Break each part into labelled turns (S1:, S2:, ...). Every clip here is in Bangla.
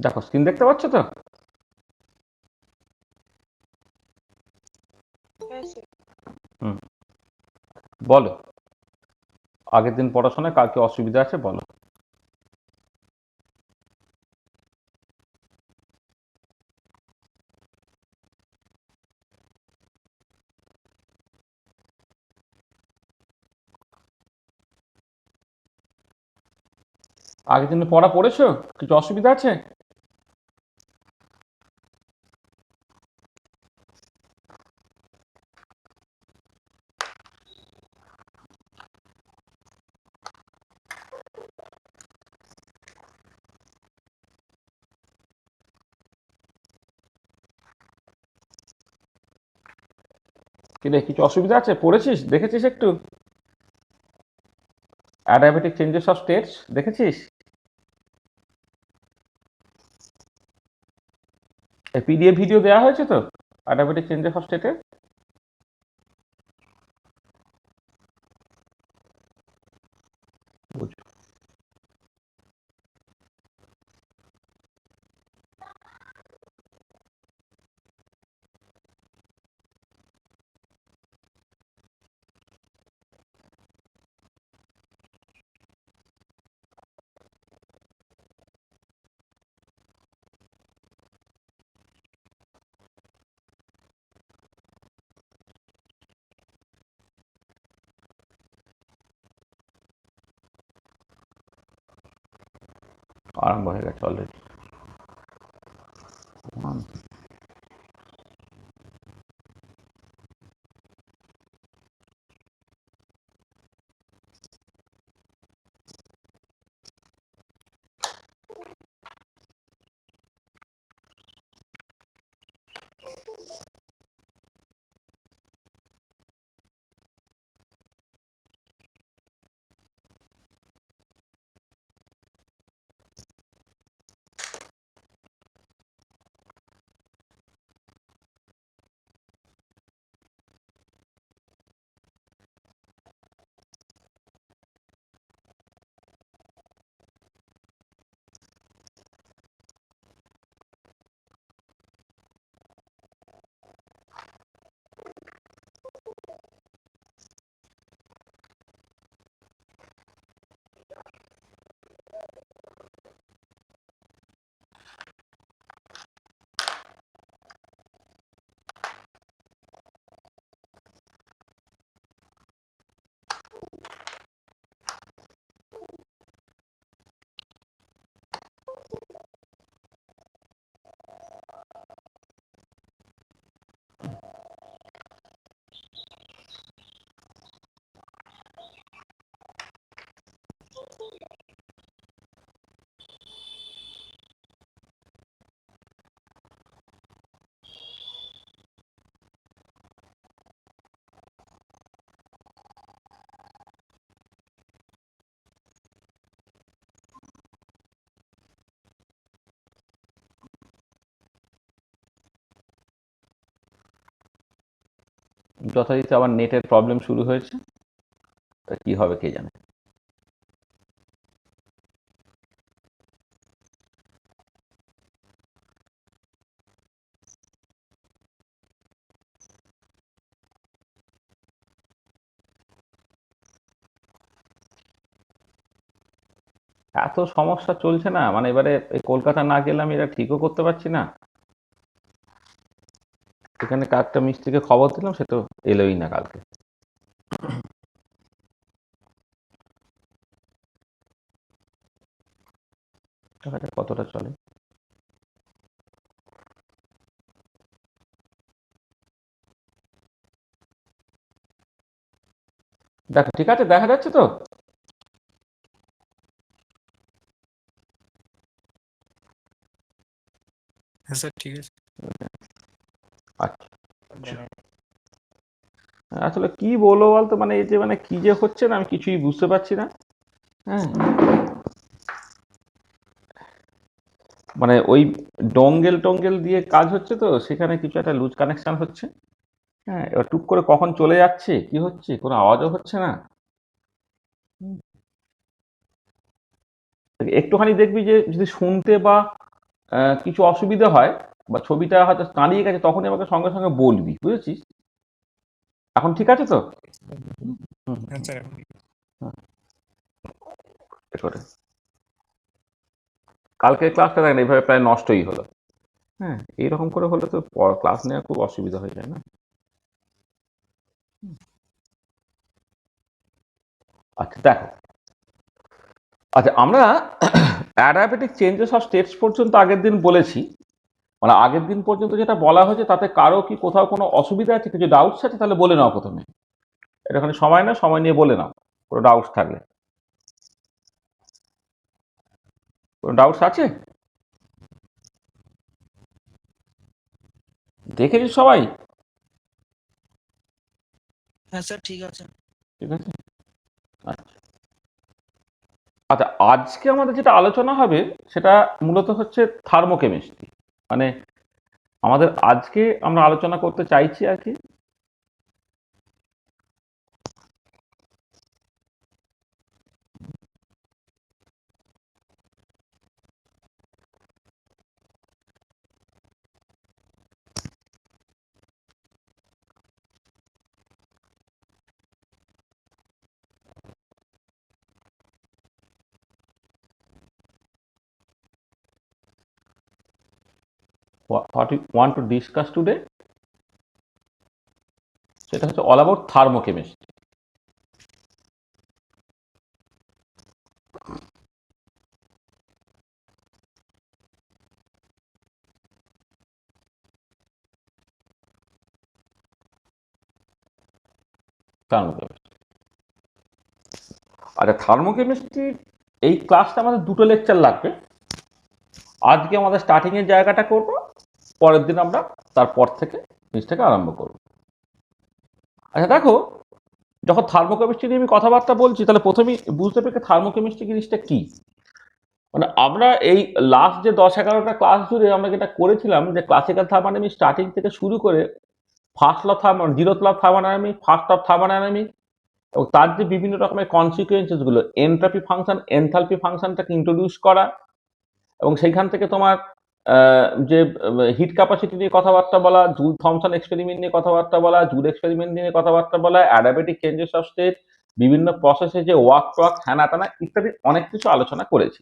S1: দেখো স্ক্রিন দেখতে পাচ্ছ তো? হুম, বলো। আগের দিন পড়াশোনায় কার কি অসুবিধা আছে বলো। আগের দিন পড়া পড়েছো? কিছু অসুবিধা আছে? কি রে, কিছু অসুবিধা আছে? পড়েছিস? দেখেছিস একটু? অ্যাডায়াবেটিক চেঞ্জেস অফ স্টেটস দেখেছিস? পিডিএফ ভিডিও দেওয়া হয়েছে তো অ্যাডায়াবেটিক চেঞ্জেস অফ স্টেটে? আরম্ভ হয়ে গেছে অলরেডি। যথারীতি আবার নেটের প্রবলেম শুরু হয়েছে, তা কি হবে কে জানে। এত সমস্যা চলছে না, মানে এবারে এই কলকাতা না গেলে আমি এটা ঠিকও করতে পারছি না। এখানে কাকটা মিস্ত্রিকে খবর দিলাম, সে তো এলোই না কালকে। দেখা যাক কতটা চলে। দেখো ঠিক আছে, দেখা যাচ্ছে তো?
S2: হ্যাঁ স্যার, ঠিক আছে।
S1: আচ্ছা। আসলে কি বলবো বলতো, মানে এই যে মানে কি যে হচ্ছে না, আমি কিছুই বুঝতে পারছি না। হ্যাঁ, মানে ওই ডঙ্গেল টঙ্গেল দিয়ে কাজ হচ্ছে তো, সেখানে কিছু একটা লুজ কানেকশন হচ্ছে। হ্যাঁ, এবার টুক করে কখন চলে যাচ্ছে, কি হচ্ছে, কোনো আওয়াজও হচ্ছে না। একটুখানি দেখবি যে যদি শুনতে বা কিছু অসুবিধা হয় বা ছবিটা হয়তো দাঁড়িয়ে গেছে, তখনই আমাকে সঙ্গে সঙ্গে বলবি, বুঝেছিস? এখন ঠিক আছে তো?
S2: হ্যাঁ স্যার।
S1: করে কালকে ক্লাসটা দেখেন এইভাবে প্রায় নষ্টই হলো। হ্যাঁ, এইরকম করে হলে তো ক্লাস নেওয়া খুব অসুবিধা হয়ে যায় না? আচ্ছা দেখো, আচ্ছা আমরা অ্যাডায়াবেটিক চেঞ্জেস অফ স্টেটস পর্যন্ত আগের দিন বলেছি। মানে আগের দিন পর্যন্ত যেটা বলা হয়েছে তাতে কারো কি কোথাও কোনো অসুবিধা আছে, কিছু ডাউটস আছে, তাহলে বলে নাও প্রথমে। এটাখানে সময় না, সময় নিয়ে বলে নাও কোনো ডাউটস থাকলে। কোনো ডাউটস আছে? দেখেছিস সবাই?
S2: হ্যাঁ স্যার ঠিক আছে।
S1: ঠিক আছে, আচ্ছা। আচ্ছা, আজকে আমাদের যেটা আলোচনা হবে সেটা মূলত হচ্ছে থার্মোকেমিস্ট্রি। মানে আমাদের আজকে আমরা আলোচনা করতে চাইছি আর কি what we want to discuss today, সেটা হচ্ছে অল অ্যাবাউট থার্মোকেমিস্ট্রি। থার্মোকেমিস্ট্রি, আচ্ছা থার্মোকেমিস্ট্রি এই ক্লাসটা আমাদের দুটো লেকচার লাগবে। আজকে আমাদের স্টার্টিং এর জায়গাটা করব, পরের দিন আমরা তারপর থেকে জিনিসটাকে আরম্ভ করব। আচ্ছা দেখো, যখন থার্মোকেমিস্ট্রি নিয়ে আমি কথাবার্তা বলছি, তাহলে প্রথমেই বুঝতে পেরে থার্মোকেমিস্ট্রি জিনিসটা কি। মানে আমরা এই লাস্ট যে 10-11টা ক্লাস জুড়ে আমরা যেটা করেছিলাম, যে ক্লাসিক্যাল থার্মোডাইনামিক্স স্টার্টিং থেকে শুরু করে first law zeroth law thermodynamics, first of thermodynamics, এবং তার যে বিভিন্ন রকমের কনসিকুয়েন্সেস গুলো, এনট্রপি ফাংশন, এনথালপি ফাংশনটাকে ইন্ট্রোডিউস করা, এবং সেইখান থেকে তোমার যে হিট ক্যাপাসিটি নিয়ে কথাবার্তা বলা, জুল থমসন এক্সপেরিমেন্ট নিয়ে কথাবার্তা বলা, জুল এক্সপেরিমেন্ট নিয়ে কথাবার্তা বলা, অ্যাডাবেটিক চেঞ্জেস অফ স্টেট, বিভিন্ন প্রসেসে যে ওয়ার্ক টওয়ার্ক হ্যানা টানা ইত্যাদি অনেক কিছু আলোচনা করেছি।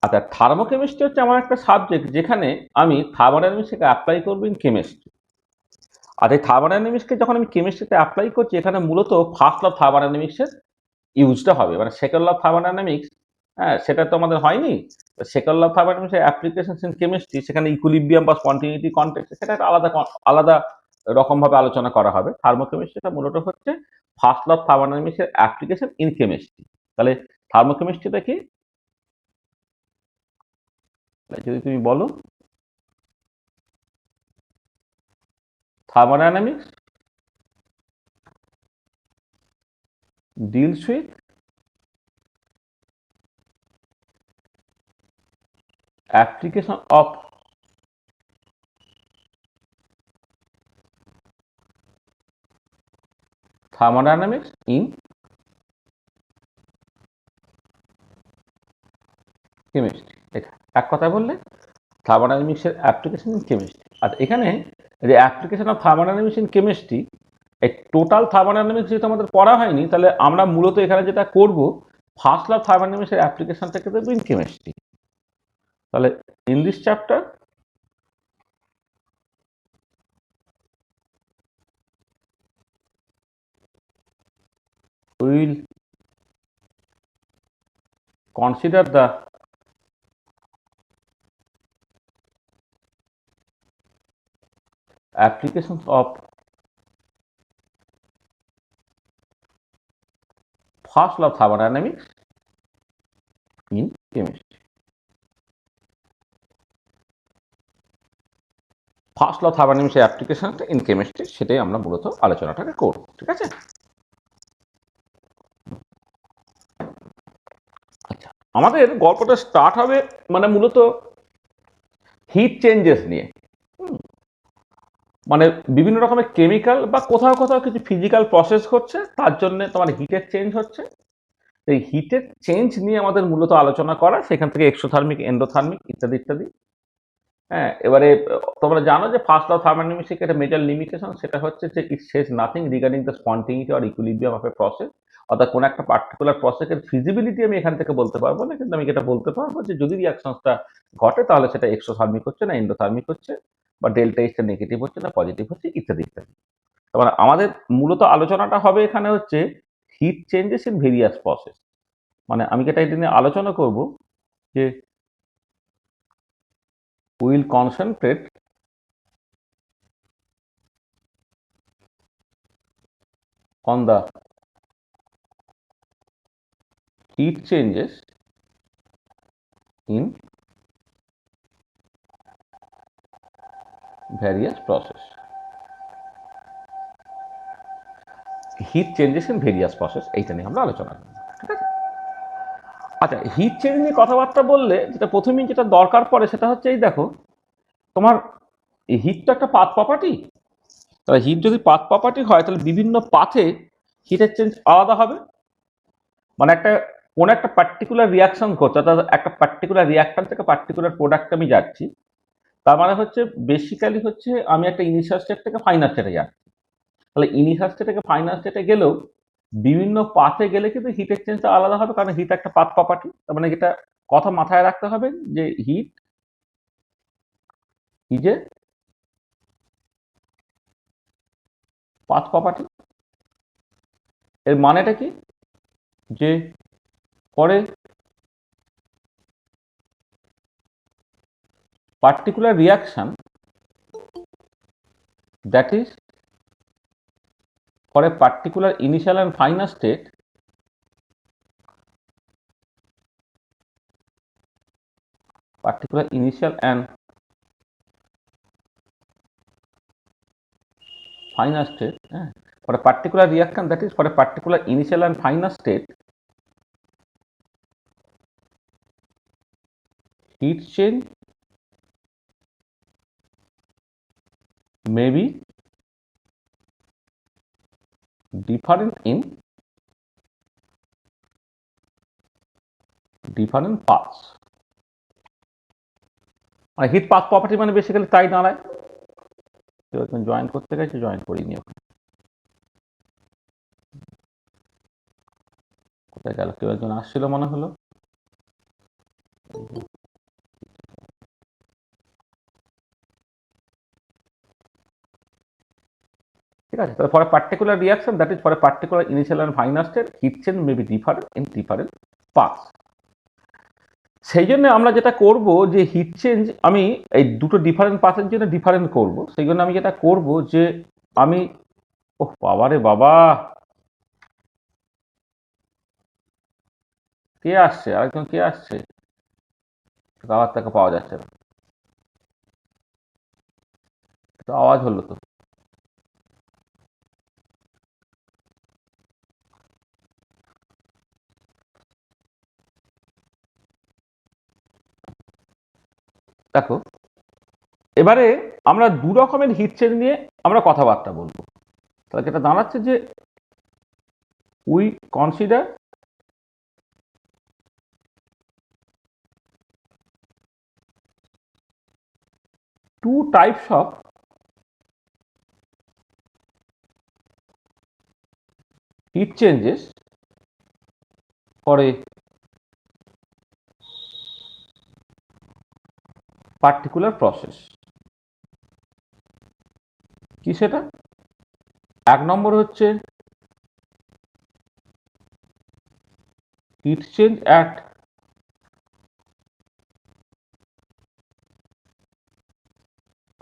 S1: আচ্ছা, থার্মোকেমিস্ট্রি হচ্ছে আমার একটা সাবজেক্ট যেখানে আমি থার্মোডাইনামিক্সকে অ্যাপ্লাই করবো ইন কেমিস্ট্রি। আর এই থার্মোডাইনামিক্সকে যখন আমি কেমিস্ট্রিতে অ্যাপ্লাই করছি, এখানে মূলত ফার্স্ট ল থার্মোডাইনামিক্সের ইউজটা হবে। মানে সেকেন্ড ল থার্মোডাইনামিক্স, হ্যাঁ সেটা তো আমাদের হয়নি। সেকেন্ড ল থার্মোডাইনামিক্সের অ্যাপ্লিকেশন ইন কেমিস্ট্রি, সেখানে ইকুইলিব্রিয়াম বা স্পন্টিনিটি কনটেক্সট, সেটা একটা আলাদা আলাদা রকম ভাবে আলোচনা করা হবে। থার্মোকেমিস্ট্রিটা মূলত হচ্ছে ফার্স্ট ল থার্মোডাইনামিক্সের অ্যাপ্লিকেশন ইন কেমিস্ট্রি। তাহলে থার্মোকেমিস্ট্রিটা কি, যদি তুমি বলো। Thermodynamics deals with application of thermodynamics in chemistry। এটা এক কথা বললে থার্মোডাইনামিক্সের অ্যাপ্লিকেশন ইন কেমিস্ট্রি। আর এখানে যে application of thermodynamics in chemistry, এই টোটাল থার্মোডাইনামিক্স যেহেতু আমাদের পড়া হয়নি, তাহলে আমরা মূলত এখানে যেটা করব, ফার্স্ট ল থার্মোডাইনামিক্সের অ্যাপ্লিকেশনটাকে দেখব ইন কেমিস্ট্রি। তাহলে in this chapter we will consider the applications of first law of thermodynamics in chemistry। First law thermodynamics এর অ্যাপ্লিকেশনটা ইন কেমিস্ট্রি, সেটাই আমরা মূলত আলোচনাটাকে করব। ঠিক আছে, আচ্ছা আমাদের গল্পটা স্টার্ট হবে মানে মূলত হিট চেঞ্জেস নিয়ে। মানে বিভিন্ন রকমের কেমিক্যাল বা কোথাও কোথাও কিছু ফিজিক্যাল প্রসেস হচ্ছে, তার জন্য তোমার হিটের চেঞ্জ হচ্ছে, এই হিটের চেঞ্জ নিয়ে আমাদের মূলত আলোচনা করা, সেখান থেকে এক্সোথার্মিক, এন্ডোথার্মিক ইত্যাদি ইত্যাদি। হ্যাঁ, এবারে তোমরা জানো যে ফার্স্ট ল অফ থার্মোডাইনামিক্স একটা মেজর লিমিটেশন, সেটা হচ্ছে যে it says nothing regarding the spontaneity or equilibrium of a process. অর্থাৎ কোন একটা পার্টিকুলার প্রসেসের ফিজিবিলিটি আমি এখান থেকে বলতে পারবো না, কিন্তু আমি এটা বলতে পারবো যে যদি রিয়াকশনটা ঘটে তাহলে সেটা এক্সোথার্মিক হচ্ছে না এন্ডোথার্মিক হচ্ছে, বা ডেল্টা এইচটা নেগেটিভ হচ্ছে না পজিটিভ হচ্ছে, ইত্যাদি ইত্যাদি। তারপরে আমাদের মূলত আলোচনাটা হবে এখানে হচ্ছে heat changes in various process. মানে আমি যেটা এটা নিয়ে আলোচনা করব যে will concentrate on the heat changes in various process. Heat changes in various process, এইটা নিয়ে আমরা আলোচনা করব। ঠিক আছে? আচ্ছা, হিট চেঞ্জ নিয়ে কথাবার্তা বললে যেটা প্রথমেই যেটা দরকার পড়ে সেটা হচ্ছে এই দেখো, তোমার হিট তো একটা পাথ প্রপার্টি। তাহলে হিট যদি পাথ প্রপার্টি হয় তাহলে বিভিন্ন পাথে হিটের চেঞ্জ আলাদা হবে। মানে কোন একটা পার্টিকুলার রিয়াকশন করছে, অর্থাৎ একটা পার্টিকুলার রিয়াক্টর থেকে পার্টিকুলার প্রোডাক্ট আমি যাচ্ছি, তার মানে হচ্ছে বেসিক্যালি হচ্ছে আমি একটা ইনিশিয়াল স্টেট থেকে ফাইনাল স্টেটে যাচ্ছি। তাহলে ইনিশিয়াল স্টেট থেকে ফাইনাল স্টেটে গেলেও বিভিন্ন পাথে গেলে কিন্তু হিট এক্সচেঞ্জটা আলাদা হবে, কারণ হিট একটা পাথ প্রপার্টি। তার মানে এটা কথা মাথায় রাখতে হবে যে heat is a path property. এর মানেটা কি, যে পরে particular reaction that is for a particular initial and final state for a particular reaction, that is for a particular initial and final state, heat change may be different in different paths. মানে হিট পাথ প্রপার্টি মানে বেসিক্যালি তাই দাঁড়ায়। কেউ একজন জয়েন করতে গেছে, জয়েন করিনি, কোথায় গেল? কেউ একজন আসছিল মনে হলো। ঠিক আছে, তাহলে for a particular reaction that is for a particular initial and final state, heat change may be different in different paths. সেই জন্য আমরা যেটা করব যে হিট চেঞ্জ আমি এই দুটো ডিফারেন্ট পাথের জন্য ডিফারেন্ট করব। সেই জন্য আমি যেটা করব যে আমি, ও বাবা রে বাবা, কে আসছে? আরেকজন কে আসছে? আওয়াজ তাকে পাওয়া যাচ্ছে না, আওয়াজ হলো তো। দেখো, এবারে আমরা দু রকমের হিট চেঞ্জ নিয়ে আমরা কথাবার্তা বলবো। তাহলে যেটা দাঁড়াচ্ছে যে we consider two types of heat changes for a particular process. কি সেটা? এক নম্বর হচ্ছে heat change at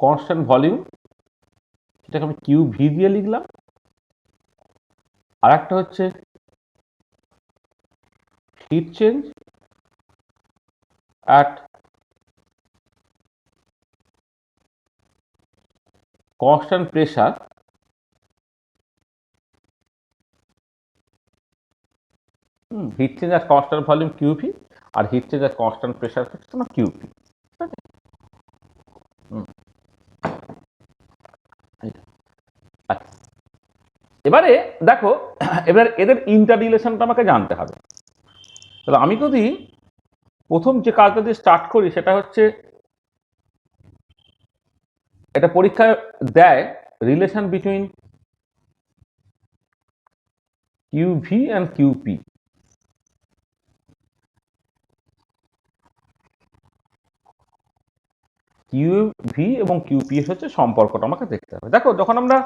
S1: constant volume, সেটাকে আমি কিউ ভি দিয়ে লিখলাম। আর একটা হচ্ছে heat change at constant pressure, heat change at constant volume Q V, আর heat change at constant pressure হচ্ছে তোমার কিউপি। আচ্ছা, এবারে দেখো, এবার এদের ইন্টার রিলেশনটা আমাকে জানতে হবে। তাহলে আমি যদি প্রথম যে কাজটা দিয়ে স্টার্ট করি সেটা হচ্ছে, এটা পরীক্ষায় দেয় relation between QV and QP. QV এবং কিউপি হচ্ছে সম্পর্কটা আমাকে দেখতে হবে। দেখো, যখন আমরা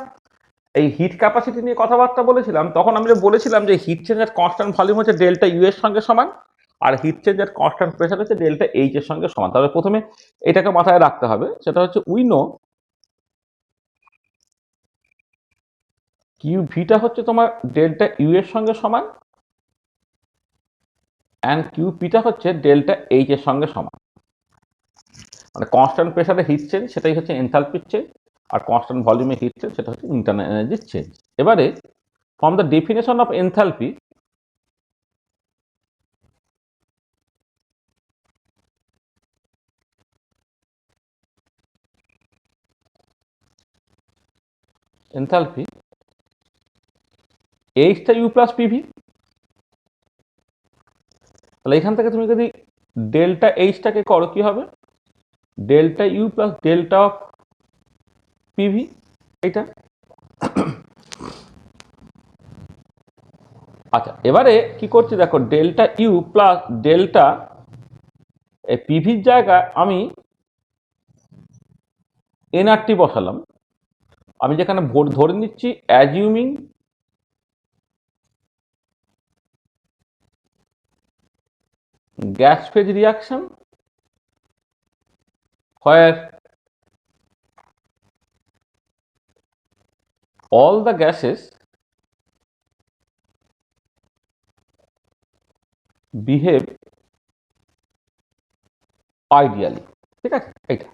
S1: এই হিট ক্যাপাসিটি নিয়ে কথাবার্তা বলেছিলাম, তখন আমি বলেছিলাম যে হিট চেঞ্জ এর কনস্ট্যান্ট ভলিউম হচ্ছে ডেল্টা ইউ এর সঙ্গে সমান, আর হিট চেঞ্জ এর কনস্ট্যান্ট প্রেসার হচ্ছে ডেল্টা এইচ এর সঙ্গে সমান। তাহলে প্রথমে এটাকে মাথায় রাখতে হবে, সেটা হচ্ছে উই নো কিউ ভিটা হচ্ছে তোমার ডেল্টা ইউ এর সঙ্গে সমান, অ্যান্ড কিউ পিটা হচ্ছে ডেল্টা এইচ এর সঙ্গে সমান। মানে কনস্ট্যান্ট প্রেসারে হিট চেঞ্জ সেটাই হচ্ছে এনথালপির চেঞ্জ, আর কনস্ট্যান্ট ভলিউমে হিট চেঞ্জ সেটা হচ্ছে ইন্টারনাল এনার্জির চেঞ্জ। এবারে from the definition of enthalpy, enthalpy এইচটা ইউ প্লাস পিভি। তাহলে এখান থেকে তুমি যদি ডেল্টা এইচটাকে করো কি হবে, delta U plus delta of PV, এইটা। আচ্ছা, এবারে কি করছি দেখো, ডেল্টা ইউ প্লাস ডেল্টা এই পিভির জায়গায় আমি এনআরটি বসালাম। আমি যেখানে ধরে নিচ্ছি assuming gas phase reaction where all the gases behave ideally। ঠিক আছে, এইটা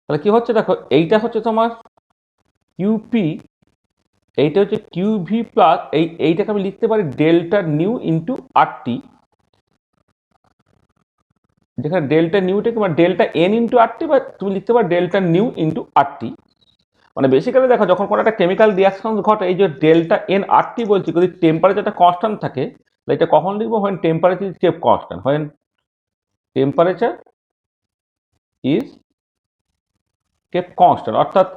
S1: তাহলে কি হচ্ছে দেখো, এইটা হচ্ছে তোমার কিউপি, এইটা হচ্ছে কিউভি প্লাস এইটাকে আমি লিখতে পারি ডেল্টা নিউ ইন্টু আরটি, যেখানে ডেল্টা নিউটাকে মানে ডেল্টা এন ইন্টু আরটি, বা তুমি লিখতে পারো ডেল্টা নিউ ইন্টু আরটি। মানে বেসিক্যালি দেখো, যখন কোনো একটা কেমিক্যাল রিয়াকশন ঘটে, এই যে ডেল্টা এন আরটি বলছি, যদি টেম্পারেচারটা কনস্ট্যান্ট থাকে, তাহলে এটা কখন লিখবো, when temperature is kept constant, when temperature is kept constant, অর্থাৎ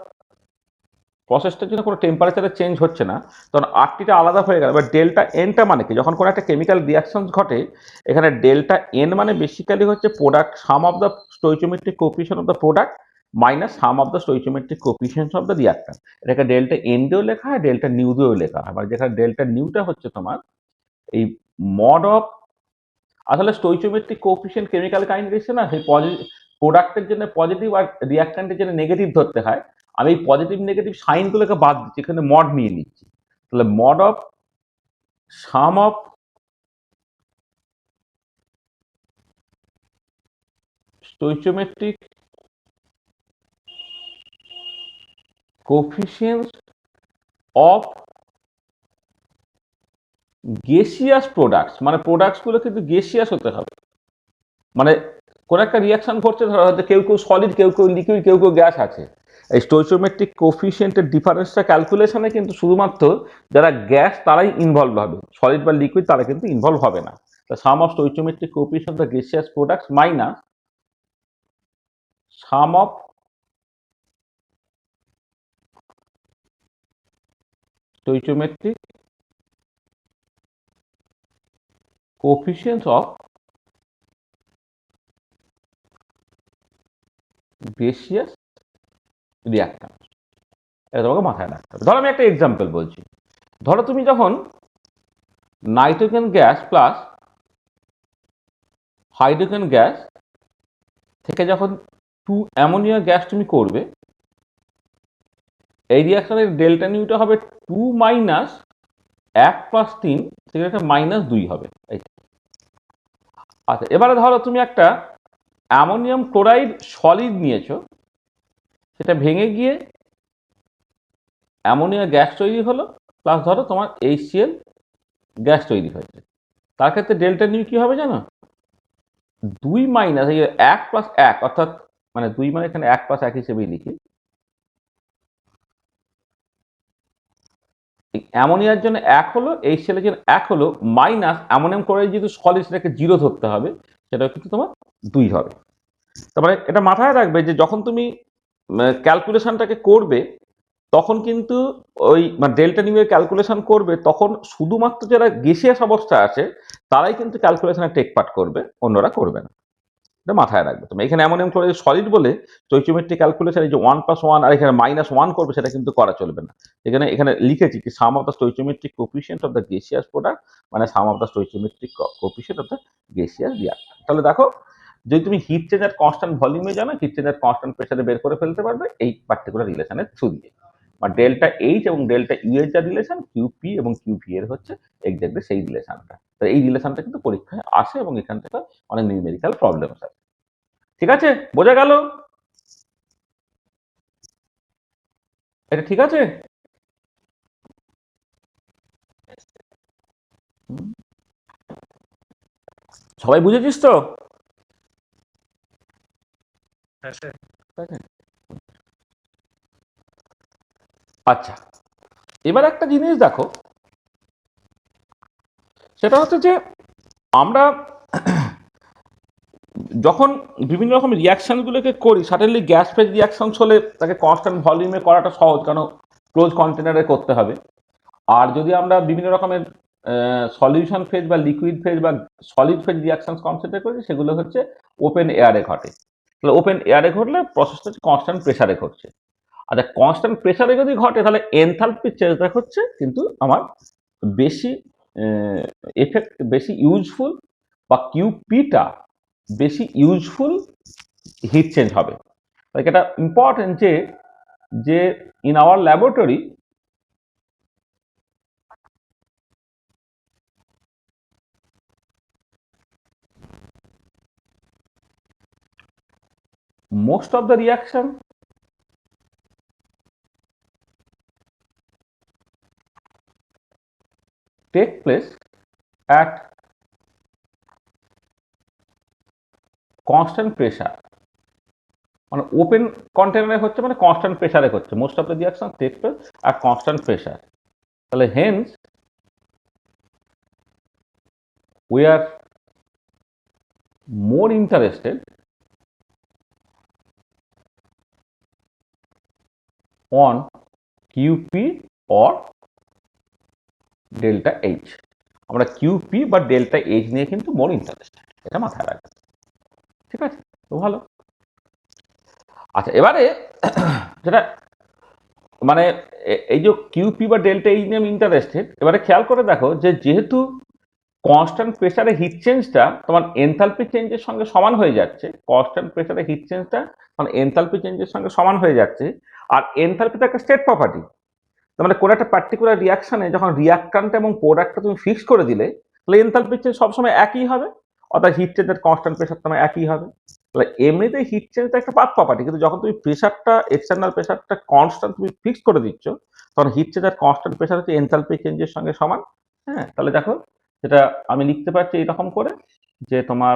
S1: প্রসেসটার জন্য কোনো টেম্পারেচারের চেঞ্জ হচ্ছে না, তখন আরটিটা আলাদা হয়ে গেল। এবার ডেল্টা এনটা মানে কি, যখন কোনো একটা কেমিক্যাল রিয়াকশন ঘটে, এখানে ডেল্টা এন মানে বেসিক্যালি হচ্ছে product sum of the stoichiometric coefficient of the product minus sum of the stoichiometric coefficient of the reactant. এটাকে ডেল্টা এন দিয়েও লেখা হয়, ডেল্টা নিউ দিয়েও লেখা হয়। মানে যেখানে ডেল্টা নিউটা হচ্ছে তোমার এই মড অফ, আসলে স্টোইচিওমেট্রিক কোএফিসিয়েন্ট কেমিক্যাল কাইনেটিক্সে না, সেই প্রোডাক্টের জন্য পজিটিভ আর রিয়াক্ট্যান্টের জন্য নেগেটিভ ধরতে হয়। আমি এই পজিটিভ নেগেটিভ সাইনগুলোকে বাদ দিচ্ছি, এখানে মড নিয়ে নিচ্ছি। তাহলে mod of sum of stoichiometric coefficients of gaseous products, মানে প্রোডাক্টসগুলো কিন্তু গেসিয়াস হতে হবে। মানে কোন একটা রিয়াকশন ঘটছে, ধরো হয়তো কেউ কেউ সলিড, কেউ কেউ লিকুইড, কেউ কেউ গ্যাস আছে, এই স্টোইচিওমেট্রিক কোএফিসিয়েন্টের ডিফারেন্সটা ক্যালকুলেশনে কিন্তু শুধুমাত্র যারা গ্যাস তারাই ইনভলভ হবে, সলিড বা লিকুইড তারা কিন্তু ইনভলভ হবে না। Sum of stoichiometric coefficient of gaseous products minus sum of stoichiometric coefficients of gaseous reactant. এটা তোমাকে মাথায় রাখতে হবে। ধরো আমি একটা এক্সাম্পল বলছি, ধরো তুমি যখন nitrogen gas plus hydrogen gas থেকে যখন 2 অ্যামোনিয়া গ্যাস তুমি করবে, এই রিয়াকশনের ডেল্টা নিউটা হবে 2 মাইনাস 1 প্লাস 3 থেকে একটা মাইনাস 2 হবে। আচ্ছা, এবারে ধরো তুমি একটা অ্যামোনিয়াম ক্লোরাইড সলিড নিয়েছো, সেটা ভেঙে গিয়ে অ্যামোনিয়া গ্যাস তৈরি হলো, প্লাস ধরো তোমার HCl গ্যাস তৈরি হয়েছে। তার ক্ষেত্রে ডেল্টা নিউ কি হবে জানো, 2 মাইনাস এই 1 প্লাস 1, অর্থাৎ মানে 2 মানে এখানে 1 প্লাস 1 হিসেবেই লিখি, অ্যামোনিয়ার জন্য 1 হলো, HCl এর জন্য 1 হলো, মাইনাস অ্যামোনিয়াম ক্লোরাইড যেহেতু সলিড সেটাকে 0 ধরতে হবে, সেটাও কিন্তু তোমার 2 হবে। তারপরে এটা মাথায় রাখবে যে যখন তুমি ক্যালকুলেশনটাকে করবে তখন কিন্তু ওই মানে ডেল্টা নিউয়ের ক্যালকুলেশন করবে তখন শুধুমাত্র যারা গেসিয়াস অবস্থা আছে তারাই কিন্তু ক্যালকুলেশনে টেক পার্ট করবে, অন্যরা করবে না। এটা মাথায় রাখবে তুমি। এখানে অ্যামোনিয়াম ক্লোরাইড সলিড বলে স্টয়চিওমেট্রিক ক্যালকুলেশন এই যে 1+1 আর এখানে -1 করবে সেটা কিন্তু করা চলবে না। এখানে লিখেছি কি sum of the stoichiometric coefficient of the gaseous product মানে sum of the stoichiometric coefficient of the gaseous reactant. তাহলে দেখো যদি তুমি হিট চেঞ্জ আর কনস্ট্যান্ট ভলিউমে জানো, হিট চেঞ্জ আর কনস্ট্যান্ট প্রেসারে বের করে ফেলতে পারবে এই পার্টিকুলার রিলেশনের থ্রু দিয়ে। বা ডেল্টা এইচ এবং ডেল্টা ইউ এর যা রিলেশন, কিউপি এবং কিউভি এর হচ্ছে এক্স্যাক্টলি সেই রিলেশনটা। তো এই রিলেশনটা কিন্তু পরীক্ষায় আসে এবং এখান থেকে অনেক নিউমেরিক্যাল প্রবলেম আছে। ঠিক আছে, বোঝা গেল? এটা ঠিক আছে? সবাই বুঝেছিস তো?
S2: হ্যাঁ স্যার।
S1: আচ্ছা, এবার একটা জিনিস দেখো, সেটা হচ্ছে যে আমরা যখন বিভিন্ন রকম রিয়াকশনগুলোকে করি, সাডেনলি গ্যাস ফেজ রিয়াকশন হলে তাকে কনস্ট্যান্ট ভলিউমে করাটা সহজ, কারণ ক্লোজ কন্টেনারে করতে হবে। আর যদি আমরা বিভিন্ন রকমের সলিউশন ফেজ বা লিকুইড ফেজ বা সলিড ফেজ রিয়াকশন কনসেন্ট্রেট করি, সেগুলো হচ্ছে ওপেন এয়ারে ঘটে। তাহলে ওপেন এয়ারে ঘটলে প্রসেসটা হচ্ছে কনস্ট্যান্ট প্রেসারে ঘটছে। আচ্ছা, কনস্ট্যান্ট প্রেসারে যদি ঘটে তাহলে এনথালপির চেঞ্জটা হচ্ছে কিন্তু আমার বেশি এফেক্ট, বেশি ইউজফুল, বা কিউপিটা বেশি ইউজফুল হিট চেঞ্জ হবে। তাই এটা ইম্পর্টেন্ট যে in our laboratory most of the reaction take place at constant pressure, মানে ওপেন কন্টেনারে হচ্ছে মানে কনস্ট্যান্ট প্রেসারে হচ্ছে। Most of the reaction take place at constant pressure. তাহলে hence we are more interested on QP or delta H. আমরা কিউপি বা ডেল্টা এইচ নিয়ে কিন্তু মোর ইন্টারেস্টেড, এটা মাথায় রাখবে। ঠিক আছে, তো ভালো। আচ্ছা, এবারে যেটা মানে এই যে কিউপি বা ডেল্টা এইচ নিয়ে আমি ইন্টারেস্টেড, এবারে খেয়াল করে দেখো যে যেহেতু কনস্ট্যান্ট প্রেসারে হিট চেঞ্জটা তোমার এনথালপি চেঞ্জের সঙ্গে সমান হয়ে যাচ্ছে, কনস্ট্যান্ট প্রেসারে হিট চেঞ্জটা মানে এনথালপি চেঞ্জের সঙ্গে সমান হয়ে যাচ্ছে, আর এনথালপি তো একটা স্টেট প্রপার্টি। তার মানে কোনো একটা পার্টিকুলার রিয়াকশনে যখন রিয়াক্ট্যান্ট এবং প্রোডাক্টটা তুমি ফিক্স করে দিলে, তাহলে এনথালপি চেঞ্জ সবসময় একই হবে, অর্থাৎ হিট চেঞ্জের কনস্ট্যান্ট প্রেসার তোমার একই হবে। তাহলে এমনিতে হিট চেঞ্জটা একটা পাথ প্রপার্টি, কিন্তু যখন তুমি প্রেসারটা, এক্সটার্নাল প্রেসারটা কনস্ট্যান্ট তুমি ফিক্স করে দিচ্ছ, তখন হিট চেঞ্জ আর কনস্ট্যান্ট প্রেসার হচ্ছে এনথালপি চেঞ্জের সঙ্গে সমান। হ্যাঁ, তাহলে দেখো যেটা আমি লিখতে পারছি এইরকম করে যে তোমার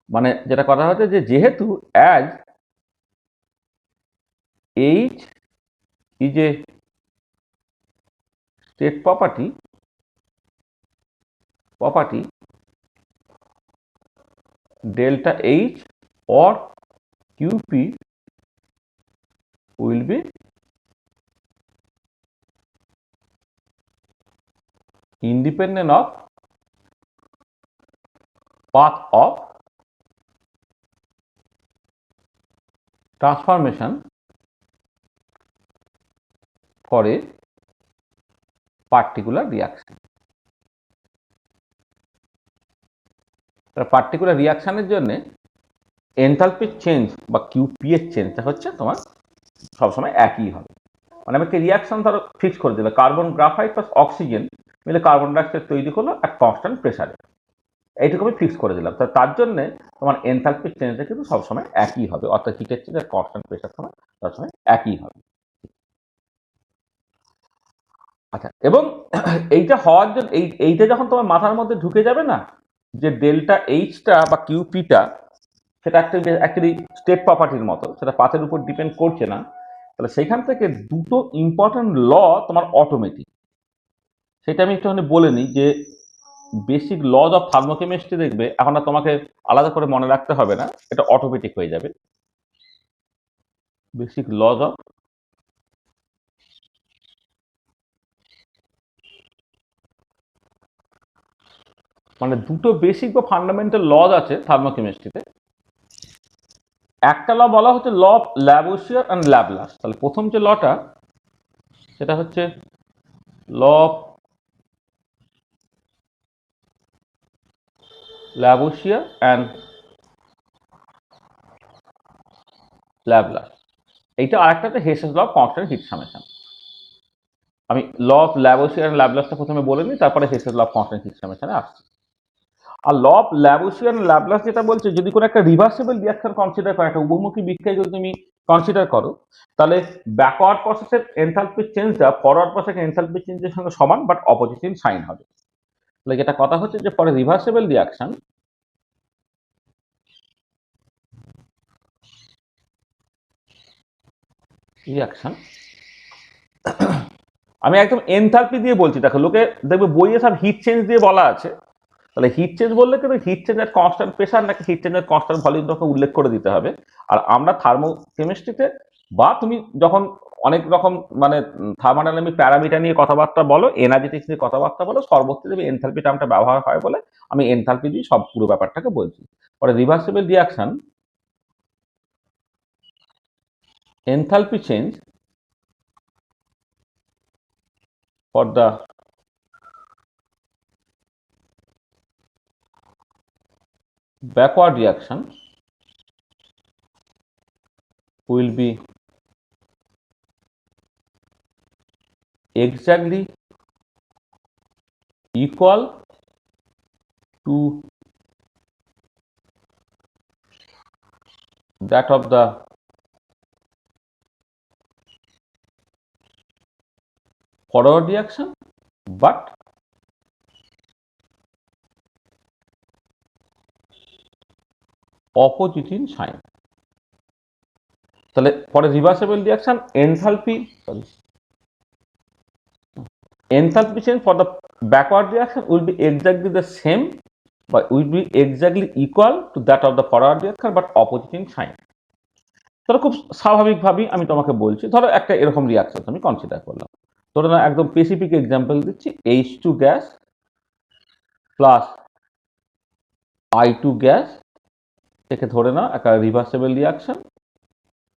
S1: মানে যেটা করা হচ্ছে যে যেহেতু as H is a state property delta H or QP will be independent of path of transformation for a particular reaction. Particular রিয়াকশনের জন্য এনথালপির চেঞ্জ বা কিউপি এর চেঞ্জটা হচ্ছে তোমার সবসময় একই হবে। মানে আমি একটা রিয়াকশন ধরো ফিক্স করে দিলে কার্বন গ্রাফাইট প্লাস অক্সিজেন মিলে কার্বন ডাইঅক্সাইড তৈরি হলো এক কনস্ট্যান্ট প্রেসারে, এইটুকু আমি ফিক্স করে দিলাম। তার জন্য তোমার এনথালপির চেঞ্জটা কিন্তু সবসময় একই হবে, অর্থাৎ হিটের চেঞ্জ আর কনস্ট্যান্ট প্রেসার সময় সবসময় একই হবে। আচ্ছা, এবং এইটা হওয়ার জন্য এইটা যখন তোমার মাথার মধ্যে ঢুকে যাবে না যে ডেল্টা এইচটা বা কিউপিটা সেটা অ্যাকচুয়ালি স্টেট প্রপার্টির মতো, সেটা পাথের উপর ডিপেন্ড করছে না, তাহলে সেখান থেকে দুটো ইম্পর্টেন্ট ল তোমার অটোমেটিক, সেটা আমি একটুখানি বলে নিই যে বেসিক লজ অফ থার্মোকেমিস্ট্রি দেখবে এখন আর তোমাকে আলাদা করে মনে রাখতে হবে না, এটা অটোমেটিক হয়ে যাবে। বেসিক লজ অফ মানে দুটো বেসিক বা ফান্ডামেন্টাল লজ আছে থার্মোকেমিস্ট্রিতে। একটা ল বলা হচ্ছে law of Lavoisier and Laplace. তাহলে প্রথম যে লটা সেটা হচ্ছে law of Lavoisier and Laplace. এইটা আরেকটা হচ্ছে Hess's law of constant heat summation. আমি ল অফ ল্যাভোসিয়ার অ্যান্ড ল্যাপ্লাসটা প্রথমে বলে নিই, তারপরে Hess's law of constant heat সামেশনে আসছি। আর law of Lavoisier and Laplace যেটা বলছে, যদি কোনো একটা রিভার্সিবল রিঅ্যাকশন কনসিডার করো, একটা উভমুখী বিক্রিয়া যদি তুমি কনসিডার করো, তাহলে ব্যাকওয়ার্ড প্রসেসের এনথালপি চেঞ্জটা ফরওয়ার্ড প্রসেসের এনথালপি চেঞ্জের সঙ্গে সমান, বাট অপোজিট ইন সাইন হবে। তাহলে যেটা কথা হচ্ছে যে ফর রিভার্সিবল রিঅ্যাকশন আমি একদম এনথালপি দিয়ে বলছি। দেখো লোকে দেখবে বইয়ে সব হিট চেঞ্জ দিয়ে বলা আছে, তাহলে হিট চেঞ্জ বললে কিন্তু হিট চেঞ্জ এর কনস্ট্যান্ট প্রেশার নাকি হিট চেঞ্জ এর কনস্ট্যান্ট ভলিউম তোমাকে উল্লেখ করে দিতে হবে। আর আমরা থার্মোকেমিস্ট্রিতে বা তুমি যখন অনেক রকম মানে থার্মোডাইনামিক প্যারামিটার নিয়ে কথাবার্তা বলো, এনার্জেটিক্স নিয়ে কথাবার্তা বলো, সর্বত্র দেবে এনথালপি টার্মটা ব্যবহার হয় বলে আমি এনথালপি দিয়ে সব পুরো ব্যাপারটাকে বলছি। পরে reversible reaction enthalpy change for the backward reaction will be exactly equal to that of the forward reaction, but opposite in sign. তাহলে for a reversible reaction enthalpy change for the backward reaction will be exactly the same, but will be exactly equal to that of the forward reaction but opposite in sign. ধরো খুব স্বাভাবিকভাবেই আমি তোমাকে বলছি, ধরো একটা এরকম রিয়াকশন আমি কনসিডার করলাম। ধরো না একদম স্পেসিফিক এক্সাম্পল দিচ্ছি, H2 gas plus I2 gas থেকে ধরে নাও একটা রিভার্সিবল রিয়াকশন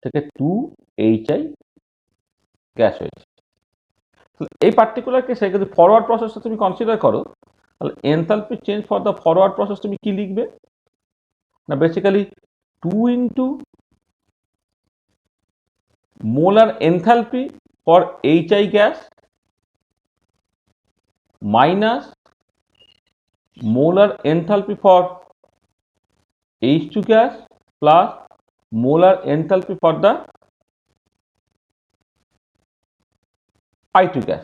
S1: থেকে 2HI গ্যাস হয়েছে। এই পার্টিকুলার কেসে যদি ফরওয়ার্ড প্রসেসটা তুমি কনসিডার করো, তাহলে enthalpy change for the forward process তুমি কি লিখবে না, basically 2 into molar enthalpy for HI gas minus molar enthalpy for H2 gas plus molar enthalpy for the I2 gas।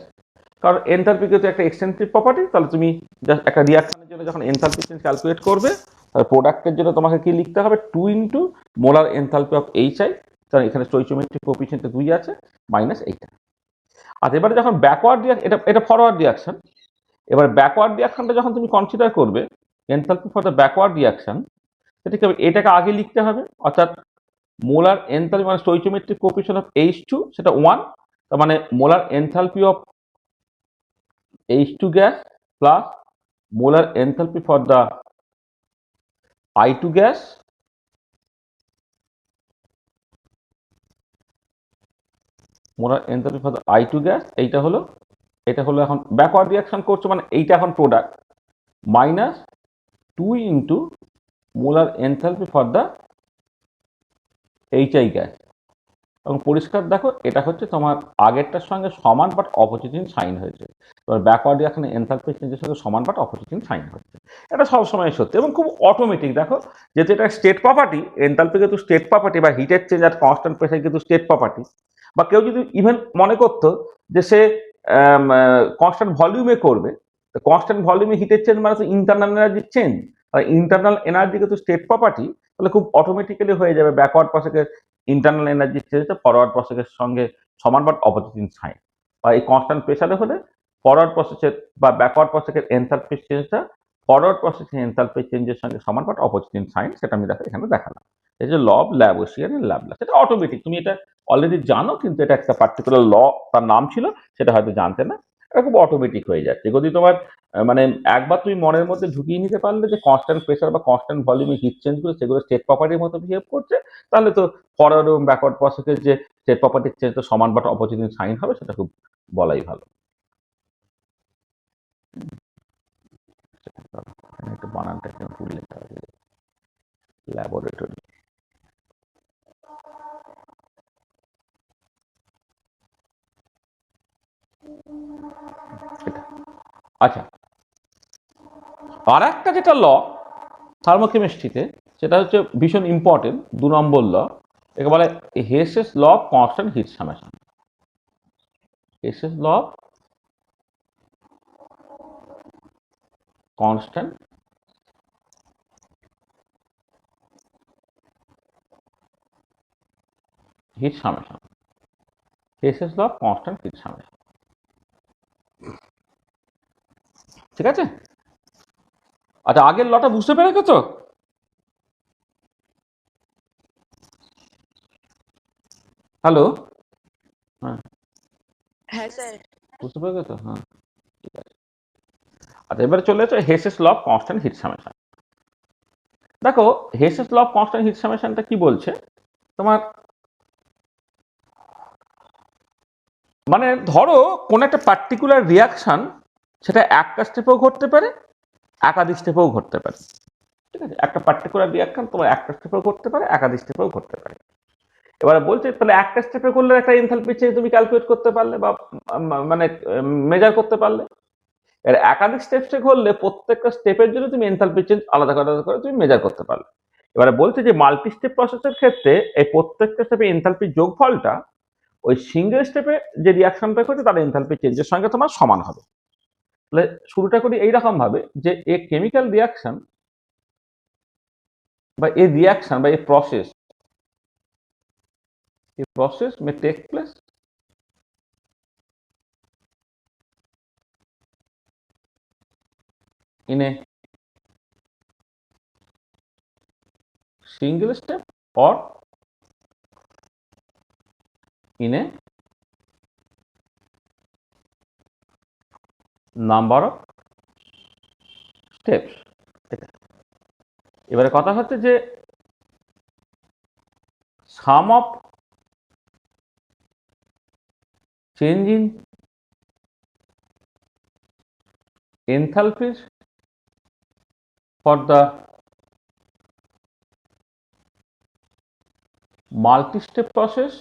S1: কারণ এনথালপি কিন্তু একটা এক্সটেন্সিভ প্রপার্টি, তাহলে তুমি জাস্ট একটা রিঅ্যাকশনের জন্য যখন এনথালপি চেঞ্জ ক্যালকুলেট করবে, তাহলে প্রোডাক্টের জন্য তোমাকে কি লিখতে হবে 2 into molar enthalpy of HI, কারণ এখানে স্টোইচিওমেট্রিক কোএফিসিয়েন্টে 2 আছে, মাইনাস এইটা। আর এবারে যখন ব্যাকওয়ার্ড এটা ফরওয়ার্ড রিঅ্যাকশন, এবার ব্যাকওয়ার্ড রিঅ্যাকশনটা যখন তুমি কনসিডার করবে enthalpy for the backward reaction, সেটাকে এটাকে আগে লিখতে হবে, অর্থাৎ মোলার এনথালপি মানে স্টোইচিওমেট্রিক কোএফিসিয়েন্ট অফ H2 সেটা 1, তার মানে molar enthalpy of H2 gas plus molar enthalpy for the I2 gas molar enthalpy for the I2 gas এটা হলো এখন ব্যাকওয়ার্ড রিঅ্যাকশন করছো মানে এইটা এখন product, minus 2 into molar enthalpy for the HI gas. এবং পরিষ্কার দেখো এটা হচ্ছে তোমার আগেরটার সঙ্গে সমান বাট অপোজিট ইন সাইন হয়েছে। এবার ব্যাকওয়ার্ড রিঅ্যাকশনে এনথালপি চেঞ্জের সঙ্গে সমান বাট অপোজিট ইন সাইন হচ্ছে। এটা সবসময় সত্যি এবং খুব অটোমেটিক। দেখো যেহেতু এটা স্টেট প্রপার্টি, এনথালপি কিন্তু স্টেট প্রপার্টি বা হিটের চেঞ্জ আর কনস্ট্যান্ট প্রেসার কিন্তু স্টেট প্রপার্টি। বা কেউ যদি ইভেন মনে করতো যে সে কনস্ট্যান্ট ভলিউমে করবে, তো কনস্ট্যান্ট ভলিউমে হিটের চেঞ্জ মানে তো ইন্টারনাল এনার্জির চেঞ্জ, আর ইন্টারনাল এনার্জি কিন্তু স্টেট প্রপার্টি, তাহলে খুব অটোমেটিক্যালি হয়ে যাবে ব্যাকওয়ার্ড প্রসেসের ইন্টারনাল এনার্জি চেঞ্জটা ফরওয়ার্ড প্রসেসের সঙ্গে সমান বাট অপোজিট ইন সাইন, বা এই কনস্ট্যান্ট প্রেসারে হলে ফরওয়ার্ড প্রসেসের বা ব্যাকওয়ার্ড প্রসেসের এনথালপি চেঞ্জটা ফরওয়ার্ড প্রসেসের এনথালপি চেঞ্জের সঙ্গে সমান বাট অপোজিট ইন সাইন, সেটা আমি দেখো এখানে দেখালাম। এই যে ল অফ ল্যাভোসিয়ার এন্ড ল্যাপ্লাস, এটা অটোমেটিক, তুমি এটা অলরেডি জানো, কিন্তু এটা একটা পার্টিকুলার ল, তার নাম ছিল, সেটা হয়তো জানতে না। এটা খুব অটোমেটিক হয়ে যাচ্ছে যদি তোমার মানে একবার তুমি মনের মধ্যে ঢুকিয়ে নিতে পারলে যে কনস্ট্যান্ট প্রেসার বা কনস্ট্যান্ট ভলিউমে হিট চেঞ্জগুলো সেগুলো স্টেট প্রপার্টির মতো বিহেভ করছে, তাহলে তো ফরওয়ার্ড এবং ব্যাকওয়ার্ড প্রসেসের যে স্টেট প্রপার্টির চেঞ্জ তো সমান বাট অপোজিট ইন সাইন হবে, সেটা খুব বলাই ভালো। একটু বানানটা একটু ভুল লেখা আছে, ল্যাবরেটরি। আচ্ছা, আর একটা যেটা ল থার্মোকেমিস্ট্রিতে, সেটা হচ্ছে ভীষণ ইম্পর্টেন্ট, 2 নম্বর ল, একে বলে Hess's law of constant heat summation. Hess's law of constant heat summation, Hess's law of constant heat summation. ঠিক আছে? আচ্ছা, আগের লটা বুঝতে পেরেছো তো? হ্যালো, হ্যাঁ
S3: হ্যাঁ স্যার।
S1: বুঝতে পেরেছো তো? হ্যাঁ, ঠিক আছে। আচ্ছা, এবারে চলে যাচ্ছে Hess's law of constant heat summation. দেখো, Hess's law of constant heat সামেশনটা কি বলছে তোমার, মানে ধরো কোন একটা পার্টিকুলার রিয়াকশন, সেটা একটা স্টেপেও ঘটতে পারে, একাধিক স্টেপেও ঘটতে পারে। ঠিক আছে, একটা পার্টিকুলার রিয়াকশন তোমার একটা স্টেপেও ঘটতে পারে, একাধিক স্টেপেও ঘটতে পারে। এবারে বলছে তাহলে একটা স্টেপে করলে একটা এনথালপি চেঞ্জ তুমি ক্যালকুলেট করতে পারলে বা মানে মেজার করতে পারলে। এর একাধিক স্টেপসে করলে প্রত্যেকটা স্টেপের জন্য তুমি এনথালপি চেঞ্জ আলাদা আলাদা করে তুমি মেজার করতে পারলে। এবারে বলছে যে মাল্টি স্টেপ প্রসেসের ক্ষেত্রে এই প্রত্যেকটা স্টেপে এনথালপির যোগফলটা ওই সিঙ্গেল স্টেপে যে রিয়াকশনটা করছে তার এনথালপি চেঞ্জের সঙ্গে তোমার সমান হবে। তাহলে শুরুটা করি এইরকম ভাবে যে এ কেমিক্যাল রিয়াকশন বা এ রিয়াকশন বা এ process may take place in a single step or in a number of steps। এবারে কথা হচ্ছে যে sum of change in enthalpies for the multi-step process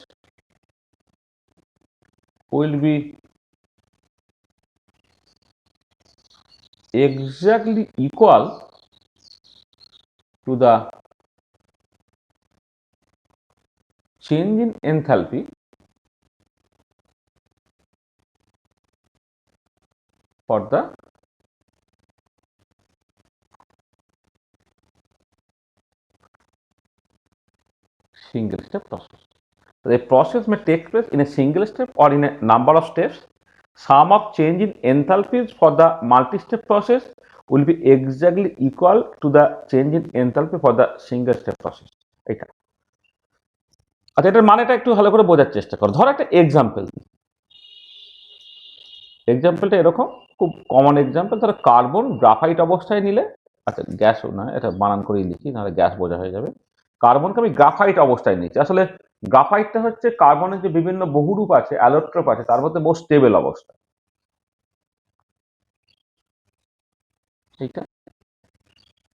S1: will be exactly equal to the change in enthalpy for the single step process। The process may take place in a single step or in a number of steps. Sum of change in enthalpies for the multi-step process will be exactly equal to the change in enthalpy for the single step process। এটা আচ্ছা, এটার মানেটা একটু ভালো করে বোঝার চেষ্টা করো। ধর একটা এক্সাম্পল, এক্সাম্পলটা এরকম, খুব কমন এক্সাম্পল। ধরো কার্বন গ্রাফাইট অবস্থায় নিলে, আচ্ছা গ্যাসও না, এটা বানান করেই লিখি নাহলে গ্যাস বোঝা হয়ে যাবে। কার্বনকে আমি গ্রাফাইট অবস্থায় নিচ্ছি। আসলে গ্রাফাইটটা হচ্ছে কার্বনের যে বিভিন্ন বহুরূপ আছে, অ্যালোট্রপ আছে, তার মধ্যে মোস্ট স্টেবল অবস্থা। এইটা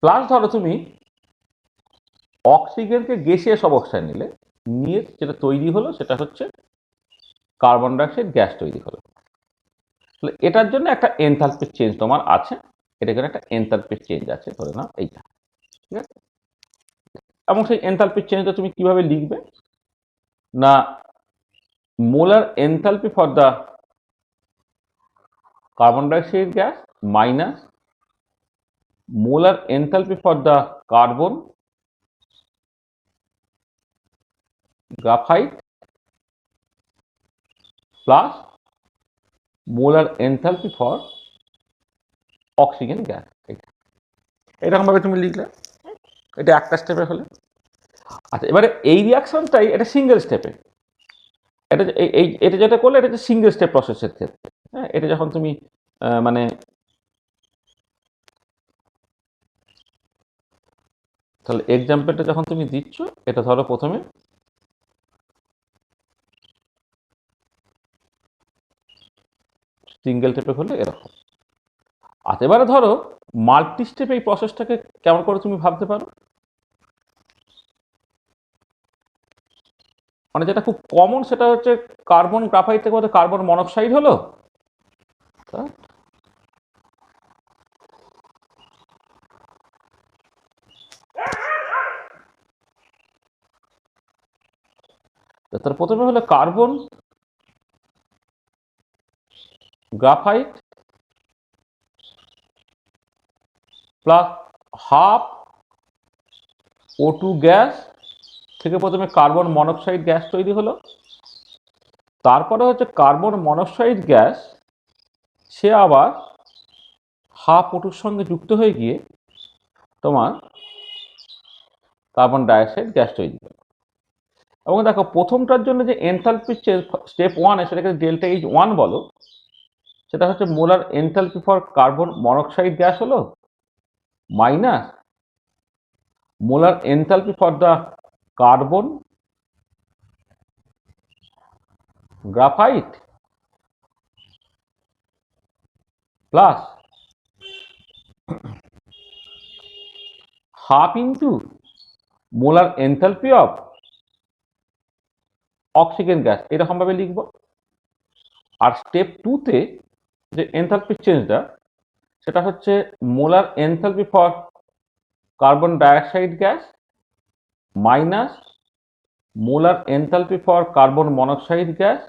S1: প্লাস ধরো তুমি অক্সিজেনকে গ্যাসিয়াস অবস্থায় নিলে, নিয়ে যেটা তৈরি হলো সেটা হচ্ছে কার্বন ডাইঅক্সাইড গ্যাস তৈরি হলো। তাহলে এটার জন্য একটা এনথালপির চেঞ্জ তোমার আছে, এটা এখানে একটা এনথালপির চেঞ্জ আছে, ধরে নাও এইটা। ঠিক আছে, এবং সেই এনথালপির চেঞ্জটা তুমি কিভাবে লিখবে না, molar enthalpy for the carbon dioxide gas minus molar enthalpy for the carbon graphite plus molar enthalpy for oxygen gas. এরকম ভাবে তুমি লিখলে, এটা একটা স্টেপে হলে। আচ্ছা, এবারে এই রিয়াকশনটাই এটা সিঙ্গেল স্টেপে, এটা এটা যেটা করলে এটা হচ্ছে সিঙ্গেল স্টেপ প্রসেসের ক্ষেত্রে। হ্যাঁ, এটা যখন তুমি মানে তাহলে এক্সাম্পলটা যখন তুমি দিচ্ছ, এটা ধরো প্রথমে সিঙ্গেল স্টেপে হলে এরকম। আচ্ছা, এবারে ধরো মাল্টি স্টেপে এই প্রসেসটাকে কেমন করে তুমি ভাবতে পারো, মানে যেটা খুব কমন সেটা হচ্ছে কার্বন গ্রাফাইট থেকে কার্বন মনোক্সাইড হলো, তার প্রথমে হলো carbon graphite plus half O2 gas থেকে প্রথমে কার্বন মনোক্সাইড গ্যাস তৈরি হলো। তারপরে হচ্ছে কার্বন মনোক্সাইড গ্যাস সে আবার হাফ O2-র সঙ্গে যুক্ত হয়ে গিয়ে তোমার কার্বন ডাইঅক্সাইড গ্যাস তৈরি করে। এবং দেখো প্রথমটার জন্য যে এনথালপি স্টেপ 1 সেটাকে ডেল্টা H1 বলো, সেটা হচ্ছে molar enthalpy for carbon monoxide gas হলো minus molar enthalpy for the carbon graphite plus half into molar enthalpy of oxygen gas, এরকম ভাবে লিখবো। আর স্টেপ 2-তে যে এনথালপি চেঞ্জটা সেটা হচ্ছে molar enthalpy for carbon dioxide gas minus molar enthalpy for carbon monoxide gas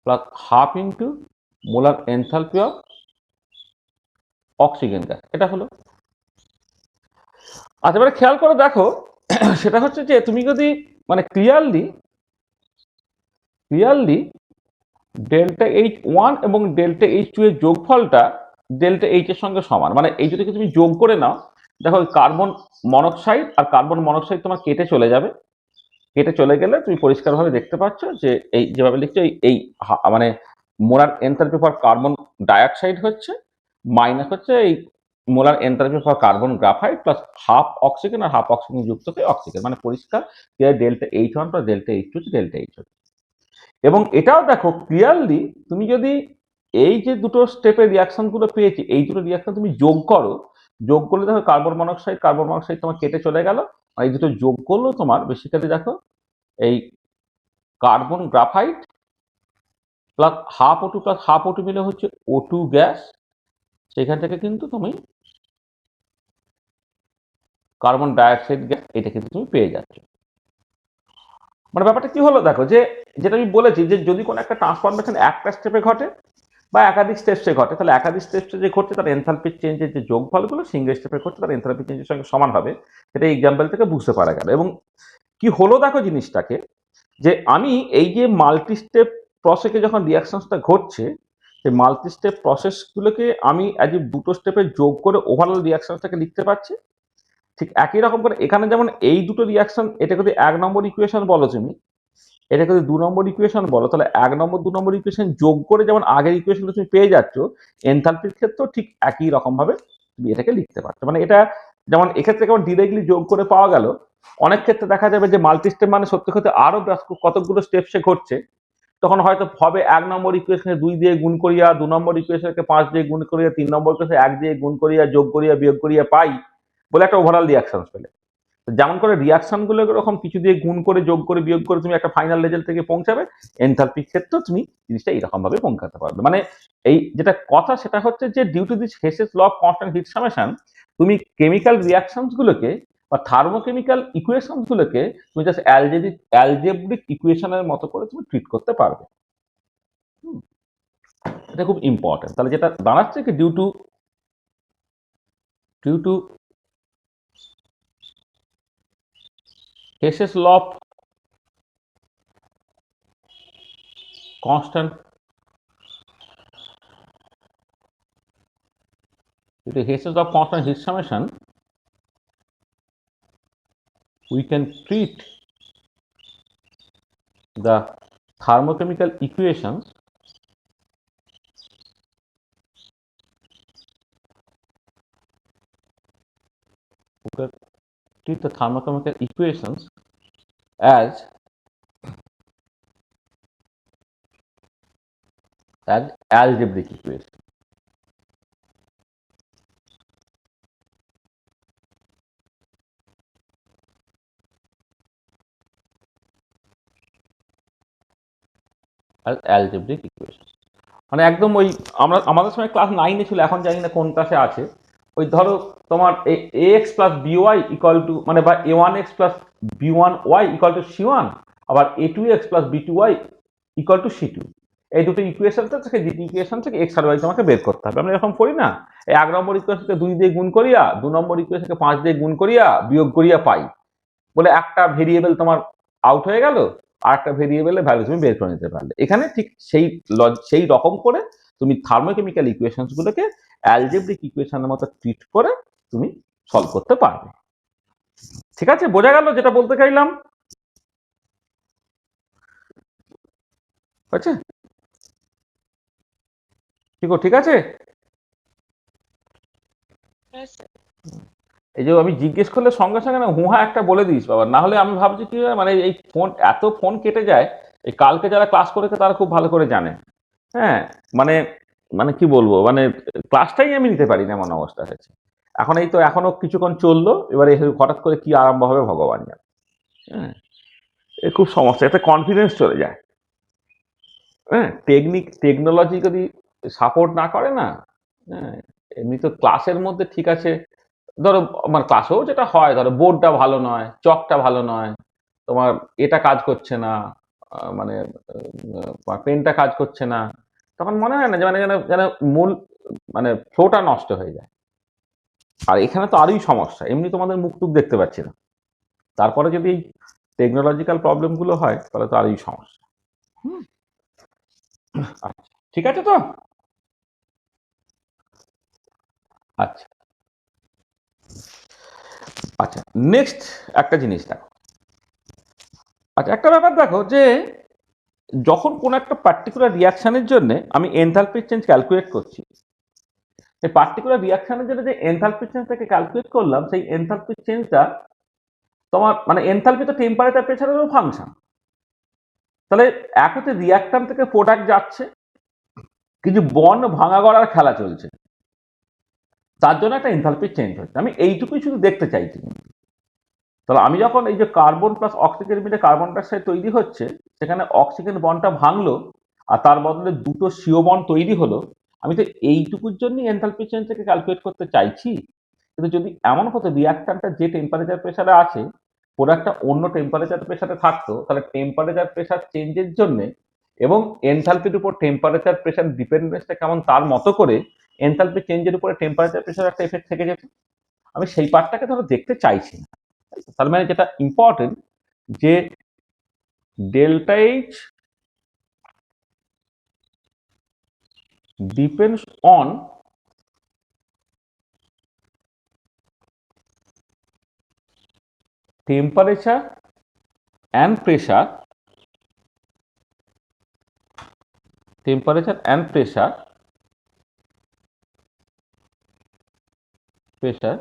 S1: plus half into molar enthalpy of oxygen gas, এটা হলো। আচ্ছা, এবারে খেয়াল করে দেখো, সেটা হচ্ছে যে তুমি যদি মানে ক্লিয়ারলি ডেল্টা H1 এবং ডেল্টা H2 এর যোগফলটা ডেল্টা H এর সঙ্গে সমান, মানে এই দুটোকে তুমি যোগ করে নাও, দেখো কার্বন মনোক্সাইড আর কার্বন মনোক্সাইড তোমার কেটে চলে যাবে। কেটে চলে গেলে তুমি পরিষ্কারভাবে দেখতে পাচ্ছ যে এই যেভাবে লিখছো এই মানে molar enthalpy for carbon dioxide হচ্ছে মাইনাস হচ্ছে এই molar enthalpy for carbon graphite plus half oxygen আর হাফ অক্সিজেন যুক্ত হয়ে অক্সিজেন, মানে পরিষ্কার delta H1 plus delta H2 delta H হচ্ছে। এবং এটাও দেখো ক্লিয়ারলি, তুমি যদি এই যে দুটো স্টেপের রিয়াকশনগুলো পেয়েছি, এই দুটো রিয়াকশন তুমি যোগ করো, যোগ করলে দেখো কার্বন মনোক্সাইড তোমার কেটে চলে গেল, আর এই দুটো যোগ করলেও তোমার বেসিক্যালি দেখো এই carbon graphite plus half O2 মিলে হচ্ছে O2 গ্যাস, সেখান থেকে কিন্তু তুমি কার্বন ডাইঅক্সাইড গ্যাস এটা কিন্তু তুমি পেয়ে যাচ্ছ। মানে ব্যাপারটা কি হলো দেখো, যে যেটা আমি বলেছি যে যদি কোনো একটা ট্রান্সফরমেশন একটা স্টেপে ঘটে বা একাধিক স্টেপসে ঘটে, তাহলে একাধিক স্টেপসে যে ঘটছে তার এনথালপি চেঞ্জের যে যোগফলগুলো সিঙ্গেল স্টেপে ঘটছে তার এনথালপি চেঞ্জের সঙ্গে সমান হবে, সেটা এক্সাম্পল থেকে বুঝতে পারা গেল। এবং কি হলো দেখো জিনিসটাকে, যে আমি এই যে মাল্টি স্টেপ প্রসেসে যখন রিয়াকশনসটা ঘটছে, সেই মাল্টি স্টেপ প্রসেসগুলোকে আমি আজ দুটো স্টেপে যোগ করে ওভারঅল রিয়াকশনটাকে লিখতে পারছি। ঠিক একই রকম করে এখানে যেমন এই দুটো রিয়াকশন, এটা যদি 1 নম্বর ইকুয়েশন বলো তুমি, এটাকে যদি 2 নম্বর ইকুয়েশন বলো, তাহলে 1 নম্বর 2 নম্বর ইকুয়েশন যোগ করে যেমন আগের ইকুয়েশনটা তুমি পেয়ে যাচ্ছ, এনথালপির ক্ষেত্রেও ঠিক একই রকম ভাবে তুমি এটাকে লিখতে পারছো। মানে এটা যেমন এক্ষেত্রে কেমন ডিরেক্টলি যোগ করে পাওয়া গেল, অনেক ক্ষেত্রে দেখা যাবে যে মাল্টি স্টেপ মানে সত্যি সত্যি আরো কতগুলো স্টেপসে ঘটছে, তখন হয়তো হবে 1 নম্বর ইকুয়েশনে 2 দিয়ে গুণ করিয়া, 2 নম্বর ইকুয়েশনকে 5 দিয়ে গুণ করিয়া, 3 নম্বর ইকুয়েশনে 1 দিয়ে গুণ করিয়া, যোগ করিয়া, বিয়োগ করিয়া পাই বলে একটা ওভারঅল রিয়াকশন পেলে। যেমন করে রিয়াকশন গুলো এরকম কিছু দিয়ে গুণ করে, যোগ করে, বিয়োগ করে তুমি একটা ফাইনাল রেজাল্ট থেকে পৌঁছাবে, এনথালপির ক্ষেত্রেও তুমি জিনিসটা এইরকম ভাবে পৌঁছাতে পারবে। মানে এই যেটা কথা সেটা হচ্ছে যে due to this Hess's law of constant heat summation, তুমি কেমিক্যাল রিয়াকশনস গুলোকে বা থার্মোকেমিক্যাল ইকুয়েশনস গুলোকে তুমি জাস্ট অ্যালজেব্রিক ইকুয়েশনের মতো করে তুমি ট্রিট করতে পারবে। এটা খুব ইম্পর্টেন্ট। তাহলে যেটা দাঁড়াচ্ছে কি due to Hess's law of constant, with the Hesses of constant heat summation, we can treat the thermochemical equations as algebraic equation. As algebraic equation. মানে একদম ওই আমরা আমাদের সময় ক্লাস 9 ছিল, এখন জানি না কোন ক্লাসে আছে। ওই ধরো তোমার ax plus by equal to মানে বা a1x plus b1y equal to c1, আবার a2x plus b2y equal to c2। এই দুটো ইকুয়েশন থেকে দুটো ইকুয়েশন থেকে x আর y তোমাকে বের করতে হবে। আমরা এরকম করি না, এই 1 নম্বর ইকুয়েশনকে 2 দিয়ে গুণ করিয়া, 2 নম্বর ইকুয়েশনকে 5 দিয়ে গুণ করিয়া বিয়োগ করিয়া পাই, বলে একটা ভেরিয়েবল তোমার আউট হয়ে গেল, আর একটা ভেরিয়েবলের ভ্যালু তুমি বের করে নিতে পারলে। এখানে ঠিক সেই রকম করে তুমি থার্মোকেমিক্যাল ইকুয়েশনস গুলোকে অ্যালজেব্রিক ইকুয়েশনের মতো ট্রিট করে তুমি সলভ করতে পারবে। ঠিক আছে, বোঝা গেল যেটা বলতে চাইলাম? আচ্ছা ঠিক আছে।
S3: Yes, sir.
S1: এই যে আমি জিজ্ঞেস করলে সঙ্গে সঙ্গে না হুহা একটা বলে দিস বাবা, না হলে আমি ভাবছি কি মানে এই ফোন কেটে যায়। এই কালকে যারা ক্লাস করেছে তারা খুব ভালো করে জানে। হ্যাঁ, মানে মানে কি বলবো, মানে ক্লাসটাই আমি নিতে পারি না এমন অবস্থা হয়েছে। এখন এই তো এখনো কিছুক্ষণ চললো, এবারে হঠাৎ করে কি আরম্ভ হবে ভগবান জানে। হ্যাঁ, এ খুব সমস্যা, এতে কনফিডেন্স চলে যায়। হ্যাঁ, টেকনোলজি যদি সাপোর্ট না করে না, হ্যাঁ, এমনি তো ক্লাসের মধ্যে ঠিক আছে, ধরো আমার ক্লাসেও যেটা হয়, ধরো বোর্ডটা ভালো নয়, চকটা ভালো নয়, তোমার এটা কাজ করছে না, মানে পেনটা কাজ করছে না, তখন মনে হয় না যে মানে যেন যেন মূল মানে ফ্লোটা নষ্ট হয়ে যায়। আর এখানে তো আরোই সমস্যা, এমনি তোমাদের মুখ টুক দেখতে পাচ্ছি না, তারপরে যদি এই টেকনোলজিক্যাল প্রবলেমগুলো হয় তাহলে তো আরোই সমস্যা। আচ্ছা, ঠিক আছে তো। আচ্ছা আচ্ছা, নেক্সট একটা জিনিস দেখো। আচ্ছা, একটা ব্যাপার দেখো যে যখন কোন একটা পার্টিকুলার রিয়াকশনের জন্য আমি এনথালপি চেঞ্জ ক্যালকুলেট করছি, এই পার্টিকুলার রিয়াকশনের জন্য যে এনথালপি চেঞ্জটাকে ক্যালকুলেট করলাম, সেই এনথালপি চেঞ্জটা তোমার মানে এনথালপি তো টেম্পারেচার প্রেসারেরও ফাংশন। তাহলে এক হচ্ছে রিয়াকশন থেকে প্রোডাক্ট যাচ্ছে, কিছু বন্ড ভাঙা গড়ার খেলা চলছে, তার জন্য একটা এনথালপি চেঞ্জ হচ্ছে। আমি এইটুকুই শুধু দেখতে চাইছি। তাহলে আমি যখন এই যে কার্বন প্লাস অক্সিজেন মিলে কার্বন ডাইঅক্সাইড তৈরি হচ্ছে, সেখানে অক্সিজেন বন্ডটা ভাঙলো আর তার বদলে দুটো সিও বন্ড তৈরি হলো, আমি তো এইটুকুর জন্যই এনথালপি চেঞ্জটাকে ক্যালকুলেট করতে চাইছি। কিন্তু যদি এমন হতো রিয়াকশনটা যে টেম্পারেচার প্রেসারে আছে, প্রোডাক্টটা অন্য টেম্পারেচার প্রেসারে থাকতো, তাহলে টেম্পারেচার প্রেসার চেঞ্জের জন্য এবং এনথালপির উপর টেম্পারেচার প্রেসার ডিপেন্ডেন্সটা কেমন তার মতো করে এনথালপি চেঞ্জের উপরে টেম্পারেচার প্রেসার একটা এফেক্ট থেকে যেত। আমি সেই পার্টটাকে ধরো দেখতে চাইছি না। তার মানে যেটা ইম্পর্টেন্ট যে delta H depends on temperature and pressure, temperature and pressure pressure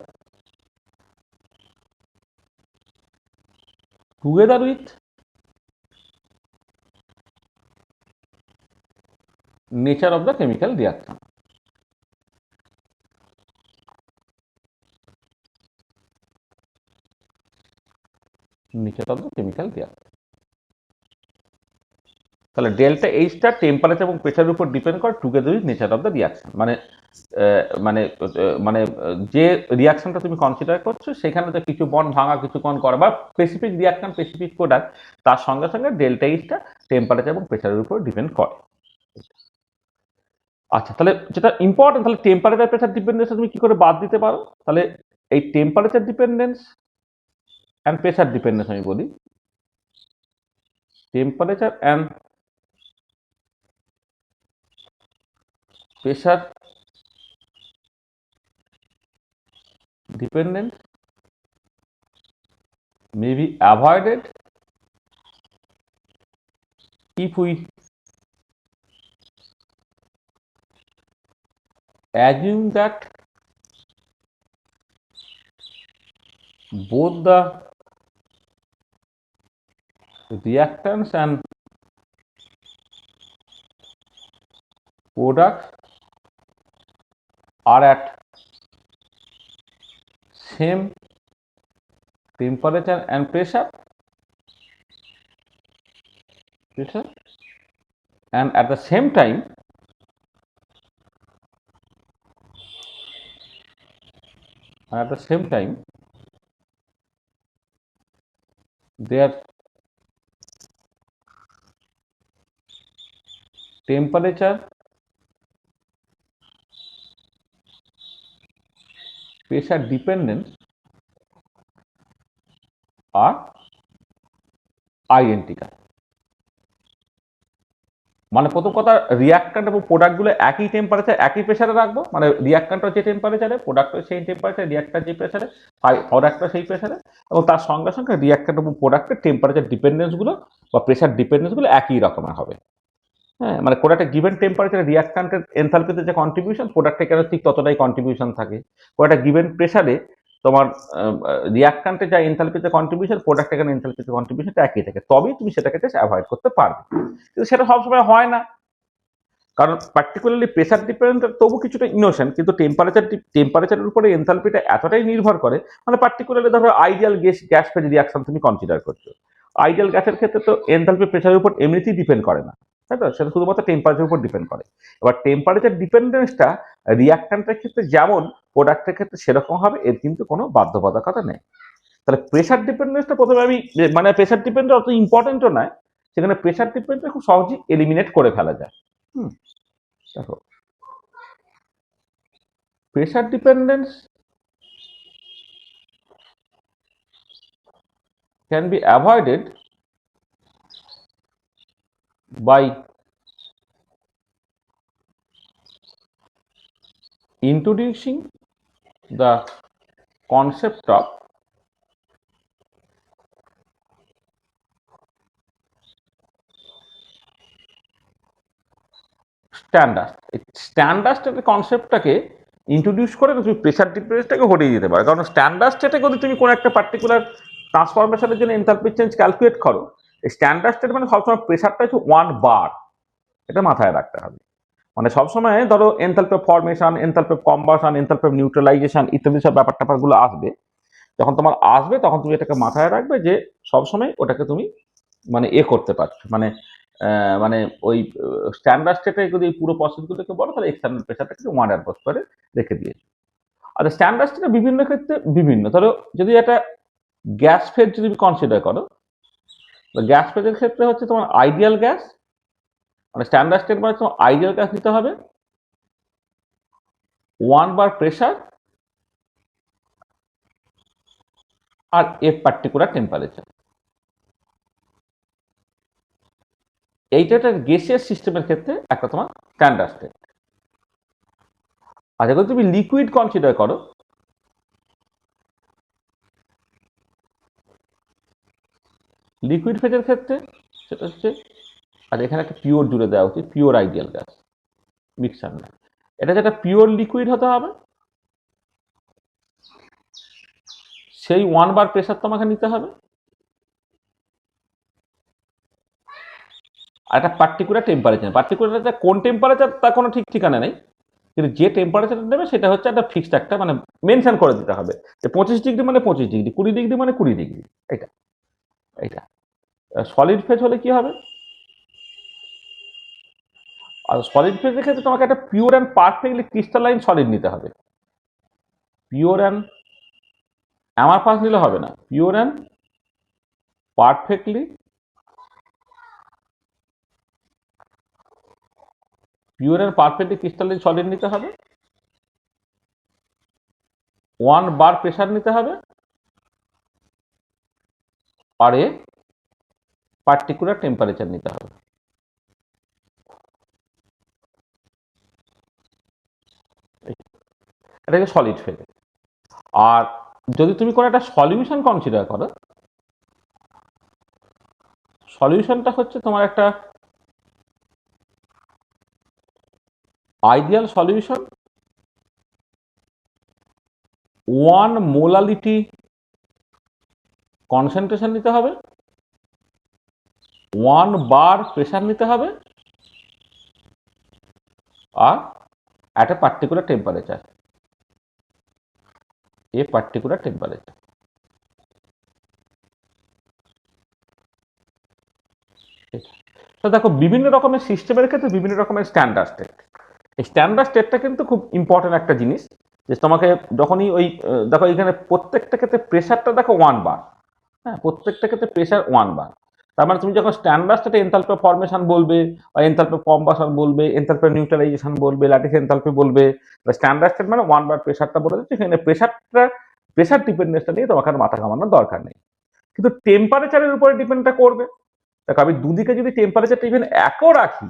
S1: together with nature of the chemical reaction. Nature of the chemical reaction. তাহলে ডেল্টা এইচটা টেম্পারেচার এবং প্রেসারের উপর ডিপেন্ড করে together with nature of the reaction. মানে মানে মানে যে রিয়াকশনটা তুমি কনসিডার করছো সেখানে তো কিছু বন্ড ভাঙা, কিছু বন্ড করা বা স্পেসিফিক রিয়াকশন স্পেসিফিক প্রোডাক্ট, তার সঙ্গে সঙ্গে ডেল্টা এইচটা টেম্পারেচার এবং প্রেসারের উপর ডিপেন্ড করে। আচ্ছা, তাহলে যেটা ইম্পর্টেন্ট, তাহলে টেম্পারেচার প্রেসার ডিপেন্ডেন্স তুমি কি করে বাদ দিতে পারো? তাহলে এই temperature dependence and pressure dependence আমি বলি, temperature and pressure dependence may be avoided if we assume that both the reactants and products are at same temperature and pressure and at the same time their temperature, pressure dependence are identical. মানে প্রথম কথা, রিয়াক্ট্যান্ট এবং প্রোডাক্টগুলো একই টেম্পারেচার একই প্রেসারে রাখবো, মানে রিয়াক্ট্যান্টও যে টেম্পারেচারে, প্রোডাক্টও সেই টেম্পারেচারে, রিয়াক্ট্যান্ট যে প্রেসারে, প্রোডাক্টও সেই প্রেসারে, এবং তার সঙ্গে সঙ্গে রিয়াক্ট্যান্ট এবং প্রোডাক্টের টেম্পারেচার ডিপেন্ডেন্সগুলো বা প্রেসার ডিপেন্ডেন্সগুলো একই রকমের হবে। হ্যাঁ, মানে কোনো একটা গিভেন টেম্পারেচারে রিয়াক্ট্যান্টের এনথালপিতে যে কন্ট্রিবিউশন, প্রোডাক্টে কেন ঠিক ততটাই কন্ট্রিবিউশন থাকে। কোনো একটা গিভেন প্রেসারে তোমার রিয়াক্ট্যান্টে যা এনথালপিতে কন্ট্রিবিউশন, প্রোডাক্টে কেন এনথালপিতে কন্ট্রিবিউশনটা একই থাকে, তবেই তুমি সেটাকে অ্যাভয়েড করতে পারবে। কিন্তু সেটা সবসময় হয় না, কারণ পার্টিকুলারলি প্রেসার ডিপেন্ডেন্ট তবু কিছুটা ইনোসেন্ট, কিন্তু টেম্পারেচারের উপরে এনথালপিটা এতটাই নির্ভর করে। মানে পার্টিকুলারলি ধরো আইডিয়াল গ্যাস ফেজ রিয়াকশন তুমি কনসিডার করছো, আইডিয়াল গ্যাসের ক্ষেত্রে তো এনথালপি প্রেসারের উপর এমনিতেই ডিপেন্ড করে না, তাই তো? সেটা শুধুমাত্র টেম্পারেচারের উপর ডিপেন্ড করে। এবার টেম্পারেচার ডিপেন্ডেন্সটা রিয়াক্ট্যান্টের ক্ষেত্রে যেমন প্রোডাক্টের ক্ষেত্রে সেরকম হবে, এর কিন্তু কোনো বাধ্যবাধকতা নেই। তাহলে প্রেসার ডিপেন্ডেন্সটা প্রথমে আমি, মানে প্রেসার ডিপেন্ডেন্স অত ইম্পর্টেন্টও নয়, সেখানে প্রেসার ডিপেন্ডেন্স খুব সহজেই এলিমিনেট করে ফেলা যায়। দেখো, pressure dependence can be avoided by introducing the concept of standard. এই স্ট্যান্ডার্ডের কনসেপ্টটাকে ইন্ট্রোডিউস করে তুমি প্রেসার ডিফারেন্সটাকে হটিয়ে দিতে পারো। কারণ স্ট্যান্ডার্ড স্টেটে যদি তুমি কোনো একটা পার্টিকুলার ট্রান্সফরমেশনের জন্য এনথালপি চেঞ্জ ক্যালকুলেট করো, এই স্ট্যান্ডার্ড স্টেট মানে সবসময় প্রেসারটা হচ্ছে 1 বার, এটা মাথায় রাখতে হবে। মানে সবসময় ধরো enthalpy of formation, enthalpy of combustion, enthalpy of neutralisation ইত্যাদি সব ব্যাপার ট্যাপারগুলো আসবে, যখন তোমার আসবে তখন তুমি এটাকে মাথায় রাখবে যে সবসময় ওটাকে তুমি মানে করতে পারছো, মানে মানে ওই স্ট্যান্ডার্ড স্টেটে যদি পুরো প্রসেসগুলোকে বলো, তাহলে এক্সটার্নাল প্রেসারটাকে 1 অ্যাটমসফিয়ারে রেখে দিয়েছো। আর স্ট্যান্ডার্ড স্টেটে বিভিন্ন ক্ষেত্রে বিভিন্ন, ধরো যদি একটা গ্যাস ফেজ যদি কনসিডার করো, গ্যাস ফেজের ক্ষেত্রে হচ্ছে তোমার আইডিয়াল গ্যাস, মানে স্ট্যান্ডার্ড স্টেট মানে তোমার আইডিয়াল গ্যাস নিতে হবে 1 বার প্রেসার আর এ পার্টিকুলার টেম্পারেচার। এইটা একটা গ্যাসিয়াস সিস্টেমের ক্ষেত্রে একটা তোমার স্ট্যান্ডার্ড স্টেট। আচ্ছা, যদি তুমি লিকুইড কনসিডার করো, লিকুইড ফেজের ক্ষেত্রে সেটা হচ্ছে, আর এখানে একটা পিওর জুড়ে দেওয়া উচিত, পিওর আইডিয়াল গ্যাস, মিক্সার না, এটা যেটা পিওর লিকুইড হতে হবে, সেই 1 বার প্রেসার তোমাকে নিতে হবে, আর একটা পার্টিকুলার টেম্পারেচার কোন টেম্পারেচার তার কোনো ঠিক ঠিকানা নেই, কিন্তু যে টেম্পারেচার নেবে সেটা হচ্ছে একটা ফিক্সড, একটা মানে মেনশন করে দিতে হবে যে 25 ডিগ্রি মানে 25 ডিগ্রি, 20 ডিগ্রি মানে 20 ডিগ্রি। এটা এটা সলিড ফেজ হলে কি হবে, আর সলিড ফেজের ক্ষেত্রে তোমাকে একটা pure and perfectly crystalline solid নিতে হবে। পিওর অ্যান্ড আমার ফার্স্ট নিলে হবে না, pure and perfectly crystalline solid নিতে হবে, 1 বার প্রেসার নিতে হবে, আর এ পার্টিকুলার টেম্পারেচার নিতে হবে। এটাকে সলিড ফেজে। আর যদি তুমি কোনো একটা সলিউশন কনসিডার করো, সলিউশনটা হচ্ছে তোমার একটা আইডিয়াল সলিউশন, 1 মোলালিটি কনসেন্ট্রেশন নিতে হবে, 1 বার প্রেশার নিতে হবে, আর at a particular temperature, a particular temperature। তো দেখো বিভিন্ন রকমের সিস্টেমের ক্ষেত্রে বিভিন্ন রকমের স্ট্যান্ডার্ড স্টেট। এই স্ট্যান্ডার্ড স্টেটটা কিন্তু খুব ইম্পর্টেন্ট একটা জিনিস, যে তোমাকে যখনই ওই দেখো এখানে প্রত্যেকটা ক্ষেত্রে প্রেশারটা দেখো 1 বার, হ্যাঁ প্রত্যেকটা ক্ষেত্রে প্রেশার 1 বার। তার মানে তুমি যখন স্ট্যান্ডার্ড স্টেটে এনথালপি ফরমেশন বলবে, বা এনথালপি কম্বাসন বলবে, এনথালপি নিউট্রালাইজেশন বলবে, ল্যাটিস এনথালপি বলবে, স্ট্যান্ডার্ড স্টেট মানে 1 বার প্রেশারটা বলে দিচ্ছে। সেখানে প্রেশার ডিপেন্ডেন্সটা নিয়ে তোমাকে আর মাথা ঘামানোর দরকার নেই। কিন্তু টেম্পারেচারের উপরে ডিপেন্ডটা করবে। দেখো আমি দুদিকে যদি টেম্পারেচারটা ইভেন একও রাখি,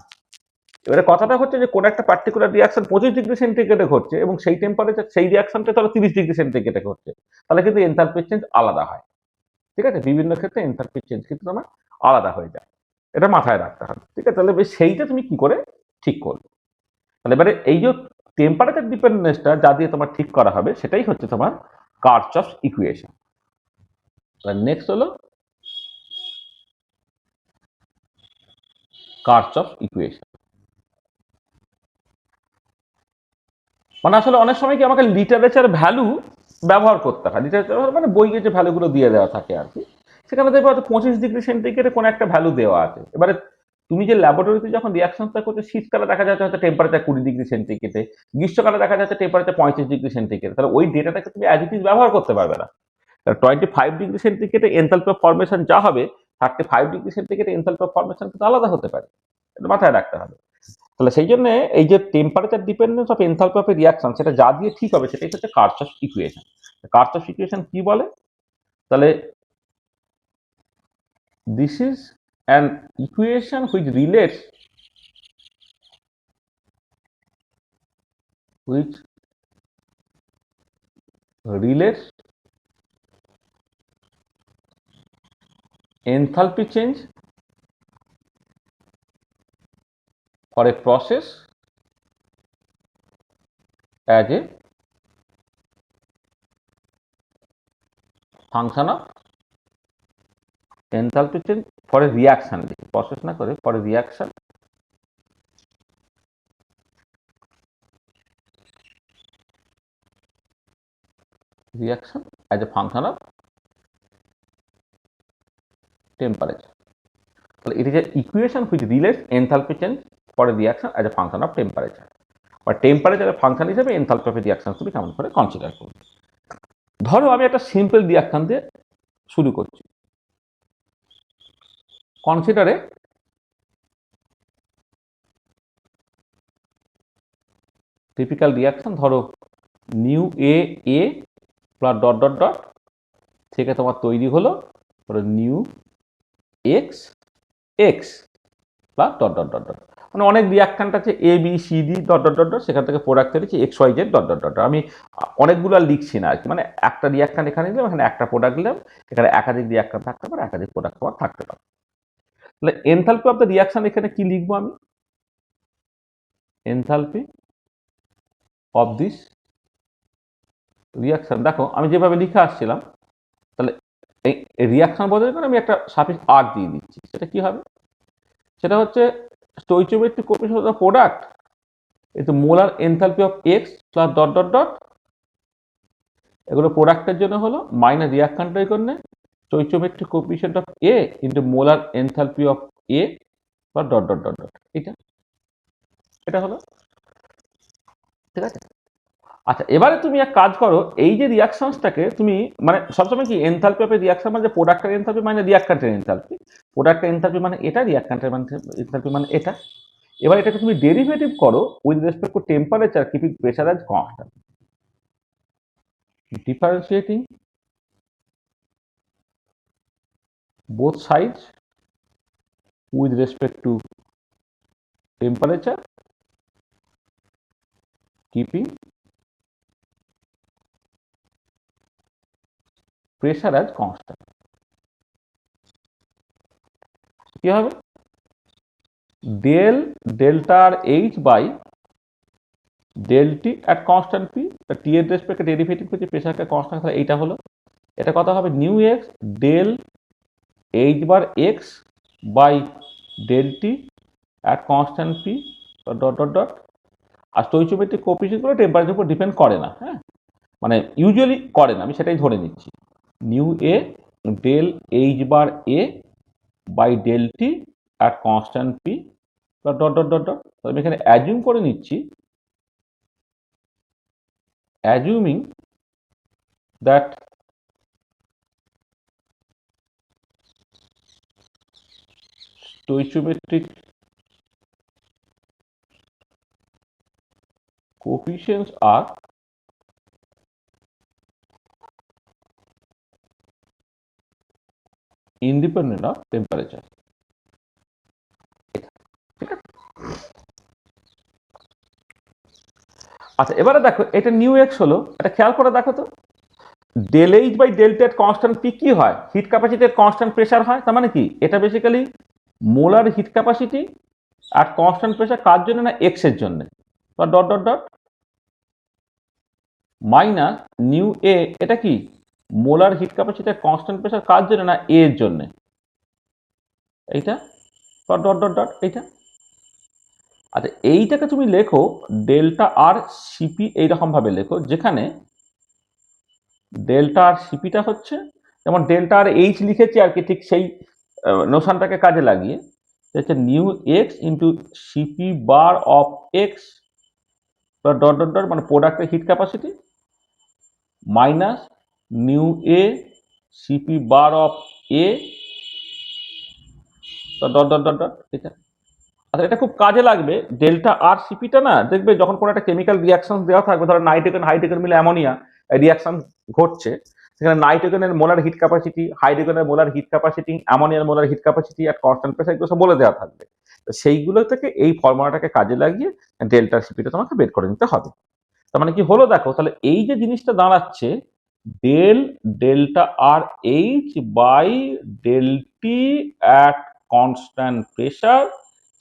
S1: এবারে কথাটা হচ্ছে যে কোন একটা পার্টিকুলার রিয়াকশন 25°C ঘটছে এবং সেই টেম্পারেচার সেই রিয়াকশনটা তাহলে 30°C ঘটছে, তাহলে কিন্তু এনথালপির চেঞ্জ আলাদা হয়। ঠিক আছে, বিভিন্ন ক্ষেত্রে এনথালপির চেঞ্জ কিন্তু তোমার আলাদা হয়ে যায়, এটা মাথায় রাখতে হবে। ঠিক আছে, তাহলে সেইটা তুমি কি করে ঠিক করবে? তাহলে এবারে এই যে টেম্পারেচার ডিপেন্ডেন্সটা যা দিয়ে তোমার ঠিক করা হবে, সেটাই হচ্ছে তোমার কার্চফস ইকুয়েশন। নেক্সট হলো কার্চফস ইকুয়েশন। মানে আসলে অনেক সময় কি আমাকে লিটারেচার ভ্যালু ব্যবহার করতে হয়। লিটারেচার মানে বইয়ে যে ভ্যালুগুলো দিয়ে দেওয়া থাকে আর কি, সেখানে দেখবে হয়তো 25°C কোনো একটা ভ্যালু দেওয়া আছে। এবারে তুমি যে ল্যাবরেটরিতে যখন রিয়াকশনটা করছো, শীতকালে দেখা যাচ্ছে হয়তো টেম্পারেচার 20°C, গ্রীষ্মকালে দেখা যাচ্ছে টেম্পারেচার 35°C, তাহলে ওই ডেটাটাকে তুমি অ্যাজ ইট ইজ ব্যবহার করতে পারবে না। 25°C এনথালপি অফ ফরমেশন যা হবে, 35°C এনথালপি অফ ফরমেশন কিন্তু আলাদা হতে পারে, এটা মাথায় রাখতে হবে। তাহলে সেই জন্য এই যে temperature dependence of enthalpy of reaction, সেটা যা দিয়ে ঠিক হবে সেটাই হচ্ছে কার্চফস ইকুয়েশন। কার্চফস ইকুয়েশন কি বলে? তাহলে this is an equation which relates enthalpy change for a process as a function of enthalpy change for a reaction, process না করে for a reaction as a function of temperature. তাহলে it is an equation which relates enthalpy change for a reaction as a function of temperature, বা টেম্পারেচারের ফাংশন হিসেবে এনথালপি অফ রিয়াকশন তুমি কেমন করে কনসিডার করবে। ধরো আমি একটা সিম্পল রিয়াকশন দিয়ে শুরু করছি। কনসিডারে টিপিক্যাল রিয়াকশন, ধরো nu A plus dot dot dot থেকে তোমার তৈরি হলো ধরো nu X X plus dot dot dot dot. মানে অনেক রিয়াকশানটা আছে A B C D dot dot dot dot, সেখান থেকে প্রোডাক্ট হচ্ছে X Y Z dot dot dot. আমি অনেকগুলো আর লিখছি না আর কি, মানে একটা রিয়াকশান এখানে নিলাম, এখানে একটা প্রোডাক্ট নিলাম, এখানে একাধিক রিয়াকশান থাকতে পারে, একাধিক প্রোডাক্ট তোমার থাকতে পারে। তাহলে এনথালপি অফ দ্য রিয়াকশন এখানে কি লিখবো আমি? এনথালপি অফ দিস রিয়াকশন, দেখো আমি যেভাবে লিখে আসছিলাম, তাহলে এই রিয়াকশন বদলে করে আমি একটা সাফিক্স আর দিয়ে দিচ্ছি। সেটা কি হবে? সেটা হচ্ছে stoichiometric coefficient of the product into molar enthalpy of X plus dot dot dot. এগুলো প্রোডাক্টের জন্য হলো মাইনাস রিয়াকশনটাই করলে stoichiometric coefficient of A into molar enthalpy of A plus dot dot dot dot. এটা হলো, ঠিক আছে। আচ্ছা, এবারে তুমি এক কাজ করো, এই যে রিয়াকশনসটাকে তুমি মানে সবসময় কি এনথালপি অফ রিয়াকশন মানে প্রোডাক্টের এনথালপি মানে রিয়াক্ট্যান্টের এনথালপি, প্রোডাক্টের এনথালপি মানে এটা, রিয়াক্ট্যান্টের মানে এনথালপি মানে এটা। এবার এটাকে তুমি ডেরিভেটিভ করো with respect to temperature keeping pressure as constant, differentiating both sides with respect to temperature keeping pressure as constant. কি হবে? Delta R H by del T at constant P, T এর রেসপেক্টে ডেরিভেটিভ করছে, প্রেসারকে কনস্ট্যান্ট, এইটা হলো, এটা কত হবে nu X del H bar X by del T at constant P dot dot dot. আর স্টোইচিওমেট্রিক কোএফিসিয়েন্টগুলো টেম্পারেচারের উপর ডিপেন্ড করে না, হ্যাঁ, মানে ইউজুয়ালি করে না, আমি সেটাই ধরে নিচ্ছি। Nu A del H bar A by del T at constant P dot dot dot dot dot. আমি এখানে অ্যাজিউম করে নিচ্ছি, assuming that stoichiometric coefficients are independent of temperature. ঠিক আছে? আচ্ছা, এবারে দেখো এটা নিউ এক্স হলো, এটা খেয়াল করে দেখো তো, del H by del T at constant P কি হয়? হিট ক্যাপাসিটি এর কনস্ট্যান্ট প্রেসার হয়। তার মানে কি? এটা বেসিক্যালি মোলার হিট ক্যাপাসিটি আর কনস্ট্যান্ট প্রেসার কার জন্য? না এক্স এর জন্য। Dot dot dot minus nu A, এটা কি মোলার হিট ক্যাপাসিটি আর কনস্ট্যান্ট প্রেসার কার জন্য? না এ এর জন্য। এইটা ডট ডট ডট ডট এইটা। আচ্ছা, এইটাকে তুমি লেখো ডেল্টা আর সিপি, এইরকম ভাবে লেখো, যেখানে ডেল্টা আর সিপিটা হচ্ছে যেমন ডেল্টা আর এইচ লিখেছি আর কি, ঠিক সেই নোশনটাকে কাজে লাগিয়ে হচ্ছে new x into CP bar of x dot dot dot, মানে প্রোডাক্টের hit capacity, minus nu A CP bar of A dot dot dot dot. ঠিক আছে? আচ্ছা, এটা খুব কাজে লাগবে। ডেল্টা আর সিপিটা না, দেখবে যখন কোনো একটা কেমিক্যাল রিয়াকশন দেওয়া থাকবে, ধরো নাইট্রোজেন হাইড্রোজেন মিলে অ্যামোনিয়া রিয়াকশন ঘটছে, সেখানে নাইট্রোজেনের মোলার হিট ক্যাপাসিটি, হাইড্রোজেনের মোলার হিট ক্যাপাসিটি, অ্যামোনিয়ার মোলার হিট ক্যাপাসিটি আর কনস্ট্যান্ট প্রেসার, এগুলো সব বলে দেওয়া থাকবে। তো সেইগুলো থেকে এই ফর্মুলাটাকে কাজে লাগিয়ে ডেল্টা সিপিটা তোমাকে বের করে নিতে হবে। তার মানে কি হলো দেখো, তাহলে এই যে জিনিসটা দাঁড়াচ্ছে delta R H by del T at constant pressure,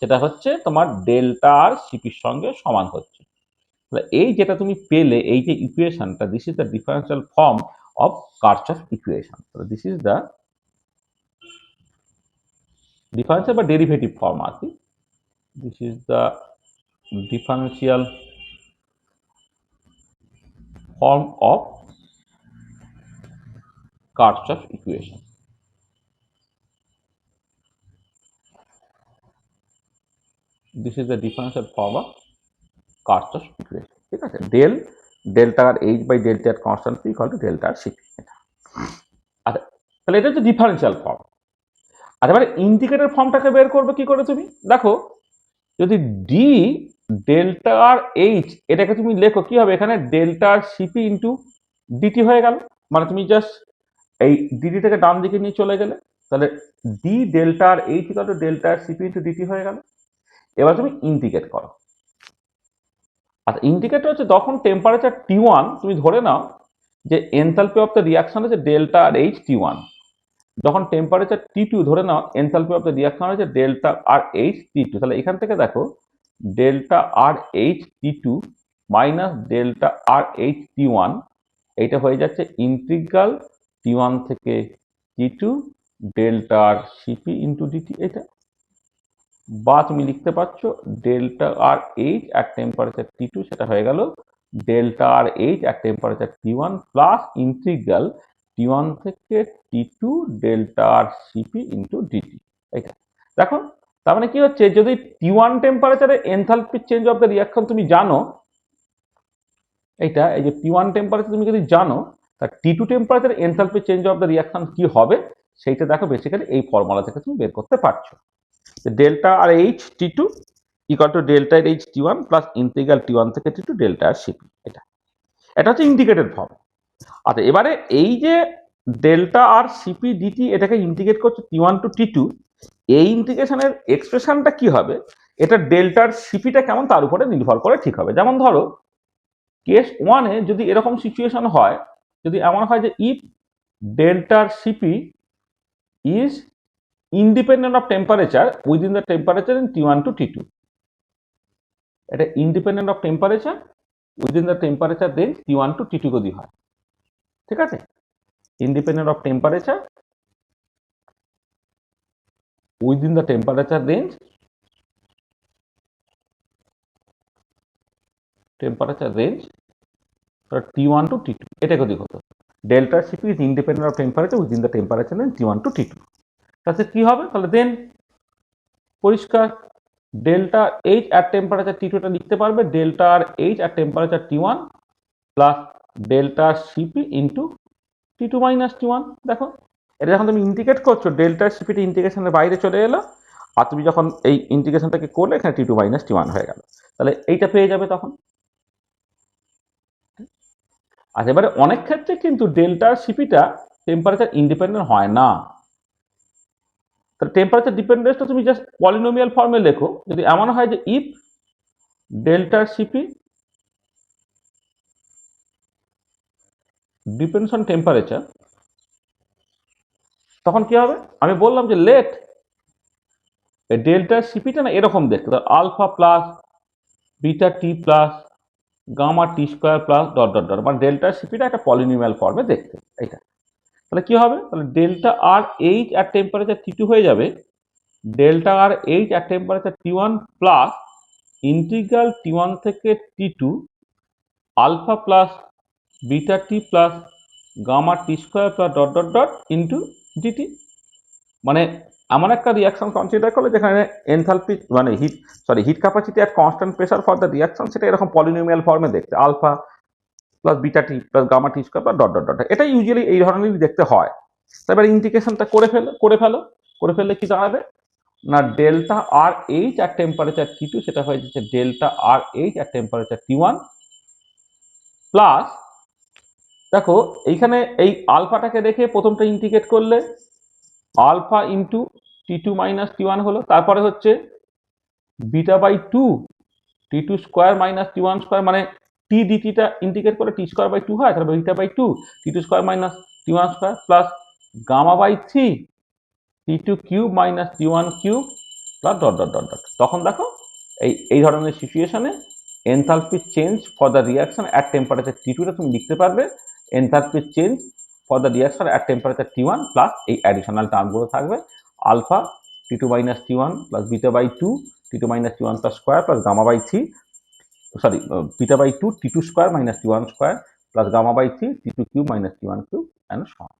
S1: সেটা হচ্ছে তোমার ডেল্টা আর সিপির সঙ্গে সমান হচ্ছে। তাহলে এই যেটা তুমি পেলে, এই যে ইকুয়েশনটা, this is the differential form of Kirchhoff equation. This is the differential বা ডেরিভেটিভ ফর্ম আর কি। This is the differential form of Kirchhoff equation. This is the differential form of Kirchhoff equation. ঠিক আছে? Delta R H by delta at constant P equal to delta R CP. আচ্ছা, তাহলে এটা হচ্ছে ডিফারেন্সিয়াল ফর্ম। আর এবারে ইন্টিগ্রেটেড ফর্মটাকে বের করবে কি করে? তুমি দেখো, যদি ডি ডেল্টা আর এইচ, এটাকে তুমি লেখো কি হবে? এখানে ডেল্টা আর সিপি ইন্টু ডিটি হয়ে গেল। মানে তুমি জাস্ট এই ডিটি থেকে ডান দিকে নিয়ে চলে গেলে, তাহলে D delta R H equal to delta R CP into DT হয়ে গেল। এবার তুমি ইন্টিগ্রেট করো। আচ্ছা, ইন্টিগ্রেট হচ্ছে তখন টেম্পারেচার T1 তুমি ধরে নাও যে এনথালপি অফ দ্য রিয়াকশন হচ্ছে ডেল্টা আর এইচ T1, যখন টেম্পারেচার T2 ধরে নাও এনথালপি অফ দ্য রিয়াকশন হচ্ছে ডেল্টা আর এইচ T2। তাহলে এখান থেকে দেখো ডেল্টা আর এইচ T2 মাইনাস ডেল্টা আর এইচ T1, এইটা হয়ে যাচ্ছে ইন্টিগ্রাল T1 থেকে T2 ডেল্টা আর সিপি ইন্টু ডিটি। এটা বা তুমি লিখতে পারছো delta R H at temperature T2, সেটা হয়ে গেল delta R H at temperature T1 plus integral T1 থেকে T2 ডেল্টা আর সিপি ইন্টু ডিটি। এটা দেখো, তার মানে কি হচ্ছে, যদি T1 টেম্পারেচারে enthalpy change of the reaction তুমি জানো, এইটা এই যে T1 টেম্পারেচার তুমি যদি জানো, তার T2 টেম্পারেচারে enthalpy change of the reaction কি হবে, সেইটা দেখো বেসিক্যালি এই ফর্মুলা থেকে তুমি বের করতে পারছো। Delta R H T2 equal to delta R H T1 plus integral T1 থেকে T2 ডেল্টা আর সিপি। এটা হচ্ছে ইন্টিগ্রেটেড ফর্ম। আচ্ছা, এবারে এই যে ডেল্টা আর সিপি ডিটি, এটাকে ইন্টিগ্রেট করছে T1 টু T2, এই ইন্টিগ্রেশনের এক্সপ্রেশনটা কি হবে, এটা ডেল্টার সিপিটা কেমন তার উপরে নির্ভর করে ঠিক হবে। যেমন ধরো কেস 1-এ যদি এরকম সিচুয়েশন হয়, যদি এমন হয় যে if delta Cp is independent of temperature within the temperature in T1 to T2. এটা independent of temperature within the temperature range T1 to T2 যদি হয়, ঠিক আছে? Independent of temperature within the temperature range T1 to T2, এটা যদি হতো delta Cp is independent of temperature within the temperature range T1 to T2, তাহলে কি হবে? তাহলে দেন পরিষ্কার delta H at temperature T2 টা লিখতে পারবে delta R H at temperature T1 plus delta Cp into T2 minus T1। দেখো এটা যখন তুমি ইন্টিগ্রেট করছো ডেল্টা Cp ইন্টিগ্রেশনের বাইরে চলে এলো, আর তুমি যখন এই ইন্টিগ্রেশনটাকে করলে এখানে T2 মাইনাস T1 হয়ে গেল, তাহলে এইটা পেয়ে যাবে তখন। আচ্ছা, এবারে অনেক ক্ষেত্রে কিন্তু ডেল্টা Cpটা টেম্পারেচার ইন্ডিপেন্ডেন্ট হয় না, তাহলে টেম্পারেচার ডিপেন্ডেন্সটা তুমি জাস্ট পলিনোমিয়াল ফর্মে লেখো। যদি এমন হয় যে if delta Cp depends on temperature, তখন কি হবে? আমি বললাম যে লেট ডেল্টা Cpটা না এরকম দেখতে, alpha plus beta T plus gamma T square plus dot dot dot, মানে ডেল্টা Cpটা একটা পলিনোমিয়াল ফর্মে দেখতে এইটা। তাহলে কি হবে? তাহলে delta R H at temperature T2 হয়ে যাবে delta R H at temperature T1 plus integral T1 থেকে T2 alpha plus beta T plus gamma T square plus dot dot dot into DT. মানে এমন একটা রিয়াকশন কনসিডার করলে যেখানে এনথালপি মানে hit capacity at constant pressure for the reaction, সেটা এরকম পলিনোমিয়াল ফর্মে দেখতে alpha plus beta T plus gamma T square plus dot dot dot. এটা ইউজুয়ালি এই ধরনেরই দেখতে হয়। তারপরে ইন্টিগ্রেশনটা করে ফেললে কি দাঁড়াবে না delta R H at temperature T2 সেটা হয়ে যাচ্ছে delta R H at temperature T1 plus, দেখো এইখানে এই আলফাটাকে রেখে প্রথমটা ইন্টিগ্রেট করলে alpha into T2 minus T1 হলো, তারপরে হচ্ছে beta by two T2 square minus T1 square, মানে টি ডিটিটা ইন্টিগ্রেট করে টি স্কোয়ার বাই টু হয়, তারপর beta by two T2 square minus T1 square plus gamma by three T2 cube minus T1 cube plus dot dot dot dot. তখন দেখো এই ধরনের সিচুয়েশনে enthalpy change for the reaction at temperature T2 টা তুমি লিখতে পারবে enthalpy change for the reaction at temperature T1 plus এই অ্যাডিশনাল টার্মগুলো থাকবে alpha T2 minus T1 plus beta by two T2 minus T1 plus square plus gamma by three, sorry beta by two T2 square minus T1 square plus gamma by three T2 cube minus T1 cube and so on.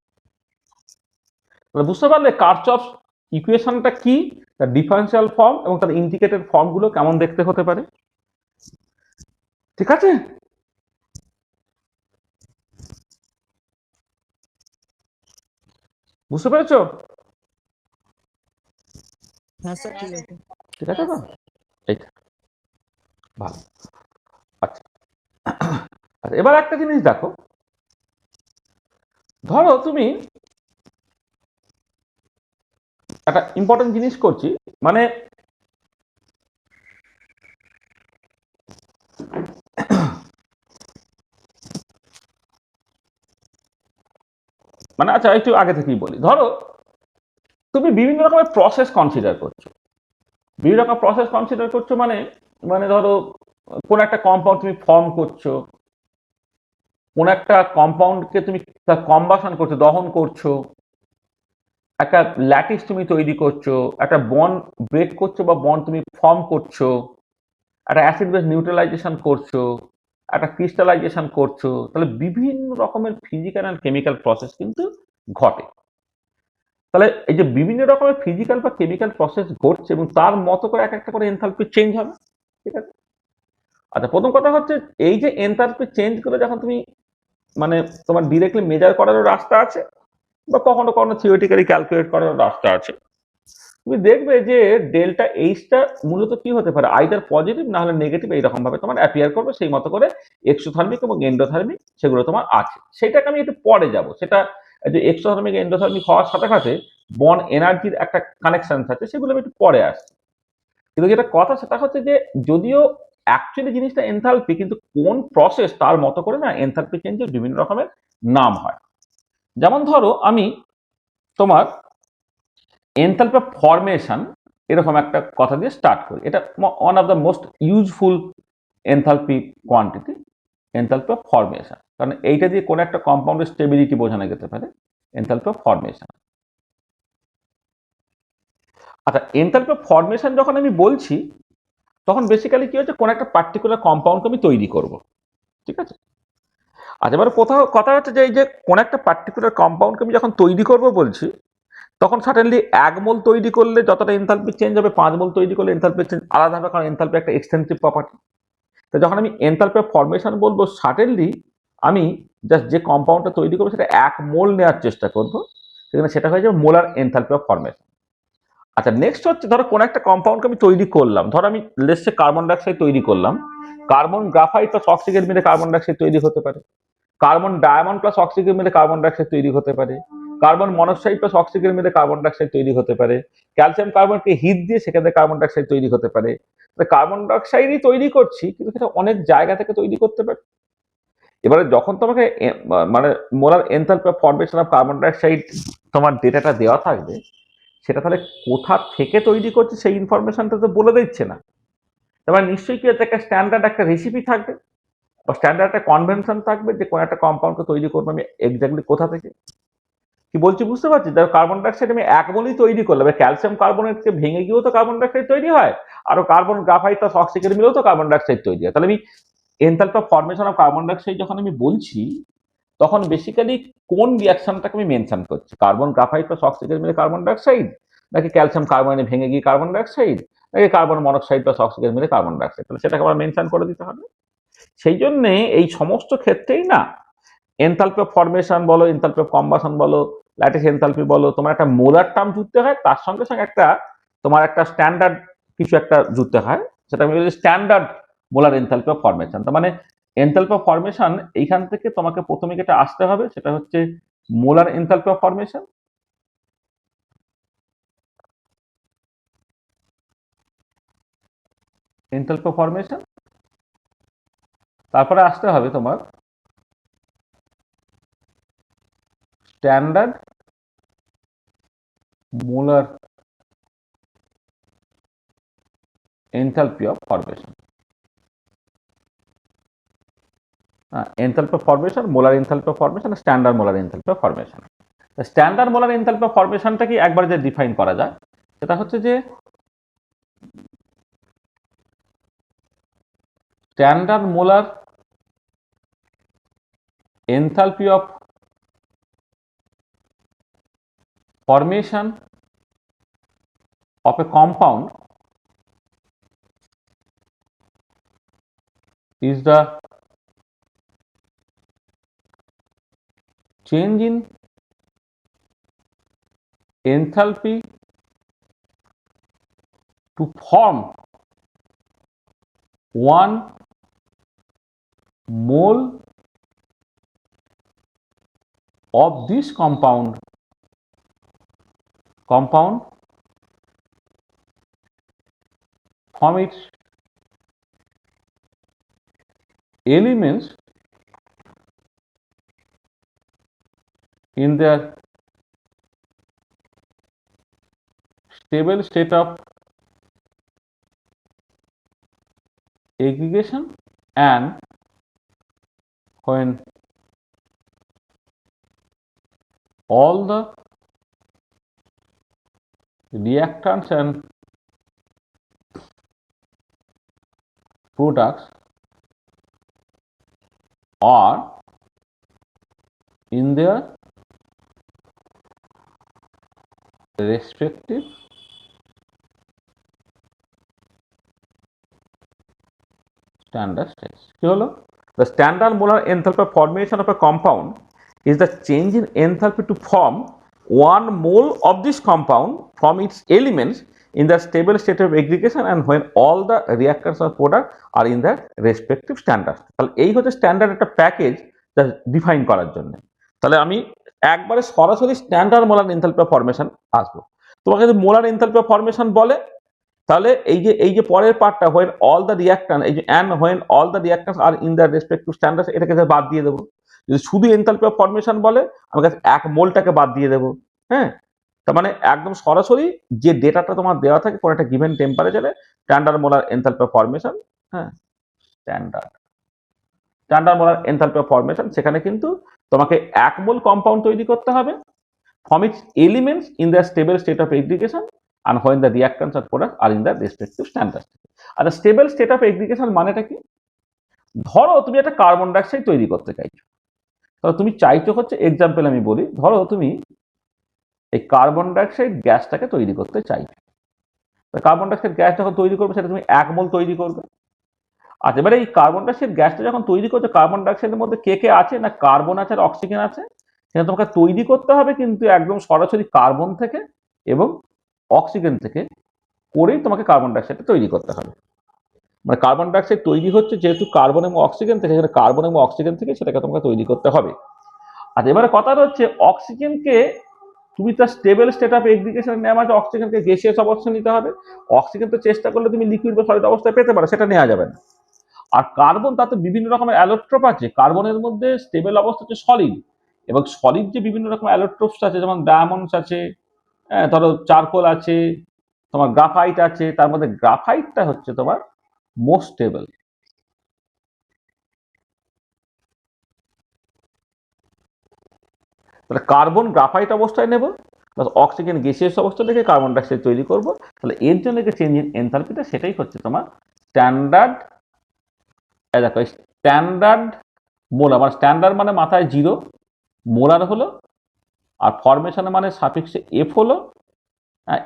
S1: তাহলে বুঝতে পারলে কার্চফ ইকুয়েশনটা কি, তার ডিফারেন্সিয়াল ফর্ম এবং তার ইন্টিগ্রেটেড ফর্মগুলো কেমন দেখতে হতে পারে। ঠিক আছে, বুঝতে পেরেছো?
S2: হ্যাঁ স্যার ঠিক আছে।
S1: ঠিক আছে তো, এইটা ভালো। আচ্ছা আচ্ছা, এবার একটা জিনিস দেখো, ধরো তুমি একটা ইম্পর্টেন্ট জিনিস করছি, মানে আচ্ছা একটু আগে থেকেই বলি। ধরো তুমি বিভিন্ন রকমের প্রসেস কনসিডার করছো, বিভিন্ন রকম প্রসেস কনসিডার করছো, মানে মানে ধরো কোন একটা কম্পাউন্ড তুমি ফর্ম করছো, কোন একটা কম্পাউন্ডকে তুমি তার কম্বাসন করছো, দহন করছো, একটা ল্যাটিস তুমি তৈরি করছো, একটা বন্ড ব্রেক করছো বা বন্ড তুমি ফর্ম করছো, একটা অ্যাসিড বেস নিউট্রালাইজেশন করছো, একটা ক্রিস্টালাইজেশন করছো, তাহলে বিভিন্ন রকমের ফিজিক্যাল অ্যান্ড কেমিক্যাল প্রসেস কিন্তু ঘটে। তাহলে এই যে বিভিন্ন রকমের ফিজিক্যাল বা কেমিক্যাল প্রসেস ঘটছে এবং তার মতো করে এক একটা করে এনথালপি চেঞ্জ হবে, ঠিক আছে? আচ্ছা, প্রথম কথা হচ্ছে এই যে এনথালপি চেঞ্জ করে যখন তুমি মানে তোমার ডিরেক্টলি মেজার করারও রাস্তা আছে বা কখনো কখনো থিওরিটিক্যালি ক্যালকুলেট করার রাস্তা আছে। তুমি দেখবে যে ডেল্টা এইচটা মূলত কি হতে পারে, আইদার পজিটিভ না হলে নেগেটিভ, এইরকম ভাবে তোমার অ্যাপিয়ার করবে, সেই মতো করে এক্সোথার্মিক এবং এন্ডোথার্মিক সেগুলো তোমার আছে। সেটাকে আমি একটু পরে যাব, সেটা যে এক্সোথার্মিক এন্ডোথার্মিক হওয়ার সাথে সাথে বন এনার্জির একটা কানেকশন আছে, সেগুলো আমি একটু পরে আসছি। কিন্তু যেটা কথা সেটা হচ্ছে যে যদিও অ্যাকচুয়ালি জিনিসটা এনথালপি, কিন্তু কোন প্রসেস তার মতো করে না এনথালপি চেঞ্জের বিভিন্ন রকমের নাম হয়। যেমন ধরো আমি তোমার এনথালপি অফ ফরমেশন এরকম একটা কথা দিয়ে স্টার্ট করি। এটা one of the most useful enthalpy quantity, enthalpy of formation, কারণ এইটা দিয়ে কোনো একটা কম্পাউন্ডের স্টেবিলিটি বোঝানো যেতে পারে, এনথালপি অফ ফরমেশন। আচ্ছা, এনথালপি অফ ফরমেশন যখন আমি বলছি তখন বেসিক্যালি কি হচ্ছে, কোনো একটা পার্টিকুলার কম্পাউন্ডকে আমি তৈরি করব, ঠিক আছে। আচ্ছা, এবার কোথাও কথা হচ্ছে যে এই যে কোনো একটা পার্টিকুলার কম্পাউন্ডকে আমি যখন তৈরি করব বলছি, তখন সাডেনলি 1 মোল তৈরি করলে যতটা এনথালপি চেঞ্জ হবে, 5 মোল তৈরি করলে এনথালপি চেঞ্জ আলাদা হবে, কারণ এনথালপি একটা এক্সটেন্সিভ প্রপার্টি। তো যখন আমি এনথালপি অফ ফরমেশন বলবো, সাডেনলি আমি জাস্ট যে কম্পাউন্ডটা তৈরি করবো সেটা 1 মোল নেওয়ার চেষ্টা করব, সেখানে সেটা হয়ে যাবে মোলার এনথালপি অফ ফরমেশন। আচ্ছা, নেক্সট হচ্ছে ধরো কোনো একটা কম্পাউন্ডকে আমি তৈরি করলাম, ধরো আমি লেটসে কার্বন ডাইঅক্সাইড তৈরি করলাম, কার্বন গ্রাফাইট প্লাস অক্সিজেন মিলে কার্বন ডাইঅক্সাইড তৈরি হতে পারে, কার্বন ডায়মন্ড প্লাস অক্সিজেন মিলে কার্বন ডাইঅক্সাইড তৈরি হতে পারে, কার্বন মনোক্সাইড প্লাস অক্সিজেন মিলে কার্বন ডাইঅক্সাইড তৈরি হতে পারে, ক্যালসিয়াম কার্বনকে হিট দিয়ে সেখানে কার্বন ডাইঅক্সাইড তৈরি হতে পারে। কার্বন ডাইঅক্সাইডই তৈরি করছি, কিন্তু সেটা অনেক জায়গা থেকে তৈরি করতে পারে। এবারে যখন তোমাকে মানে molar enthalpy of formation of carbon dioxide তোমার ডেটাটা দেওয়া থাকবে, সেটা তাহলে কোথা থেকে তৈরি করছে সেই ইনফরমেশনটা তো বলে দিচ্ছে না। তারপরে নিশ্চয়ই কি হচ্ছে, একটা স্ট্যান্ডার্ড একটা রেসিপি থাকবে বা স্ট্যান্ডার্ড একটা কনভেনশন থাকবে যে কোনো একটা কম্পাউন্ডকে তৈরি করবো আমি এক্স্যাক্টলি কোথা থেকে। কি বলছি বুঝতে পারছি? ধরো কার্বন ডাইঅক্সাইড আমি 1 মোলই তৈরি করলাম, ক্যালসিয়াম কার্বনেটকে ভেঙে গিয়েও তো কার্বন ডাইঅক্সাইড তৈরি হয়, আরো কার্বন গ্রাফাইট প্লাস অক্সিজেন মিলেও তো কার্বন ডাইঅক্সাইড তৈরি হয়। তাহলে আমি enthalpy of formation of carbon dioxide যখন আমি বলছি, তখন বেসিক্যালি কোন রিয়াকশনটাকে আমি মেনশন করছি, কার্বন গ্রাফাইট প্লাস অক্সিজেন মিলে কার্বন ডাইঅক্সাইড, নাকি ক্যালসিয়াম কার্বনে ভেঙে গিয়ে কার্বন ডাইঅক্সাইড, নাকি কার্বন মনোক্সাইড প্লাস অক্সিজেন মিলে কার্বন ডাইঅক্সাইড, তাহলে সেটাকে আবার মেনশন করে দিতে হবে। সেই জন্যে এই সমস্ত ক্ষেত্রেই না, এনথালপি অফ ফরমেশন বলো, এনথালপি অফ কম্বাশন বলো, ল্যাটিস এনথালপি বলো, তোমার একটা মোলার টার্ম জুড়তে হয়, তার সঙ্গে সঙ্গে একটা তোমার একটা স্ট্যান্ডার্ড কিছু একটা জুড়তে হয়, সেটা আমি বলি standard molar enthalpy of formation. তার মানে এনথালপি অফ ফরমেশন এইখান থেকে তোমাকে প্রথমে যেটা আসতে হবে সেটা হচ্ছে molar enthalpy of formation, enthalpy of formation. তারপরে আসতে হবে তোমার standard molar enthalpy of formation. Enthalpy of formation, molar enthalpy of formation, standard molar enthalpy of formation. Standard molar enthalpy of ফরমেশনটা কি একবার যে ডিফাইন করা যায়, সেটা হচ্ছে যে standard molar enthalpy of formation of a compound is the change in enthalpy to form 1 mole of this compound from its elements in their stable state of aggregation, and when all the reactants and products are in their respective standard states. কি হলো? The standard molar enthalpy of formation of a compound is the change in enthalpy to form 1 mole of this compound from its elements in the stable state of aggregation, and when all the reactants or product are in their respective standards. তাহলে এই হচ্ছে স্ট্যান্ডার্ড একটা প্যাকেজ যা ডিফাইন করার জন্য। তাহলে আমি একবারে সরাসরি standard molar enthalpy of formation আসবো। তোমাকে যদি মোলার এনথালপি অফ ফরমেশন বলে, তাহলে এই যে পরের পার্টটা when all the reactants, এই যে and when all the reactants are in the respective standards, এটাকে বাদ দিয়ে দেবো। যদি শুধু এনথালপি অফ ফরমেশন বলে আমার কাছে 1 মোলটাকে বাদ দিয়ে দেবো। হ্যাঁ, তার মানে একদম সরাসরি যে ডেটাটা তোমার দেওয়া থাকে কোন একটা গিভেন টেম্পারেচারে standard molar enthalpy of formation, হ্যাঁ standard molar enthalpy of formation, সেখানে কিন্তু তোমাকে 1 মোল কম্পাউন্ড তৈরি করতে হবে from its elements in the stable state of aggregation and when the reactants or products are in the respective standard state. আর স্টেবল স্টেট অফ এগ্রিগেশন মানেটা কি? ধরো তুমি একটা কার্বন ডাইঅক্সাইড তৈরি করতে চাইছো, তাহলে তুমি চাইছো হচ্ছে, এক্সাম্পল আমি বলি, ধরো তুমি এই কার্বন ডাইঅক্সাইড গ্যাসটাকে তৈরি করতে চাইছো। কার্বন ডাইঅক্সাইড গ্যাস যখন তৈরি করবে সেটা তুমি 1 মোল তৈরি করবে। আচ্ছা, এবারে এই কার্বন ডাইঅক্সাইড গ্যাসটা যখন তৈরি করছো, কার্বন ডাইঅক্সাইডের মধ্যে কে কে আছে না কার্বন আছে আর অক্সিজেন আছে। সেটা তোমাকে তৈরি করতে হবে কিন্তু একদম সরাসরি কার্বন থেকে এবং অক্সিজেন থেকে করেই তোমাকে কার্বন ডাইঅক্সাইডটা তৈরি করতে হবে। মানে কার্বন ডাইঅক্সাইড তৈরি হচ্ছে যেহেতু কার্বন এবং অক্সিজেন থেকে, সেটা কার্বন এবং অক্সিজেন থেকে সেটাকে তোমাকে তৈরি করতে হবে। আর এবারে কথাটা হচ্ছে অক্সিজেনকে তুমি তার স্টেবল স্টেট অফ এগ্রিগেশন নেওয়া আছে, অক্সিজেনকে গ্যাসিয়াস অবস্থায় নিতে হবে। অক্সিজেন তো চেষ্টা করলে তুমি লিকুইড বা সলিড অবস্থায় পেতে পারো, সেটা নেওয়া যাবে না। আর কার্বন, তাতে বিভিন্ন রকমের অ্যালোট্রপ আছে। কার্বনের মধ্যে স্টেবল অবস্থা হচ্ছে সলিড, এবং সলিড যে বিভিন্ন রকম অ্যালোট্রপস আছে, যেমন ডায়মন্ডস আছে, ধরো চারকোল আছে, তোমার গ্রাফাইট আছে। তার মধ্যে গ্রাফাইটটা হচ্ছে তোমার মোস্ট স্টেবল। তাহলে কার্বন গ্রাফাইট অবস্থায় নেব, প্লাস অক্সিজেন গ্যাসিয়াস অবস্থা থেকে কার্বন ডাইঅক্সাইড তৈরি করব। তাহলে এর জন্য যে চেঞ্জ ইন এনথালপিটা, সেটাই হচ্ছে তোমার স্ট্যান্ডার্ড। দেখো স্ট্যান্ডার্ড মোলার, মানে স্ট্যান্ডার্ড মানে মাথায় 0, মোলার হলো, আর ফরমেশনের মানে সাফিক্সে এফ হলো।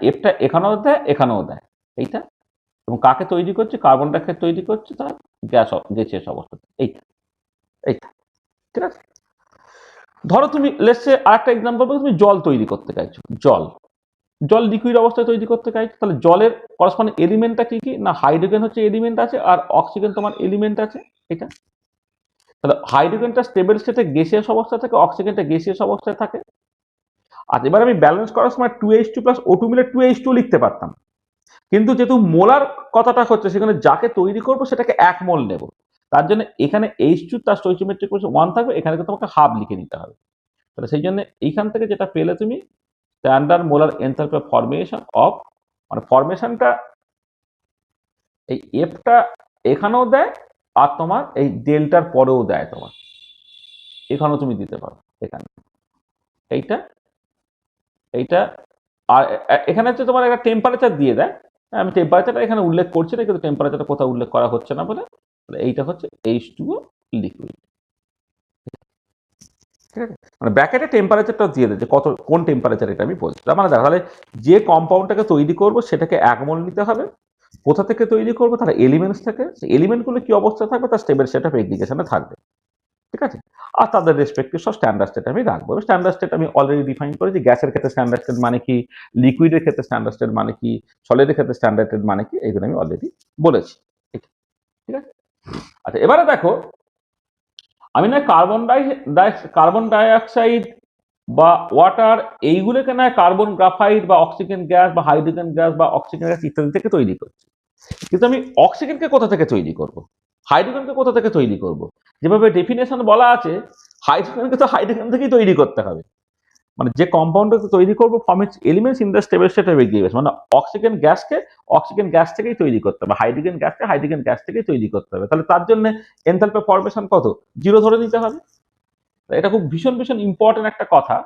S1: এফটা এখানেও দেয় এখানেও দেয়, এইটা। এবং কাকে তৈরি করছে? কার্বন ডাইঅক্সাইড তৈরি করছে তার গ্যাসিয়াস অবস্থাতে, এইটা এইটা। ঠিক আছে, ধরো তুমি লেটসে আরেকটা এক্সাম্পল বলো, তুমি জল তৈরি করতে চাইছো। জল লিকুইড অবস্থায় তৈরি করতে চাইছো, তাহলে জলের করসপন্ডিং এলিমেন্টটা কি কি না হাইড্রোজেন হচ্ছে এলিমেন্ট আছে, আর অক্সিজেন তোমার এলিমেন্ট আছে, এটা। তাহলে হাইড্রোজেনটা স্টেবল স্টেটে গ্যাসিয়াস অবস্থা থাকে, অক্সিজেনটা গ্যাসিয়াস অবস্থায় থাকে। আর এবার আমি ব্যালেন্স করার সময় 2H2 প্লাস O2 মিলে 2H2 লিখতে পারতাম, কিন্তু যেহেতু মোলার কথাটা হচ্ছে, সেখানে যাকে তৈরি করবো সেটাকে 1 মোল নেব। তার জন্য এখানে H2 তার স্টোইচিওমেট্রিক কোএফিসিয়েন্ট 1 থাকবে, এখানে কিন্তু তোমাকে হাফ লিখে নিতে হবে। তাহলে সেই জন্য এইখান থেকে যেটা পেলে তুমি, standard molar enthalpy of formation of, মানে ফরমেশনটা এই এফটা এখানেও দেয়, আর তোমার এই ডেল্টার পরেও দেয়, তোমার এখানেও তুমি দিতে পারো, এখানে এইটা এইটা। আর এখানে হচ্ছে তোমার একটা টেম্পারেচার দিয়ে দেয়। আমি টেম্পারেচারটা এখানে উল্লেখ করছি না, কিন্তু টেম্পারেচারটা কোথাও উল্লেখ করা হচ্ছে না বলে এইটা হচ্ছে H2O লিকুইড। ঠিক আছে, মানে ব্র্যাকেটে টেম্পারেচারটা দিয়ে দেয় যে কত, কোন টেম্পারেচার, এটা আমি বলছি। তার মানে দেখো, তাহলে যে কম্পাউন্ডটাকে তৈরি করব সেটাকে 1 মোল নিতে হবে। কোথা থেকে তৈরি করবো? তাহলে এলিমেন্টস থেকে। এলিমেন্টগুলো কি অবস্থা থাকবে? তার স্টেবল স্টেট অফ এগ্রিগেশনে থাকবে। ঠিক আছে, আর তাদের রেসপেক্টিভ সব স্ট্যান্ডার্ড স্টেট আমি রাখবো। স্ট্যান্ডার্ড স্টেট আমি অলরেডি ডিফাইন করেছি। গ্যাসের ক্ষেত্রে স্ট্যান্ডার্ড স্টেট মানে কি, লিকুইডের ক্ষেত্রে স্ট্যান্ডার্ড স্টেট মানে কি, সলিডের ক্ষেত্রে স্ট্যান্ডার্ড স্টেট মানে কি, এইগুলো আমি অলরেডি বলেছি। ঠিক আছে, আচ্ছা এবারে দেখো, আমি না কার্বন ডাইঅক্সাইড বা ওয়াটার এইগুলোকে না কার্বন গ্রাফাইট বা অক্সিজেন গ্যাস বা হাইড্রোজেন গ্যাস বা অক্সিজেন গ্যাস ইত্যাদি থেকে তৈরি করছি, কিন্তু আমি অক্সিজেনকে কোথা থেকে তৈরি করব, হাইড্রোজেনকে কোথা থেকে তৈরি করব? যেভাবে ডেফিনেশন বলা আছে, হাইড্রোজেনকে তো হাইড্রোজেন থেকেই তৈরি করতে হবে। মানে যে কম্পাউন্ডটাকে তৈরি করবো from its elements in the stable state of aggregation, মানে অক্সিজেন গ্যাস থেকেই তৈরি করতে হবে, হাইড্রোজেন গ্যাস থেকেই তৈরি করতে হবে। তাহলে তার জন্য এনথালপি ফরমেশন কত? 0 ধরে নিতে হবে। এটা খুব ভীষণ ভীষণ ইম্পর্টেন্ট একটা কথা।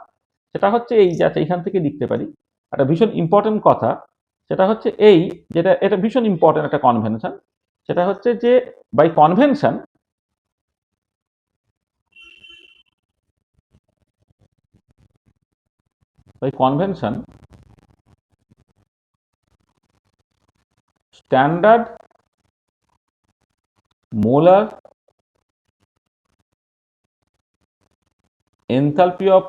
S1: সেটা হচ্ছে এই যে, এইখান থেকে লিখতে পারি একটা ভীষণ ইম্পর্টেন্ট কথা। সেটা হচ্ছে এই, যেটা এটা ভীষণ ইম্পর্টেন্ট একটা কনভেনশন। সেটা হচ্ছে যে by convention standard molar enthalpy of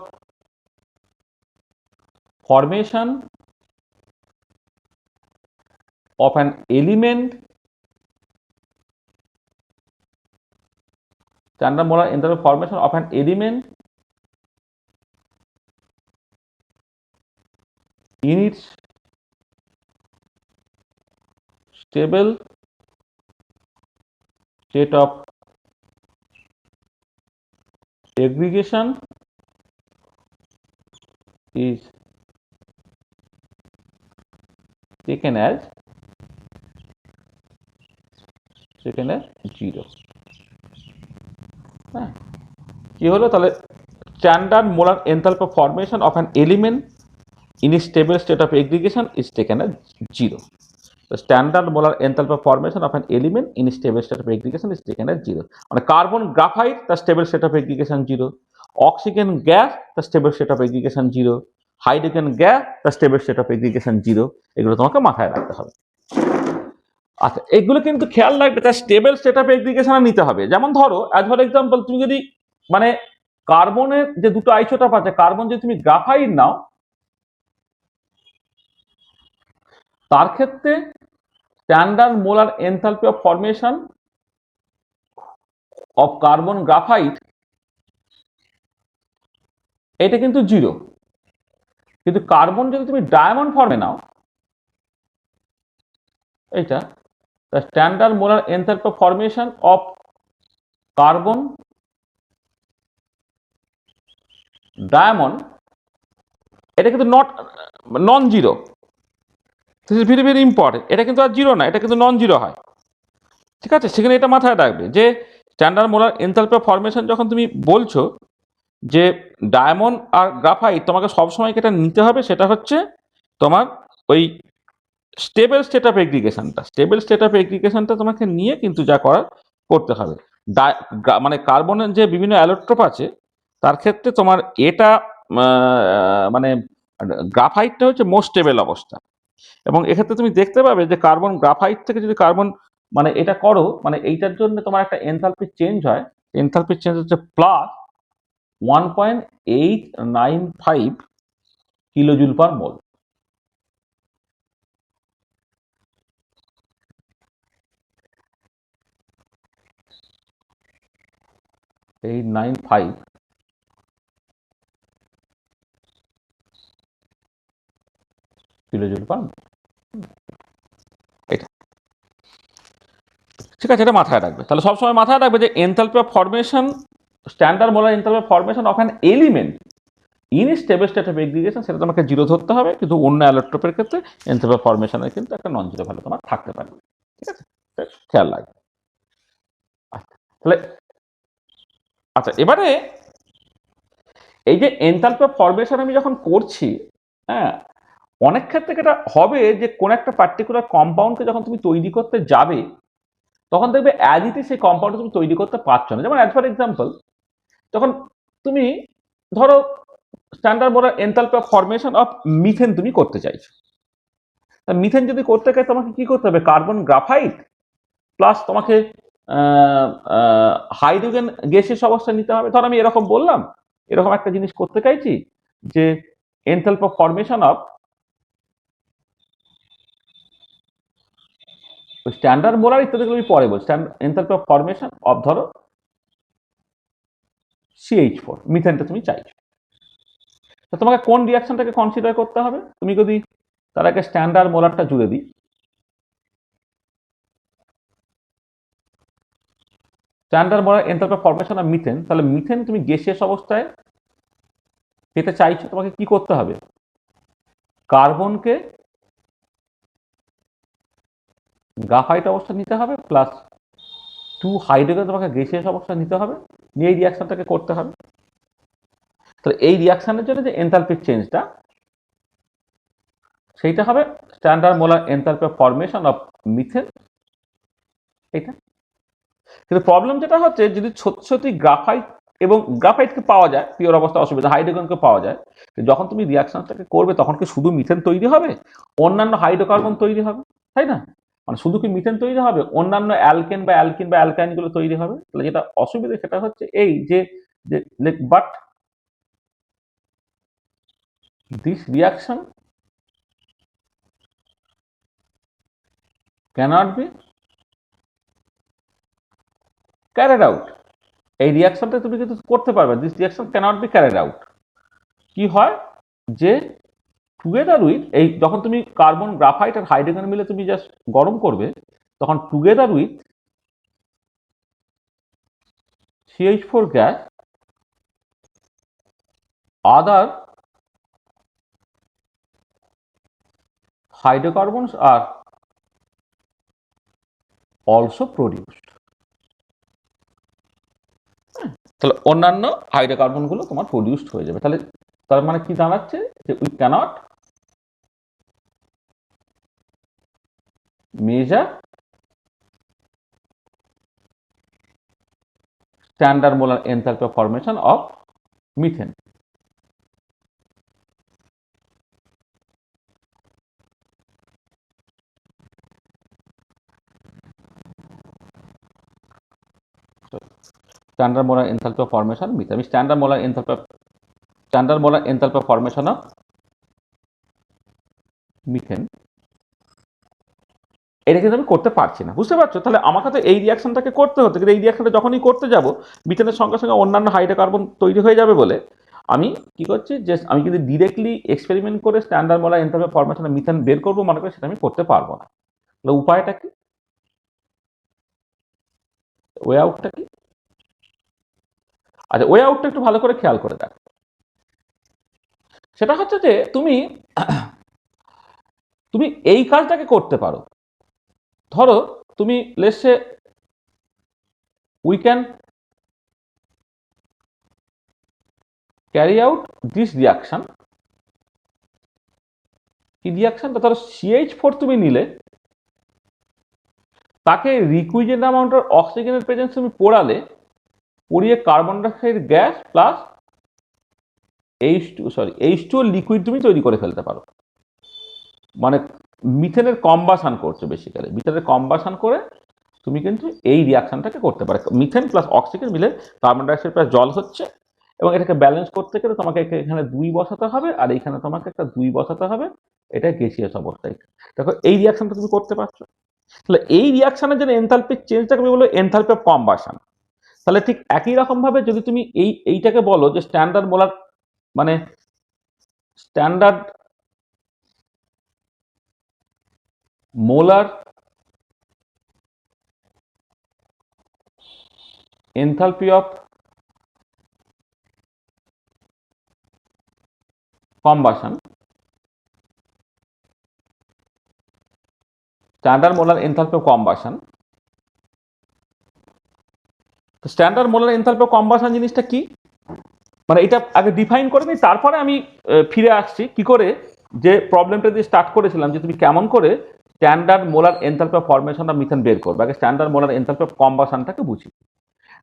S1: formation of an element, standard molar enthalpy of formation of an element in its stable state of aggregation is taken as 0. হ্যাঁ, কি হলো তাহলে? Standard molar enthalpy of formation of an element in a stable state of aggregation is taken as 0. The standard molar enthalpy of formation of an element in a stable state of aggregation is taken as 0. মানে কার্বন গ্রাফাইট তার stable state of aggregation 0, oxygen gas তার stable state of aggregation 0, hydrogen gas তার স্টেবল স্টেট অফ এগ্রিগেশন 0। এগুলো তোমাকে মাথায় রাখতে হবে। আচ্ছা, এগুলো কিন্তু খেয়াল রাখবে তার স্টেবল স্টেট অফ এগ্রিগেশন নিতে হবে। যেমন ধরো অ্যাজ ফর এক্সাম্পল, তুমি যদি মানে কার্বনের যে দুটো আইসোটোপ আছে, কার্বন যদি তুমি গ্রাফাইট নাও, তার ক্ষেত্রে standard molar enthalpy of formation of carbon graphite এটা কিন্তু 0। কিন্তু কার্বন যদি তুমি ডায়মন্ড ফর্মে নাও, এটা the standard molar enthalpy of formation of carbon diamond এটা কিন্তু non zero. This is very very important. এটা কিন্তু আর জিরো না, এটা কিন্তু নন জিরো হয়। ঠিক আছে, সেখানে এটা মাথায় রাখবে যে standard molar enthalpy of formation যখন তুমি বলছো যে ডায়মন্ড আর গ্রাফাইট, তোমাকে সবসময় এটা নিতে হবে, সেটা হচ্ছে তোমার ওই স্টেবল স্টেট অফ এগ্রিগেশনটা। স্টেবল স্টেট অফ এগ্রিগেশনটা তোমাকে নিয়ে কিন্তু যা করার করতে হবে। মানে কার্বনের যে বিভিন্ন অ্যালোট্রোপ আছে তার ক্ষেত্রে তোমার এটা মানে গ্রাফাইটটা হচ্ছে মোস্ট স্টেবল অবস্থা। এবং এক্ষেত্রে তুমি দেখতে পাবে যে কার্বন গ্রাফাইট থেকে যদি কার্বন মানে এটা করো, মানে এইটার জন্য তোমার একটা এনথালপি চেঞ্জ হয়। এনথালপি চেঞ্জ হচ্ছে প্লাস 1.895 কিলোজুল পার মোল। এই 95 কিলোজুল পার মোল। এটা ঠিক আছে, এটা মাথায় রাখবে। তাহলে সবসময় মাথায় রাখবে যে enthalpy of formation, standard molar enthalpy of formation of an element in stable state of aggregation, সেটা তোমাকে 0 ধরতে হবে। কিন্তু অন্য অ্যালোট্রোপের ক্ষেত্রে এনথালপি অফ ফরমেশনের কিন্তু একটা নন জিরো ভ্যালু তোমার থাকতে পারে। ঠিক আছে, খেয়াল রাখবে। আচ্ছা, তাহলে আচ্ছা, এবারে এই যে এনথালপি অফ ফরমেশন আমি যখন করছি, হ্যাঁ, অনেক ক্ষেত্রে এটা হবে যে কোন একটা পার্টিকুলার কম্পাউন্ডকে যখন তুমি তৈরি করতে যাবে, তখন দেখবে অ্যাজ ইট ইজ সেই কম্পাউন্ডটা তুমি তৈরি করতে পারছো না। যেমন অ্যাজ ফর এক্সাম্পল, তখন তুমি ধরো standard molar enthalpy of formation of methane তুমি করতে চাইছো। মিথেন যদি করতে চাই, তোমাকে কি করতে হবে? কার্বন গ্রাফাইট প্লাস তোমাকে হাইড্রোজেন গ্যাসের অবস্থা নিতে হবে। ধর আমি এরকম বললাম, এরকম একটা জিনিস করতে চাইছি যে enthalpy of formation of standard molar ইত্যাদিগুলো আমি পরে বলছি। এনথালপি অফ ফরমেশন অফ ধরো CH4 মিথেনটা তুমি চাইছো, তো তোমাকে কোন রিয়াকশনটাকে কনসিডার করতে হবে? তুমি যদি তার আগে স্ট্যান্ডার্ড মোলারটা জুড়ে দিই, standard molar enthalpy of formation of methane, তাহলে মিথেন তুমি গ্যাসিয়াস অবস্থায় পেতে চাইছো, তোমাকে কি করতে হবে? কার্বনকে গ্রাফাইট অবস্থা নিতে হবে প্লাস 2 হাইড্রোজেন তোমাকে গ্যাসিয়াস অবস্থা নিতে হবে, নিয়ে এই রিয়াকশনটাকে করতে হবে। তাহলে এই রিয়াকশনের জন্য যে এনথালপির চেঞ্জটা, সেইটা হবে standard molar enthalpy of formation of methane. এটা কিন্তু প্রবলেম যেটা হচ্ছে, যদি সত্যি গ্রাফাইট এবং গ্রাফাইটকে পাওয়া যায় পিওর অবস্থা অসুবিধা, হাইড্রোজেনকে পাওয়া যায়, যখন তুমি রিয়াকশনটাকে করবে তখন কি শুধু মিথেন তৈরি হবে? অন্যান্য হাইড্রোকার্বন তৈরি হবে, তাই না? মানে শুধু কি মিথেন তৈরি হবে? অন্যান্য অ্যালকেন বা অ্যালকাইন গুলো তৈরি হবে। তাহলে যেটা অসুবিধা সেটা হচ্ছে এই যে but this reaction cannot be carried out. এই রিয়াকশনটা তুমি কিন্তু করতে পারবে, this reaction cannot be carried out. কি হয় যে টুগেদার উইথ, এই যখন তুমি কার্বন গ্রাফাইট আর হাইড্রোজেন মিলে তুমি জাস্ট গরম করবে, তখন together with CH4 gas other hydrocarbons are also produced. তাহলে অন্যান্য হাইড্রোকার্বন গুলো তোমার প্রডিউসড হয়ে যাবে। তাহলে তার মানে কি দাঁড়াচ্ছে যে we cannot measure standard molar enthalpy of formation of methane. Standard molar enthalpy of formation methane, আমি standard molar enthalpy of formation of methane এটা কিন্তু আমি করতে পারছি না, বুঝতে পারছো? তাহলে আমাকে তো এই রিয়াকশনটাকে করতে হতো, কিন্তু এই রিয়াকশনটা যখনই করতে যাব মিথেনের সঙ্গে সঙ্গে অন্যান্য হাইড্রোকার্বন তৈরি হয়ে যাবে বলে আমি কি করছি, যে আমি যদি ডিরেক্টলি এক্সপেরিমেন্ট করে standard molar enthalpy of formation of methane বের করবো মনে করি, সেটা আমি করতে পারবো না। তাহলে উপায়টা কি, ওয়ে আউটটা কি? আচ্ছা, ওয়ে আউটটা একটু ভালো করে খেয়াল করে দেখো। সেটা হচ্ছে যে তুমি এই কাজটাকে করতে পারো। ধরো তুমি let's say we can carry out this reaction. কি রিয়াকশনটা? ধরো CH4 তুমি নিলে, তাকে রিকুইজেন্ট অ্যামাউন্টের অক্সিজেনের প্রেজেন্স তুমি পোড়ালে, পুড়িয়ে carbon dioxide gas plus H2O liquid তুমি তৈরি করে ফেলতে পারো। মানে মিথেনের কম্বাশন করছো, বেসিক্যালি মিথেনের কম্বাশন করে তুমি কিন্তু এই রিয়াকশনটাকে করতে পারো। মিথেন প্লাস অক্সিজেন মিলে কার্বন ডাইঅক্সাইড প্লাস জল হচ্ছে, এবং এটাকে ব্যালেন্স করতে গেলে তোমাকে এখানে 2 বসাতে হবে, আর এইখানে তোমাকে একটা 2 বসাতে হবে। এটা গ্যাসিয়াস অবস্থায়। দেখো এই রিয়াকশনটা তুমি করতে পারছো। তাহলে এই রিয়াকশনের জন্য এনথালপির চেঞ্জটাকে আমি বলবো এনথালপি অফ কম্বাশন। তাহলে ঠিক একই রকম ভাবে যদি তুমি এইটাকে বলো যে স্ট্যান্ডার্ড মোলার, মানে standard molar enthalpy of combustion, standard molar enthalpy of combustion. Standard molar enthalpy of combustion জিনিসটা কি, মানে এটা আগে ডিফাইন করে নিই, তারপরে আমি ফিরে আসছি কি করে, যে প্রবলেমটা দিয়ে স্টার্ট করেছিলাম যে তুমি কেমন করে standard molar enthalpy of formation of methane বের করবে। আগে স্ট্যান্ডার্ড মোলার এনথালপি অফ কম্বাশনটাকে বুঝি।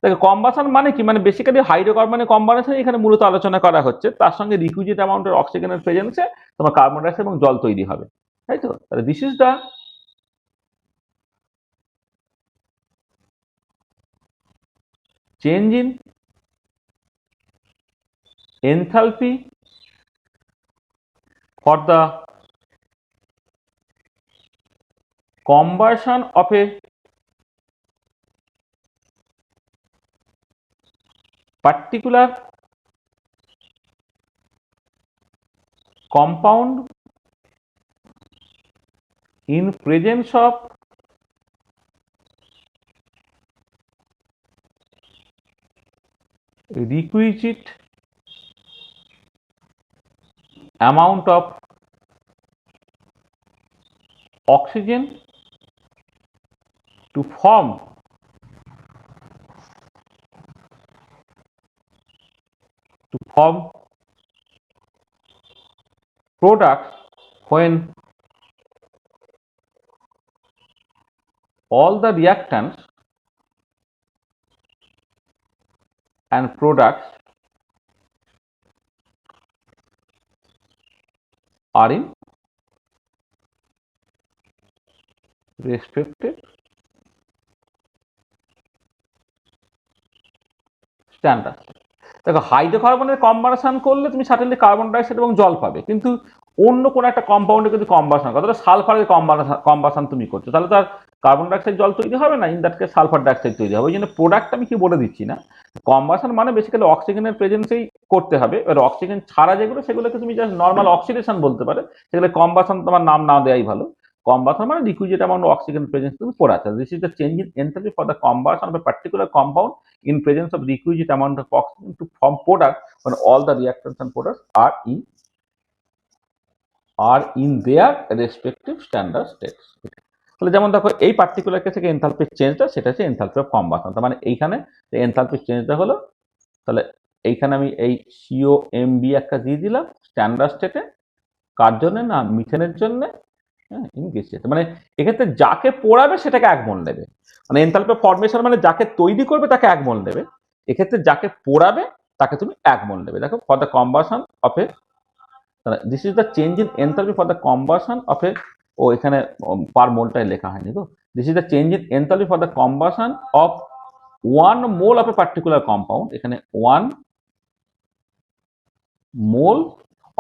S1: দেখো কম্বাশন মানে কি, মানে বেসিক্যালি হাইড্রোকার্বনের কম্বাশন এখানে মূলত আলোচনা করা হচ্ছে, তার সঙ্গে রিকুইজিট অ্যামাউন্টের অক্সিজেনের প্রেজেন্সে তোমার কার্বন ডাইঅক্সাইড এবং জল তৈরি হবে, তাই তো? তাহলে this is the change in enthalpy for the combustion of a particular compound in presence of requisite amount of oxygen to form products when all the reactants and products are in respective standard. দেখো হাইড্রোকার্বনের কম্বাশন করলে তুমি সার্টেনলি কার্বন ডাইঅক্সাইড এবং জল পাবে, কিন্তু অন্য কোনো একটা কম্পাউন্ডে যদি কম্বাশন করো, তাহলে সালফারের কম্বাশন তুমি করছো, তাহলে তার কার্বন ডাইঅক্সাইড জল তৈরি হবে না, in that case sulphur dioxide তৈরি হবে। ওই জন্য প্রোডাক্ট আমি কি বলে দিচ্ছি না, কম্বাশন মানে বেসিক্যালি অক্সিজেনের প্রেজেন্সেই করতে হবে। এবার অক্সিজেন ছাড়া যেগুলো, সেগুলোকে তুমি জাস্ট নর্মাল অক্সিডেশন বলতে পারে, সেগুলো কম্বাশন তোমার নাম না দেওয়াই ভালো। combustion মানে requisite amount of oxygen presence তুমি পড়াচ্ছ। This is the change in enthalpy for the combustion of a particular compound in presence of requisite amount of oxygen to form product when all the reactants and products are in their respective standard states. তাহলে যেমন দেখো এই পার্টিকুলার কেসে এনথালপির চেঞ্জটা সেটা হচ্ছে এনথালপি অফ কম্বাসন। তার মানে এইখানে যে এনথালপির চেঞ্জটা হলো, তাহলে এইখানে আমি এই COMb একটা দিয়ে দিলাম স্ট্যান্ডার্ড স্টেটে, কার জন্য না মিথেনের জন্য, হ্যাঁ ইন গ্যাস স্টেট। মানে এক্ষেত্রে যাকে পোড়াবে সেটাকে 1 মোল নেবে, মানে এনথালপি অফ ফরমেশন মানে যাকে তৈরি করবে তাকে 1 মোল নেবে, এক্ষেত্রে যাকে পোড়াবে তাকে তুমি 1 মোল নেবে। দেখো for the combustion of a, this is the change in enthalpy for the combustion of a, ও এখানে পার মোলটাই লেখা হয়নি তো, this is the change in enthalpy for the combustion of 1 mole of a particular compound, এখানে 1 mole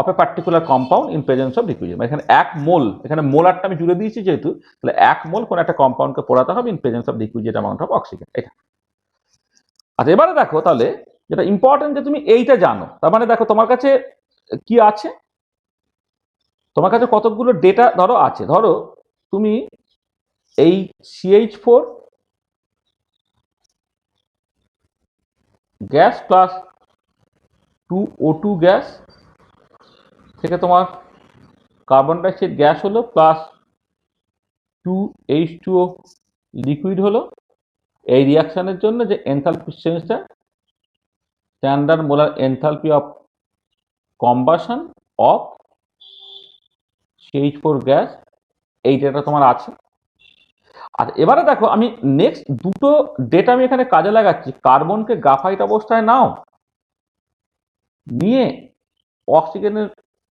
S1: of a particular compound in presence of liquid, এখানে 1 মোল, এখানে মোলারটা আমি জুড়ে দিয়েছি যেহেতু, তাহলে 1 মোল কোন একটা কম্পাউন্ডকে পোড়াতে হবে in presence of liquid amount of oxygen, এটা। আচ্ছা এবারে দেখো তাহলে যেটা ইম্পর্টেন্ট যে তুমি এইটা জানো, তার মানে দেখো তোমার কাছে কি আছে, তোমার কাছে কতগুলো ডেটা ধরো আছে, ধরো তুমি এই CH4 gas plus 2O2 gas থেকে তোমার কার্বন ডাইঅক্সাইড গ্যাস হলো প্লাস 2H2O লিকুইড হলো, এই রিয়াকশনের জন্য যে এনথালপি চেঞ্জটা standard molar enthalpy of combustion of CH4 gas, এই ডেটা তোমার আছে। আর এবারে দেখো আমি নেক্সট দুটো ডেটা আমি এখানে কাজে লাগাচ্ছি, কার্বনকে গ্রাফাইট অবস্থায় নাও, নিয়ে অক্সিজেনের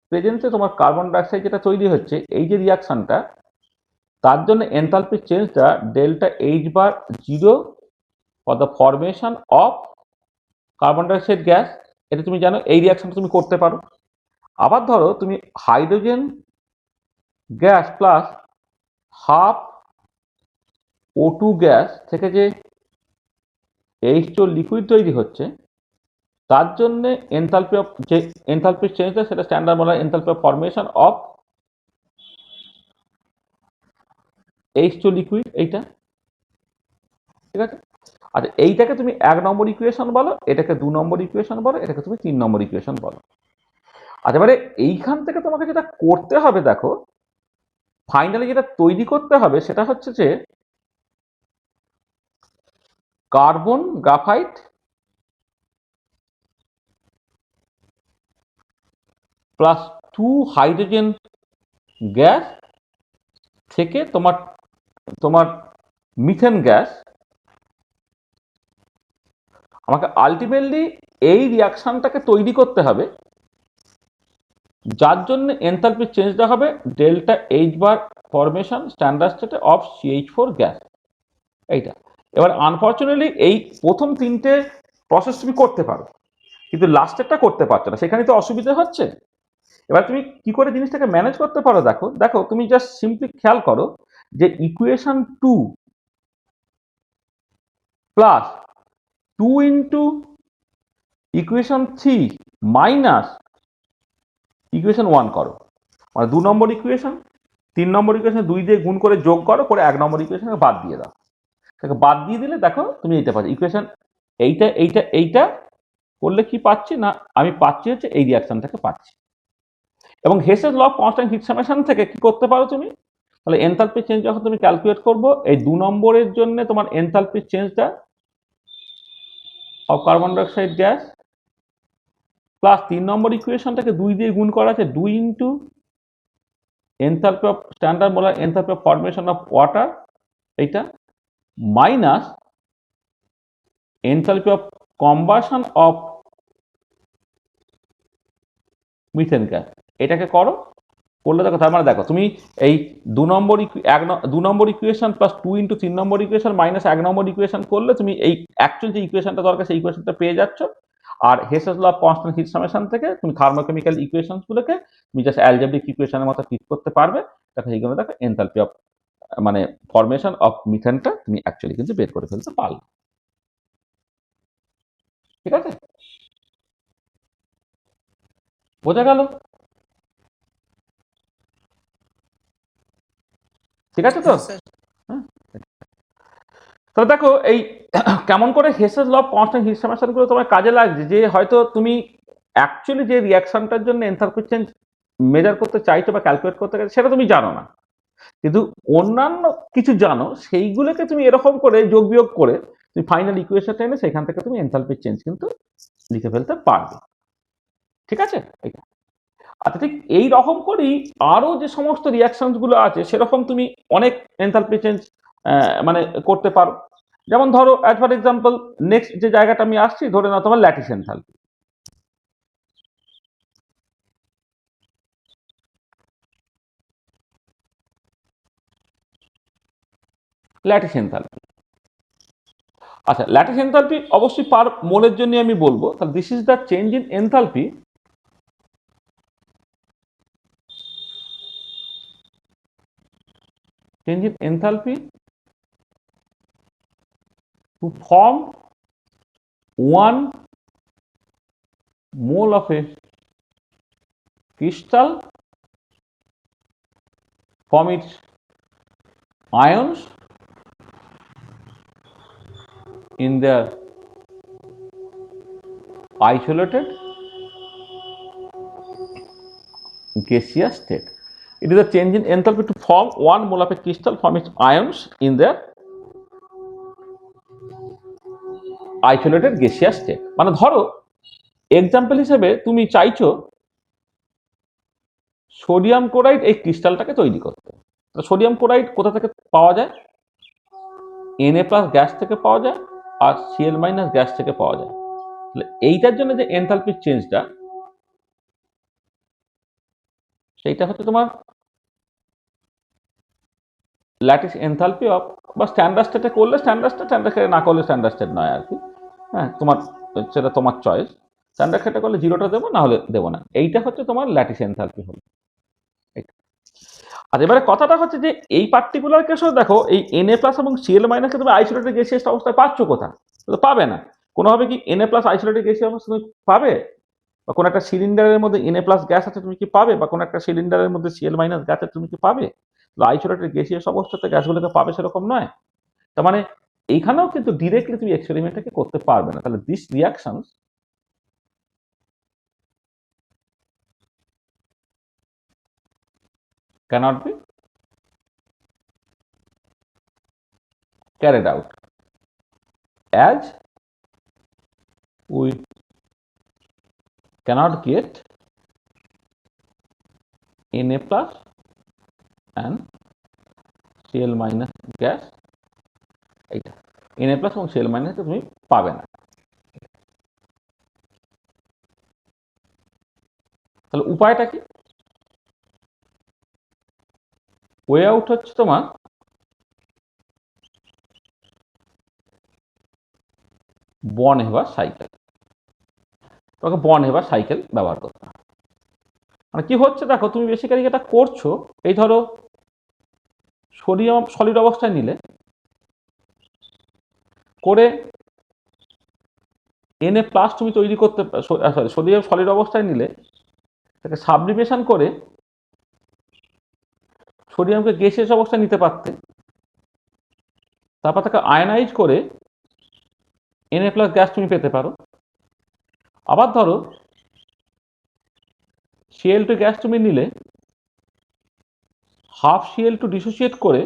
S1: প্রেজেন্সে তোমার কার্বন ডাইঅক্সাইড যেটা তৈরি হচ্ছে এই যে রিয়াকশনটা, তার জন্য এনথালপি চেঞ্জটা delta H bar 0 for the formation of carbon dioxide gas, এটা তুমি জানো, এই রিয়াকশনটা তুমি করতে পারো। আবার ধরো তুমি hydrogen gas plus half O2 gas থেকে যে H2O লিকুইড তৈরি হচ্ছে, তার জন্য এনথালপি অফ যে এনথালপি চেঞ্জটা সেটা standard molar enthalpy of formation of H2O liquid, এইটা ঠিক আছে। আচ্ছা এইটাকে তুমি 1 নম্বর ইকুয়েশন বলো, এটাকে 2 নম্বর ইকুয়েশন বলো, এটাকে তুমি 3 নম্বর ইকুয়েশন বলো। আচ্ছা এবারে এইখান থেকে তোমাকে যেটা করতে হবে দেখো, ফাইনালি যেটা তৈরি করতে হবে সেটা হচ্ছে যে carbon graphite plus 2 hydrogen gas থেকে তোমার তোমার মিথেন গ্যাস, আমাকে আলটিমেটলি এই রিয়াকশনটাকে তৈরি করতে হবে, যার জন্য এনথালপি চেঞ্জটা হবে ডেল্টা H বার ফরমেশন স্ট্যান্ডার্ড স্টেটে অফ CH4 গ্যাস, এইটা। এবার আনফর্চুনেটলি এই প্রথম 3টে প্রসেস তুমি করতে পারো, কিন্তু লাস্টেরটা করতে পারছো না, সেখানে তো অসুবিধা হচ্ছে। এবার তুমি কি করে জিনিসটাকে ম্যানেজ করতে পারো দেখো, দেখো তুমি জাস্ট সিম্পলি খেয়াল করো যে equation 2 plus 2 into equation 3 minus equation 1 করো, মানে 2 নম্বর ইকুয়েশন 3 নম্বর ইকুয়েশন 2 দিয়ে গুণ করে যোগ করো, করে 1 নম্বর ইকুয়েশনকে বাদ দিয়ে দাও, তাকে বাদ দিয়ে দিলে দেখো তুমি এইটা পাচ্ছ, ইকুয়েশন এইটা এইটা এইটা করলে কি পাচ্ছি না, আমি পাচ্ছি হচ্ছে এই রিয়াকশনটাকে পাচ্ছি। এবং Hess's law of constant heat summation থেকে কি করতে পারো তুমি, তাহলে এনথালপি চেঞ্জ যখন তুমি ক্যালকুলেট করবো, এই 2 নম্বরের জন্য তোমার এনথালপি চেঞ্জটা of carbon dioxide gas plus 3 number ইকুয়েশনটাকে 2 দিয়ে গুণ করা আছে 2 into enthalpy of standard molar enthalpy of formation of water, এইটা minus enthalpy of combustion of methane gas, এটাকে করো, করলে দেখো তার মানে দেখো তুমি এই 2 নম্বর ইকুয়েশন প্লাস 2 ইন্টু 3 নম্বর ইকুয়েশন মাইনাস 1 নম্বর ইকুয়েশন করলে তুমি এই অ্যাকচুয়াল যে ইকুয়েশনটা দরকার সেই ইকুয়েশনটা পেয়ে যাচ্ছ। আর Hess's law of constant heat summation থেকে তুমি থার্মোকেমিক্যাল ইকুয়েশনগুলোকে তুমি জাস্ট অ্যালজেব্রিক ইকুয়েশনের মতো ট্রিট করতে পারবে, দেখো এইগুলো দেখো এনথালপি অফ মানে ফরমেশন অফ মিথেনটা তুমি অ্যাকচুয়ালি কিন্তু বের করে ফেলতে পারলে, ঠিক আছে, বোঝা গেল? ঠিক আছে তো?
S2: হ্যাঁ স্যার।
S1: হ্যাঁ, তাহলে দেখো এই কেমন করে Hess's law of constant heat summation গুলো তোমার কাজে লাগছে, যে হয়তো তুমি অ্যাকচুয়ালি যে রিয়াকশনটার জন্য এনথালপি চেঞ্জ মেজার করতে চাইছো বা ক্যালকুলেট করতে চাইছো সেটা তুমি জানো না, কিন্তু অন্যান্য কিছু জানো, সেইগুলোকে তুমি এরকম করে যোগ বিয়োগ করে তুমি ফাইনাল ইকুয়েশনটা এনে সেখান থেকে তুমি এনথালপি চেঞ্জ কিন্তু লিখে ফেলতে পারবে। ঠিক আছে? আচ্ছা, ঠিক এই রকম করেই আরো যে সমস্ত রিয়াকশনস গুলো আছে সেরকম তুমি অনেক এনথালপি চেঞ্জ মানে করতে পারো। যেমন ধরো অ্যাজ ফর এক্সাম্পল নেক্সট যে জায়গাটা আমি আসছি, ধরে নাও তোমার ল্যাটিস এনথালপি। ল্যাটিস এনথালপি, আচ্ছা ল্যাটিস এনথালপি অবশ্যই পার মোলের জন্য আমি বলবো, তাহলে this is the change in enthalpy to form 1 mole of a crystal from its ions in their isolated gaseous state. It is a change in enthalpy to form 1 mole of a crystal from its ions in their isolated gaseous state. মানে ধরো এক্সাম্পল হিসেবে তুমি চাইছো সোডিয়াম ক্লোরাইড এই ক্রিস্টালটাকে তৈরি করতে। সোডিয়াম ক্লোরাইড কোথা থেকে পাওয়া যায়? Na+ গ্যাস থেকে পাওয়া যায় আর Cl- গ্যাস থেকে পাওয়া যায়। তাহলে এইটার জন্য যে এনথালপির চেঞ্জটা, সেইটা হচ্ছে তোমার ল্যাটিস এনথালপি অফ, বা স্ট্যান্ডার্ড স্টেটে করলে স্ট্যান্ডার্ড স্টেট, স্ট্যান্ডার্ড স্টেটে না করলে স্ট্যান্ডার্ড স্টেট নয় আর কি। হ্যাঁ, তোমার সেটা তোমার চয়েস। স্ট্যান্ডার্ড স্টেটে করলে জিরোটা দেবো, না হলে দেবো না। এইটা হচ্ছে তোমার ল্যাটিস এনথালপি হলো। আর এবারে কথাটা হচ্ছে যে এই পার্টিকুলার কেসেও দেখো এই Na+ এবং Cl- কে তুমি আইসোলেটেড গ্যাসিয়াস অবস্থায় পাচ্ছ কোথা? তো পাবে না কোনোভাবে। কি Na+ আইসোলেটেড গ্যাসিয়াস অবস্থা তুমি পাবে? বা কোনো একটা সিলিন্ডারের মধ্যে Na+ গ্যাস আছে তুমি কি পাবে? বা কোনো একটা সিলিন্ডারের মধ্যে Cl- গ্যাস আছে তুমি কি পাবে? আইসোলেটেড গ্যাসিয়াস অবস্থাতে গ্যাসগুলোকে পাবে সেরকম নয়। তার মানে এইখানেও কিন্তু ডিরেক্টলি তুমি এক্সপেরিমেন্টটাকে করতে পারবে না। তাহলে this reactions cannot be carried out as we cannot get Na+ and Cl- gas. এইটা Na+ এবং Cl- তুমি পাবে না। তাহলে উপায়টা কি? ওয়ে আউট হচ্ছে তোমার বর্ন হেবার সাইকেল। তোমাকে বর্ন হেবার সাইকেল ব্যবহার করতে হবে। মানে কি হচ্ছে দেখো, তুমি বেসিক্যালি যেটা করছো, এই ধরো সোডিয়াম সলিড অবস্থায় নিলে, করে Na+ তুমি তৈরি করতে, সরি সোডিয়াম সলিড অবস্থায় নিলে তাকে সাবলিমেশন করে সোডিয়ামকে গ্যাসিয়াস অবস্থায় নিতে পারতে, তারপর তাকে আয়নাইজ করে Na+ গ্যাস তুমি পেতে পারো। আবার ধরো Cl2 গ্যাস তুমি নিলে, হাফ Cl2 ডিসোসিয়েট করে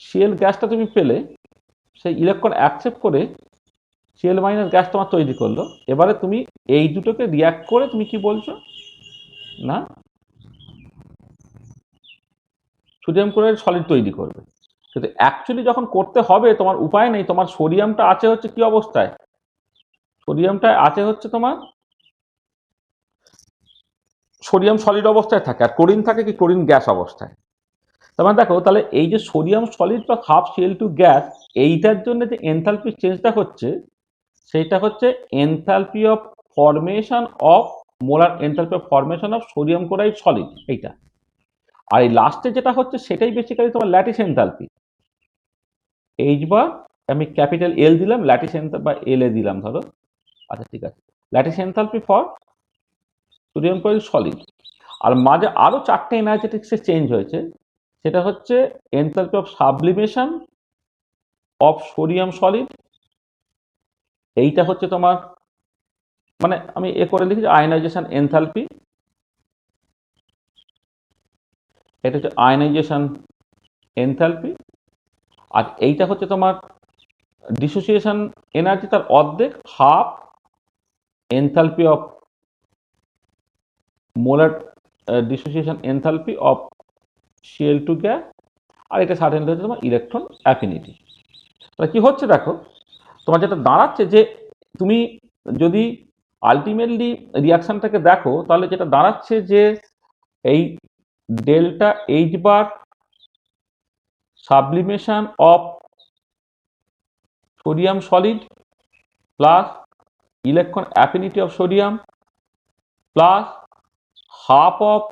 S1: Cl গ্যাসটা তুমি পেলে, সেই ইলেকট্রন অ্যাকসেপ্ট করে Cl- গ্যাস তোমার তৈরি করলো। এবারে তুমি এই দুটোকে রিয়াক্ট করে তুমি কি বলছো না সোডিয়াম ক্লোরাইড সলিড তৈরি করবে। কিন্তু অ্যাকচুয়ালি যখন করতে হবে তোমার উপায় নেই, তোমার সোডিয়ামটা আছে হচ্ছে কি অবস্থায়? সোডিয়ামটা আছে হচ্ছে তোমার সোডিয়াম সলিড অবস্থায় থাকে, আর ক্লোরিন থাকে কি ক্লোরিন গ্যাস অবস্থায়। তার মানে দেখো, তাহলে এই যে সোডিয়াম সলিড বা হাফ Cl2 গ্যাস, এইটার জন্য যে এনথালপি চেঞ্জটা হচ্ছে সেইটা হচ্ছে enthalpy of formation of molar enthalpy of formation of sodium chloride solid এইটা। আর এই লাস্টে যেটা হচ্ছে সেটাই বেসিক্যালি তোমার ল্যাটিস এনথালপি। এইচ বার আমি ক্যাপিটাল এল দিলাম, ল্যাটিস এনথালপি বা এল এ দিলাম ধরো। আচ্ছা ঠিক আছে, lattice enthalpy for sodium chloride solid. আর মাঝে আরো 4টে এনার্জেটিক্সে চেঞ্জ হয়েছে, সেটা হচ্ছে enthalpy of sublimation of sodium solid, এইটা হচ্ছে তোমার মানে আমি এ করে লিখি আয়নাইজেশন এনথালপি, এটা হচ্ছে আয়নাইজেশন এনথালপি, আর এইটা হচ্ছে তোমার ডিসোসিয়েশন এনার্জি, তার অর্ধেক, half enthalpy of molar dissociation enthalpy of Cl2 gas, আর এটা সার্টেনলি হচ্ছে তোমার ইলেকট্রন অ্যাফিনিটি। তাহলে কি হচ্ছে দেখো, তোমার যেটা দাঁড়াচ্ছে যে তুমি যদি আলটিমেটলি রিয়াকশনটাকে দেখো, তাহলে যেটা দাঁড়াচ্ছে যে এই delta H bar sublimation of sodium solid plus electron affinity of sodium plus half of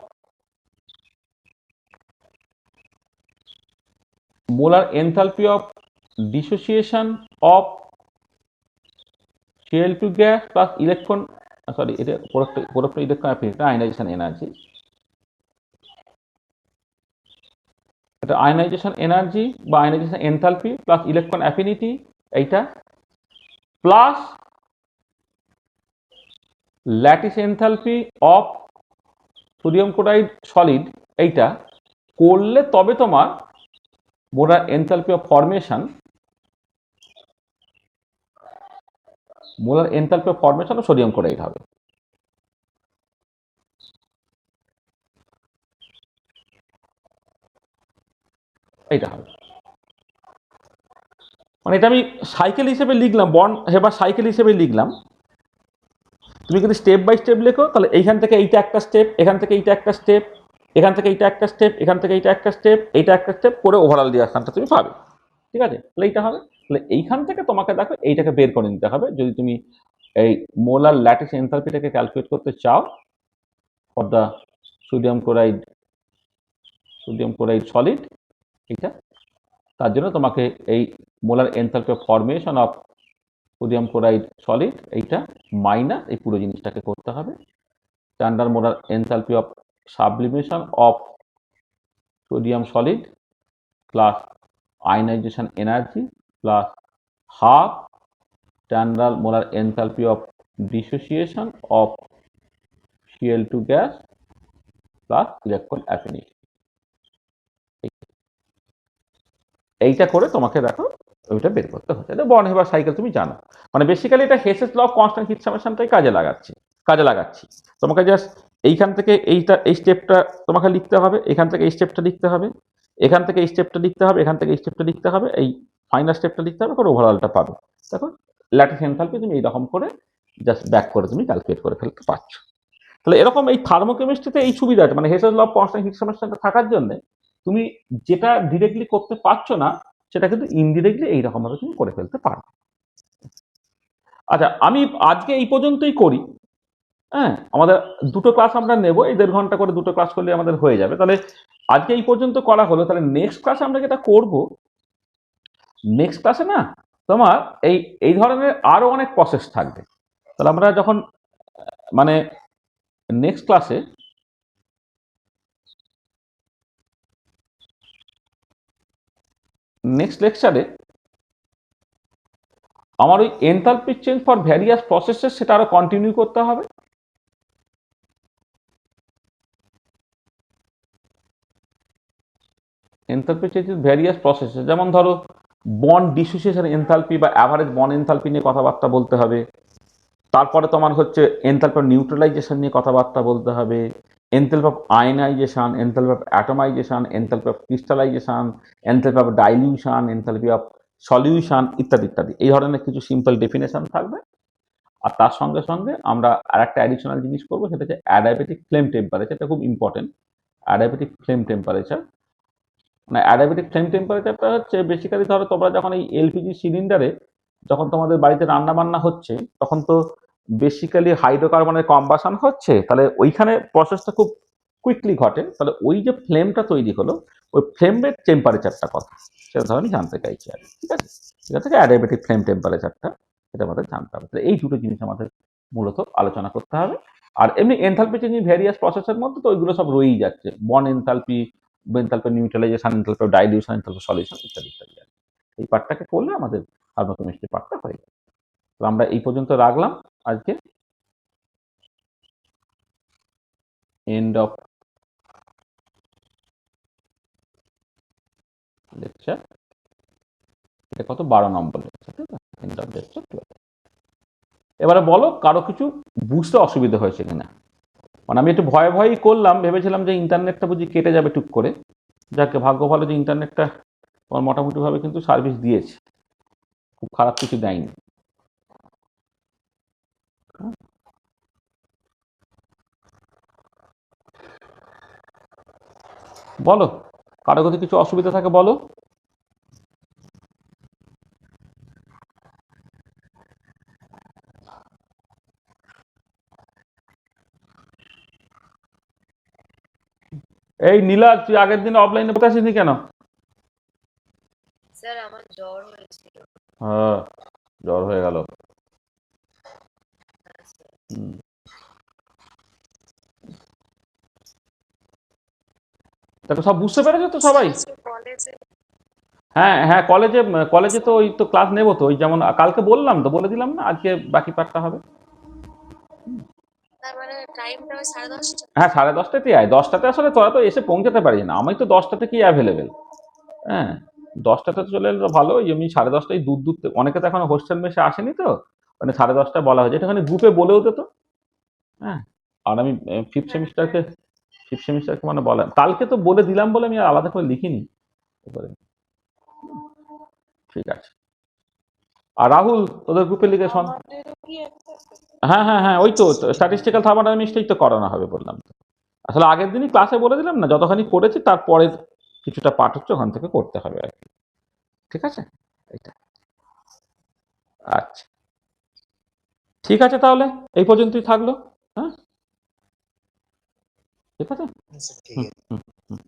S1: molar enthalpy of dissociation of Cl2 gas plus electron sorry এটা product electron affinity ionization energy, এটা ionization energy বা ionization enthalpy plus electron affinity এইটা plus lattice enthalpy of sodium chloride solid, এইটা করলে তবে তোমার molar enthalpy of formation of sodium chloride হবে। এইটা হবে মানে এটা আমি সাইকেল হিসেবে লিখলাম, বর্ন হেবার সাইকেল হিসেবে লিখলাম। তুমি যদি স্টেপ বাই স্টেপ লেখো তাহলে এইখান থেকে এইটা একটা স্টেপ, এখান থেকে এইটা একটা স্টেপ, এখান থেকে এইটা একটা স্টেপ, এখান থেকে এইটা একটা স্টেপ, এইটা একটা স্টেপ করে ওভারঅল রিয়াকশনটা তুমি পাবে। ঠিক আছে, তাহলে এইটা হবে। তাহলে এইখান থেকে তোমাকে দেখো এইটাকে বের করে নিতে হবে যদি তুমি এই মোলার ল্যাটিস এনথালপিটাকে ক্যালকুলেট করতে চাও for the sodium chloride solid. এইটা তার জন্য তোমাকে এই molar enthalpy of formation of sodium chloride solid এইটা মাইনাস এই পুরো জিনিসটাকে করতে হবে standard molar enthalpy of sublimation of sodium solid plus ionisation energy plus half standard molar enthalpy of dissociation of Cl2 gas plus electron affinity. এইটা করে তোমাকে দেখো ওইটা বের করতে হচ্ছে। বর্ন হেবার সাইকেল তুমি জানো, মানে বেসিক্যালি এটা Hess's law of constant heat সামেশনটাই কাজে লাগাচ্ছি। তোমাকে জাস্ট এইখান থেকে এই স্টেপটা তোমাকে লিখতে হবে, এখান থেকে এই স্টেপটা লিখতে হবে, এখান থেকে এই স্টেপটা লিখতে হবে, এখান থেকে এই স্টেপটা লিখতে হবে, এই ফাইনাল স্টেপটা লিখতে হবে, করে ওভারঅলটা পাবে। দেখো ল্যাটিস এনথালপি তুমি এইরকম করে জাস্ট ব্যাক করে তুমি ক্যালকুলেট করে ফেলতে পারছো। তাহলে এরকম এই থার্মোকেমিস্ট্রিতে এই সুবিধা আছে, মানে Hess's law of constant heat সামেশনটা থাকার জন্য তুমি যেটা ডিরেক্টলি করতে পারছো না সেটা কিন্তু ইনডিরেক্টলি এইরকম ভাবে তুমি করে ফেলতে পারবে। আচ্ছা, আমি আজকে এই পর্যন্তই করি। হ্যাঁ, আমাদের দুটো ক্লাস আমরা নেব, এই 1.5 ঘন্টা করে দুটো ক্লাস করলে আমাদের হয়ে যাবে। তাহলে আজকে এই পর্যন্ত করা হলো। তাহলে নেক্সট ক্লাসে আমরা যেটা করব, নেক্সট ক্লাসে না তোমার এই ধরনের আরো অনেক প্রসেস থাকবে। তাহলে আমরা যখন মানে নেক্সট ক্লাসে নেক্সট লেকচারে আমার ওই enthalpy change for various processes সেটা আরো কন্টিনিউ করতে হবে। এনথালপি চেঞ্জ ভ্যারিয়াস প্রসেসেস, যেমন ধরো বন্ড ডিসোসিয়েশন এনথালপি বা অ্যাভারেজ বন্ড এনথালপি নিয়ে কথাবার্তা বলতে হবে। তারপরে তোমার হচ্ছে এনথালপি অফ নিউট্রালাইজেশন নিয়ে কথাবার্তা বলতে হবে, enthalpy of ionisation, enthalpy of atomisation, enthalpy of crystallisation, enthalpy of dilution, enthalpy of solution ইত্যাদি ইত্যাদি। এই ধরনের কিছু সিম্পল ডেফিনেশন থাকবে। আর তার সঙ্গে সঙ্গে আমরা আরেকটা অ্যাডিশনাল জিনিস করবো, সেটা হচ্ছে অ্যাডায়াবেটিক ফ্লেম টেম্পারেচার। এটা খুব ইম্পর্টেন্ট, অ্যাডায়াবেটিক ফ্লেম টেম্পারেচার। মানে অ্যাডায়াবেটিক ফ্লেম টেম্পারেচারটা হচ্ছে বেসিক্যালি ধরো তোমরা যখন এই এলপিজি সিলিন্ডারে যখন তোমাদের বাড়িতে রান্না বান্না হচ্ছে, তখন তো বেসিক্যালি হাইড্রোকার্বনের কম্বাসন হচ্ছে, তাহলে ওইখানে প্রসেসটা খুব কুইকলি ঘটে। তাহলে ওই যে ফ্লেমটা তৈরি হলো, ওই ফ্লেমের টেম্পারেচারটা কত সেটা ধরো আমি জানতে চাইছি আর ঠিক আছে। এটা থেকে অ্যাডায়াবেটিক ফ্লেম টেম্পারেচারটা এটা আমাদের জানতে হবে। তাহলে এই দুটো জিনিস আমাদের মূলত আলোচনা করতে হবে। আর এমনি এনথালপি চেঞ্জিং ভেরিয়াস প্রসেসের মধ্যে তো ওইগুলো সব রয়েই যাচ্ছে, বন enthalpy, enthalpy neutralisation, enthalpy dilution, enthalpy solution ইত্যাদি ইত্যাদি। এই পার্টটাকে করলে আমাদের কার্বনকেমিস্ট্রি পার্টটা হয়ে যাবে। তো আমরা এই পর্যন্ত রাখলাম আজকে। End of lecture. এটা কত 12 নম্বর লেকচার, ঠিক আছে? End of lecture 12। এবারে বলো কারো কিছু বুঝতে অসুবিধা হয়েছে কিনা। মানে আমি একটু ভয়ে ভয়েই করলাম, ভেবেছিলাম যে ইন্টারনেটটা বুঝি কেটে যাবে টুক করে। যাকে ভাগ্য ভালো যে ইন্টারনেটটা তোমার মোটামুটিভাবে কিন্তু সার্ভিস দিয়েছে, খুব খারাপ কিছু দেয়নি। বলো কারো যদি কিছু অসুবিধা থাকে বলো। এই নীলাজ, তুই আগের দিন অফলাইনে পড়তে আসিসনি কেন?
S3: স্যার আমার জ্বর হয়েছিল।
S1: হ্যাঁ, জ্বর হয়ে গেল। তাকে সব বুঝতে পেরেছো তো সবাই?
S3: কলেজে
S1: হ্যাঁ হ্যাঁ, কলেজে কলেজে তো ওই তো ক্লাস নেবো তো, ওই যেমন কালকে বললাম তো, বলে দিলাম না, আজকে বাকি পার্টটা হবে।
S3: তার মানে টাইমটা ওই 10:30টা।
S1: হ্যাঁ, 10:30টাতেই আয়। 10টাতে আসলে তোরা তো এসে পৌঁছাতে পারিস না, আমি তো 10টাতে কি অ্যাভেলেবেল। হ্যাঁ, 10টাতে চলে এলে তো ভালো। ওই এমনি 10:30টায় দূর দূর অনেকে তো এখন হোস্টেল মেসে আসেনি তো, মানে 10:30টায় বলা হয়েছে, এটাখানে গ্রুপে বলেও তো। হ্যাঁ, আর আমি ফিফথ সেমিস্টারকে মানে বলা, কালকে তো বলে দিলাম বলে আমি আর আলাদা করে লিখিনি এবারে। ঠিক আছে। আর রাহুল, তোদের গ্রুপে লিখে শোন।
S3: আমাদেরও কি একটা
S1: হ্যাঁ হ্যাঁ হ্যাঁ, ওই তো স্ট্যাটিস্টিক্যাল থার্মোডাইনামিক্সটাই তো করানো হবে বললাম তো। আসলে আগের দিনই ক্লাসে বলে দিলাম না, যতখানি করেছি তারপরে কিছুটা পাঠ হচ্ছে, ওখান থেকে করতে হবে আর কি। ঠিক আছে, এটা। আচ্ছা, ঠিক আছে, তাহলে এই পর্যন্তই থাকলো। হ্যাঁ, ঠিক আছে।
S2: স্যার ঠিক
S1: হুম
S2: আছে।
S1: হুম হুম।